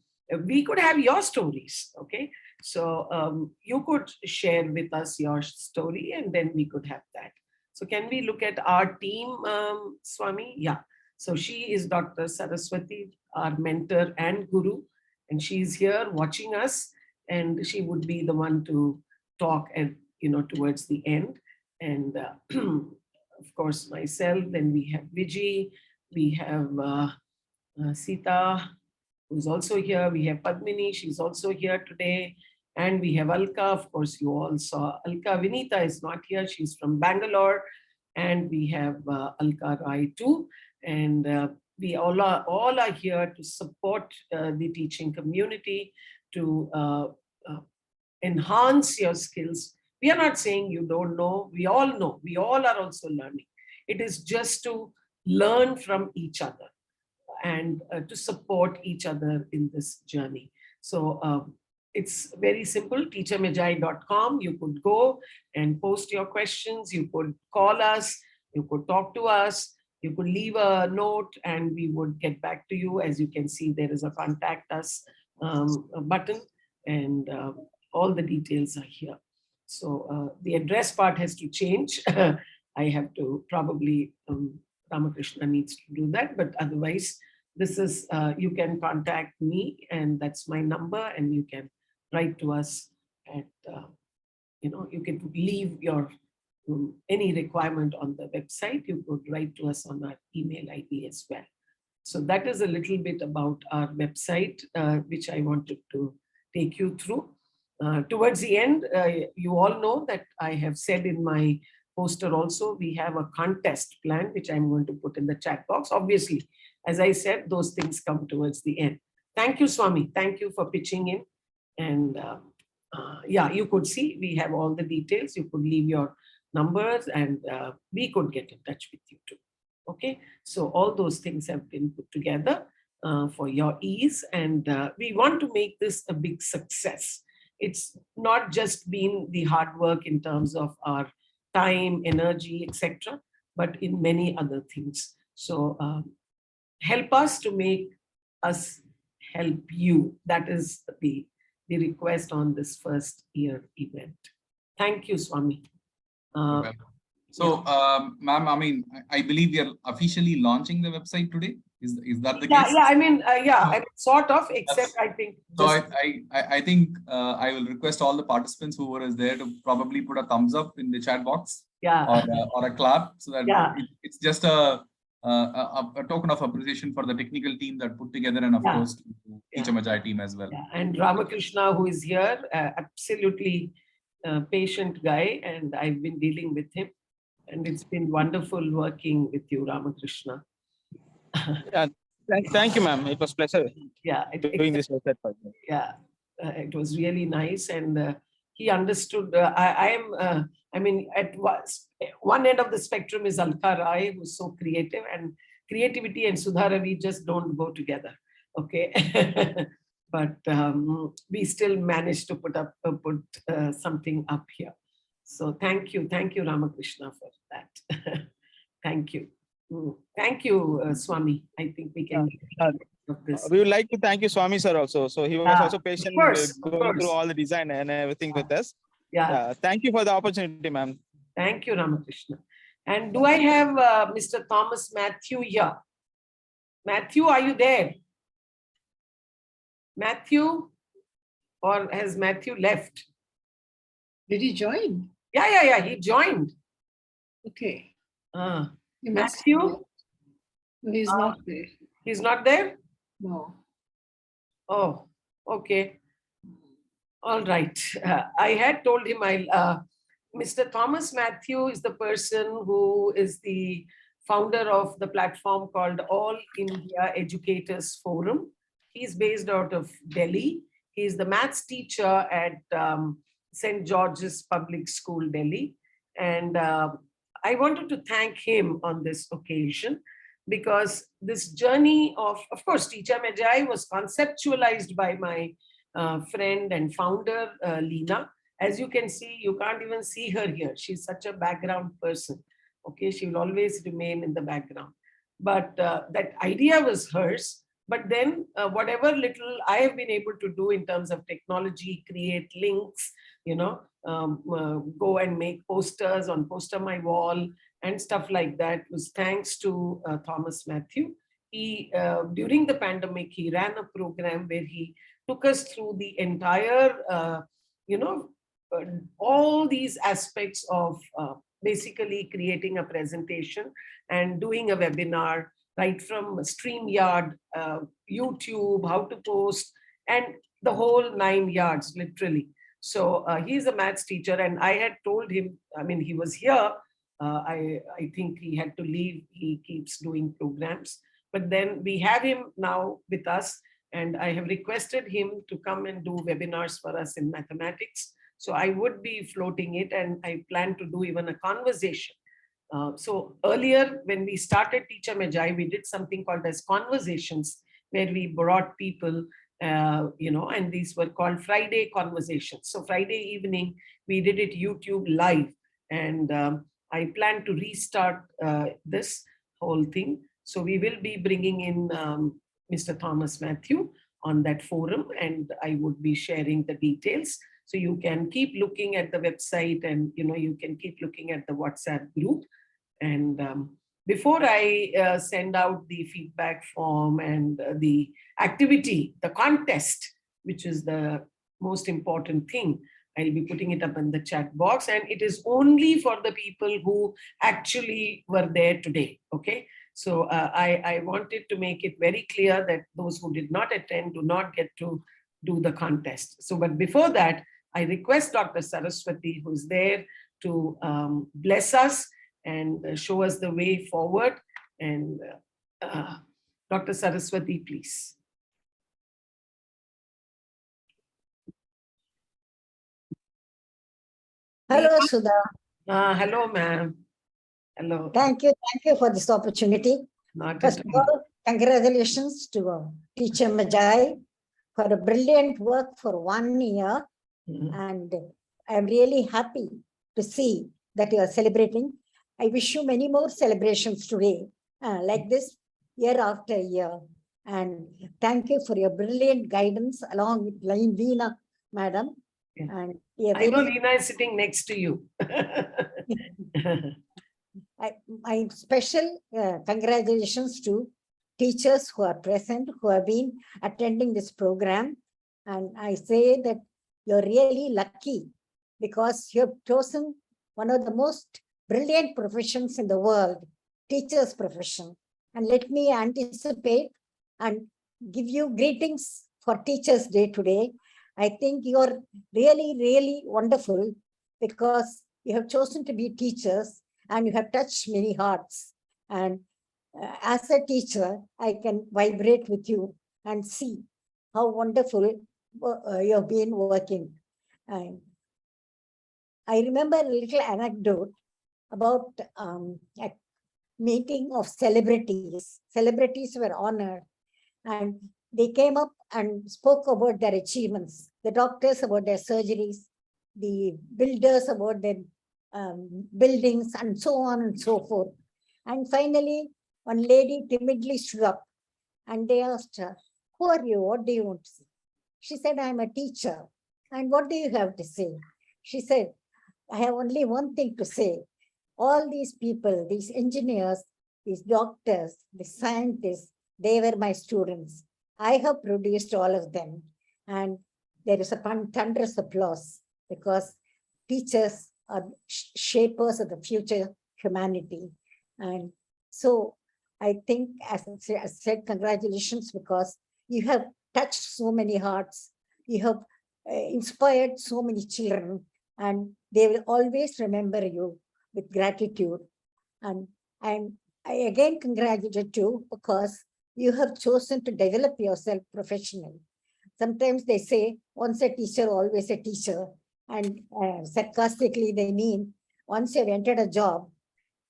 we could have your stories. Okay. So you could share with us your story and then we could have that. So can we look at our team, Swami? Yeah. So she is Dr. Saraswati, our mentor and guru, and she's here watching us, and she would be the one to talk and towards the end. And of course myself. Then we have Vijay, we have Sita, who's also here. We have Padmini, she's also here today. And we have Alka, of course, you all saw Alka. Vinita is not here, she's from Bangalore. And we have Alka Rai too. And we all are here to support the teaching community, to enhance your skills. We are not saying you don't know, we all know, we all are also learning. It is just to learn from each other and to support each other in this journey. So it's very simple, teachermagi.com. You could go and post your questions, you could call us, you could talk to us, you could leave a note and we would get back to you. As you can see, there is a contact us button, and all the details are here. So the address part has to change. I have to probably, Ramakrishna needs to do that, but otherwise, this is, you can contact me and that's my number, and you can write to us at, you can leave your any requirement on the website. You could write to us on our email ID as well. So that is a little bit about our website, which I wanted to take you through. Towards the end, you all know that I have said in my poster also, we have a contest plan, which I'm going to put in the chat box. Obviously, as I said, those things come towards the end. Thank you, Swami. Thank you for pitching in. And yeah, you could see we have all the details. You could leave your numbers and we could get in touch with you too. Okay, so all those things have been put together for your ease, and we want to make this a big success. It's not just been the hard work in terms of our time, energy, etc., but in many other things. So help us to make us help you. That is the request on this first year event. Thank you, Swami. So, ma'am, I mean, I believe we are officially launching the website today. Is that the Yeah, case? yeah. I mean, yeah, I mean, sort of, except I think. So I think I will request all the participants who were there to probably put a thumbs up in the chat box. Yeah. Or a clap, so that yeah. It's just a token of appreciation for the technical team that put together, and of course, Teacher Magi team as well. Yeah. And Ramakrishna, who is here, absolutely patient guy, and I've been dealing with him. And it's been wonderful working with you, Ramakrishna. Yeah, thank you, ma'am. It was a pleasure. Yeah, doing this website for you. Yeah, it was really nice, and he understood. I mean, at one end of the spectrum is Alka Rai, who's so creative, and creativity and Sudharavi just don't go together. Okay, but we still managed to put something up here. So thank you, Ramakrishna, for that. Thank you. Thank you, Swami. I think we can. We would like to thank you, Swami sir, also. So he was also patient going through all the design and everything with us. Yeah. Thank you for the opportunity, ma'am. Thank you, Ramakrishna. And do I have Mr. Thomas Matthew here? Matthew, are you there? Matthew? Or has Matthew left? Did he join? Yeah, he joined. Okay. Matthew? No, he's not there. He's not there? No. Oh, okay. All right. I had told him Mr. Thomas Matthew is the person who is the founder of the platform called All India Educators Forum. He's based out of Delhi. He's the maths teacher at St. George's Public School, Delhi. And I wanted to thank him on this occasion, because this journey of course, Teacher Magi was conceptualized by my friend and founder, Leena. As you can see, you can't even see her here. She's such a background person. Okay, she will always remain in the background. But that idea was hers. But then whatever little I have been able to do in terms of technology, create links, go and make posters on Poster My Wall and stuff like that was thanks to Thomas Matthew. He, during the pandemic, he ran a program where he took us through the entire, all these aspects of basically creating a presentation and doing a webinar, right from StreamYard, YouTube, how to post, and the whole 9 yards, literally. So he's a maths teacher, and I had told him, I mean, he was here. I think he had to leave. He keeps doing programs. But then we have him now with us, and I have requested him to come and do webinars for us in mathematics. So I would be floating it, and I plan to do even a conversation. So earlier, when we started Teacher Magi, we did something called as conversations, where we brought people, and these were called Friday conversations. So Friday evening, we did it YouTube live, and I plan to restart this whole thing. So we will be bringing in Mr. Thomas Matthew on that forum, and I would be sharing the details. So you can keep looking at the website, and you can keep looking at the WhatsApp group. And before I send out the feedback form and the activity, the contest, which is the most important thing, I'll be putting it up in the chat box, and it is only for the people who actually were there today. Okay. So I wanted to make it very clear that those who did not attend do not get to do the contest. So, but before that, I request Dr. Saraswati, who's there, to bless us and show us the way forward. And Dr. Saraswati, please. Hello, Sudha. Hello, ma'am. Hello. Thank you for this opportunity. First of all, congratulations to Teacher Magi for a brilliant work for 1 year. And I'm really happy to see that you are celebrating. I wish you many more celebrations today, like this, year after year. And thank you for your brilliant guidance along with Leena, madam. Yeah. And I know Leena is sitting next to you. My special congratulations to teachers who are present, who have been attending this program. And I say that you're really lucky because you have chosen one of the most brilliant professions in the world, teacher's profession. And let me anticipate and give you greetings for Teachers' Day today. I think you're really, really wonderful because you have chosen to be teachers and you have touched many hearts. And as a teacher, I can vibrate with you and see how wonderful you have been working. And I remember a little anecdote about a meeting of celebrities. Celebrities were honored and they came up and spoke about their achievements. The doctors about their surgeries, the builders about their buildings, and so on and so forth. And finally, one lady timidly stood up and they asked her, "Who are you? What do you want to say?" She said, "I'm a teacher." "And what do you have to say?" She said, "I have only one thing to say. All these people, these engineers, these doctors, the scientists, they were my students. I have produced all of them." And there is a thunderous applause because teachers are shapers of the future humanity. And so I think, as I said, congratulations, because you have touched so many hearts. You have inspired so many children, and they will always remember you with gratitude. And I again congratulate you because you have chosen to develop yourself professionally. Sometimes they say, once a teacher, always a teacher. And sarcastically, they mean once you've entered a job,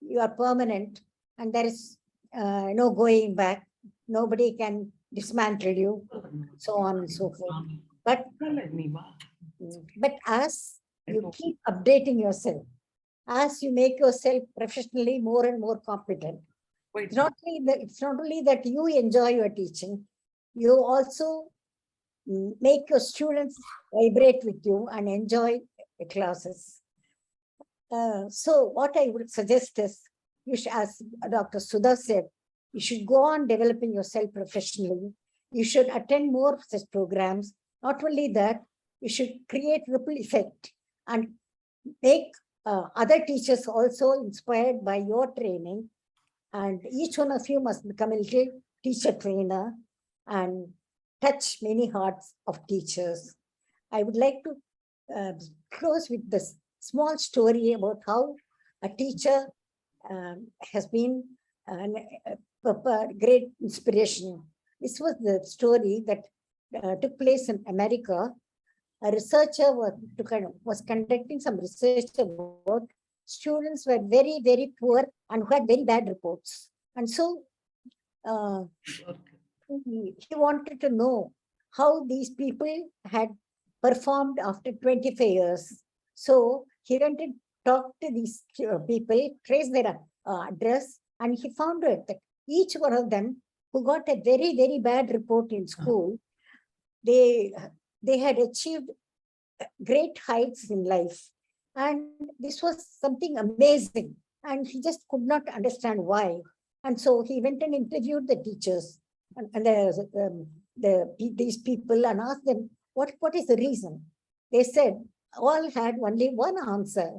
you are permanent and there is no going back. Nobody can dismantle you, so on and so forth. But as you keep updating yourself, as you make yourself professionally more and more competent, it's not only that you enjoy your teaching, You also make your students vibrate with you and enjoy the classes. So what I would suggest is, you should, as Dr. Sudha said, you should go on developing yourself professionally. You should attend more such programs. Not only that, you should create ripple effect and make other teachers also inspired by your training. And each one of you must become a little teacher trainer and touch many hearts of teachers. I would like to close with this small story about how a teacher has been a great inspiration. This was the story that took place in America. A researcher was conducting some research about students who were very, very poor and who had very bad reports. And so he wanted to know how these people had performed after 25 years. So he went and talked to these people, traced their address, and he found out that each one of them who got a very, very bad report in school, they had achieved great heights in life. And this was something amazing. And he just could not understand why. And so he went and interviewed the teachers and these people and asked them, what is the reason? They said, all had only one answer.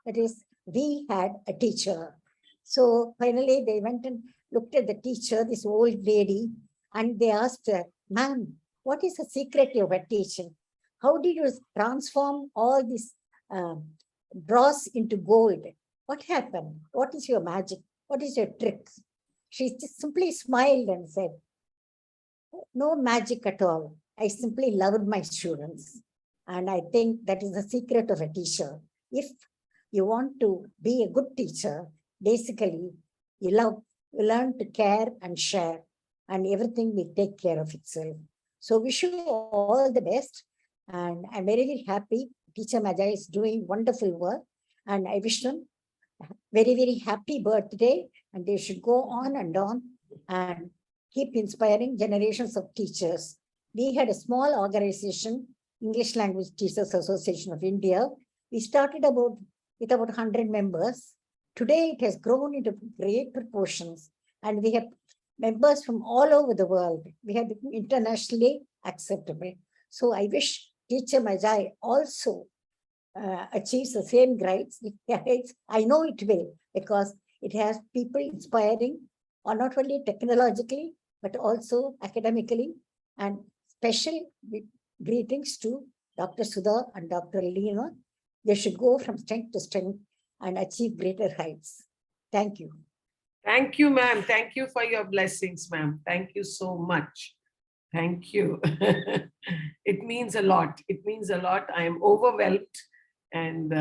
That is, we had a teacher. So finally they went and looked at the teacher, this old lady, and they asked her, ma'am, what is the secret of her teaching? How did you transform all these dross into gold? What happened? What is your magic? What is your trick? She just simply smiled and said, no magic at all. I simply loved my students. And I think that is the secret of a teacher. If you want to be a good teacher, basically, you learn to care and share, and everything will take care of itself. So wish you all the best. And I'm very, very happy Teacher Magi is doing wonderful work. And I wish them very, very happy birthday. And they should go on and keep inspiring generations of teachers. We had a small organization, English Language Teachers Association of India. We started with about 100 members. Today it has grown into great proportions. And we have members from all over the world. We have become internationally acceptable. So I wish Teacher Magi also achieves the same grades. I know it will, because it has people inspiring, or not only technologically, but also academically. And special greetings to Dr. Sudha and Dr. Leena. They should go from strength to strength and achieve greater heights. Thank you. Thank you, ma'am. Thank you for your blessings, ma'am. Thank you so much. Thank you. It means a lot. It means a lot. I am overwhelmed, and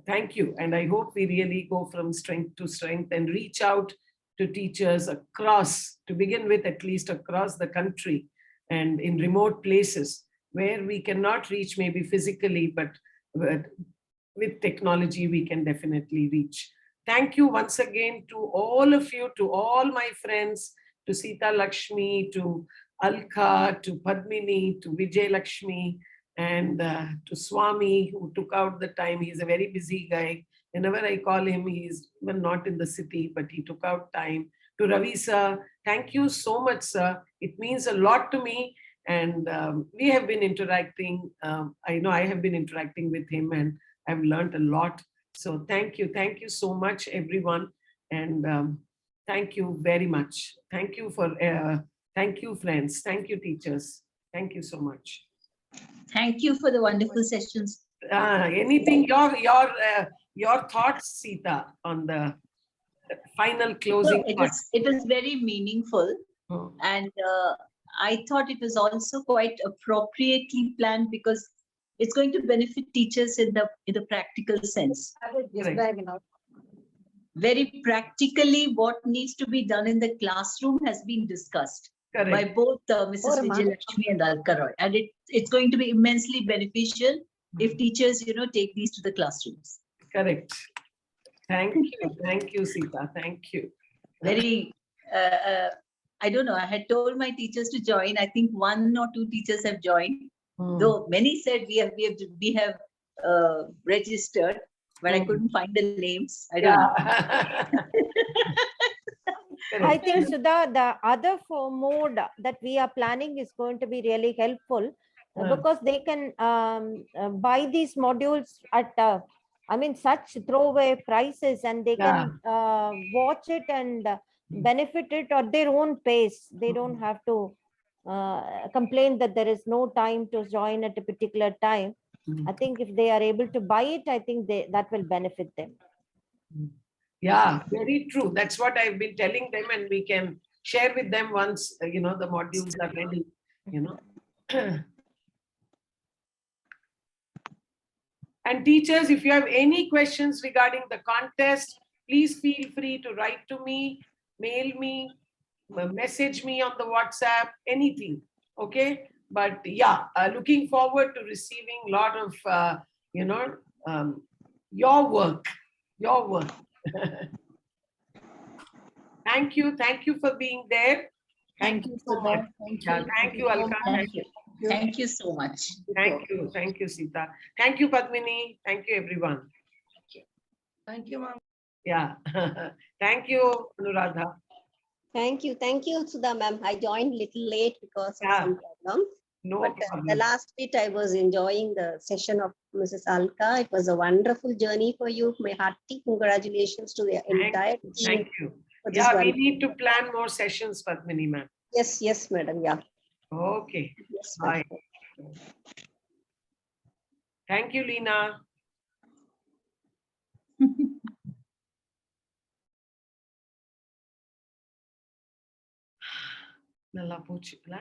thank you. And I hope we really go from strength to strength and reach out to teachers across, to begin with, at least across the country and in remote places where we cannot reach maybe physically, but with technology, we can definitely reach. Thank you once again to all of you, to all my friends, to Vijaylakshmi, to Alka, to Padmini, to Vijaylakshmi, and to Swami, who took out the time. He's a very busy guy. Whenever I call him, he's even not in the city, but he took out time. To Ravi sir, thank you so much, sir. It means a lot to me. And we have been interacting. I know I have been interacting with him, and I've learned a lot. So thank you. Thank you so much, everyone. And thank you very much. Thank you thank you, friends. Thank you, teachers. Thank you so much. Thank you for the wonderful sessions. Anything, your thoughts, Sita, on the final closing thoughts? It was very meaningful. And I thought it was also quite appropriately planned, because it's going to benefit teachers in the practical sense. Very practically, what needs to be done in the classroom has been discussed by both Mrs. Vijaylakshmi and Alka Roy. And it's going to be immensely beneficial if teachers, take these to the classrooms. Correct. Thank you. Thank you, Sita. Thank you. Very I don't know. I had told my teachers to join. I think 1 or 2 teachers have joined. Though many said we have registered, but I couldn't find the names. I don't know. I think, Sudha, the other mode that we are planning is going to be really helpful because they can buy these modules at, such throwaway prices, and they can watch it and benefit it at their own pace. They don't have to complain that there is no time to join at a particular time. I think if they are able to buy it, I think that will benefit them. Yeah, very true. That's what I've been telling them, and we can share with them once, the modules are ready, And teachers, if you have any questions regarding the contest, please feel free to write to me, mail me, message me on the WhatsApp, anything. Okay. But yeah, looking forward to receiving a lot of, your work. Thank you. Thank you for being there. Thank you so much. Thank you, Alka. Thank you so much. Thank you. Thank you, Sita. Thank you, Padmini. Thank you, everyone. Thank you, ma'am. Yeah. Thank you, Anuradha. Thank you, Sudha ma'am. I joined little late because of some problems. No but problem. The last bit I was enjoying the session of Mrs. Alka. It was a wonderful journey for you. My hearty congratulations to the entire team. Thank you. Yeah, we need to plan more sessions, Padmini ma'am. Yes, madam. Yeah. Okay. Yes, bye. Thank you, Leena. Nalla pochikla.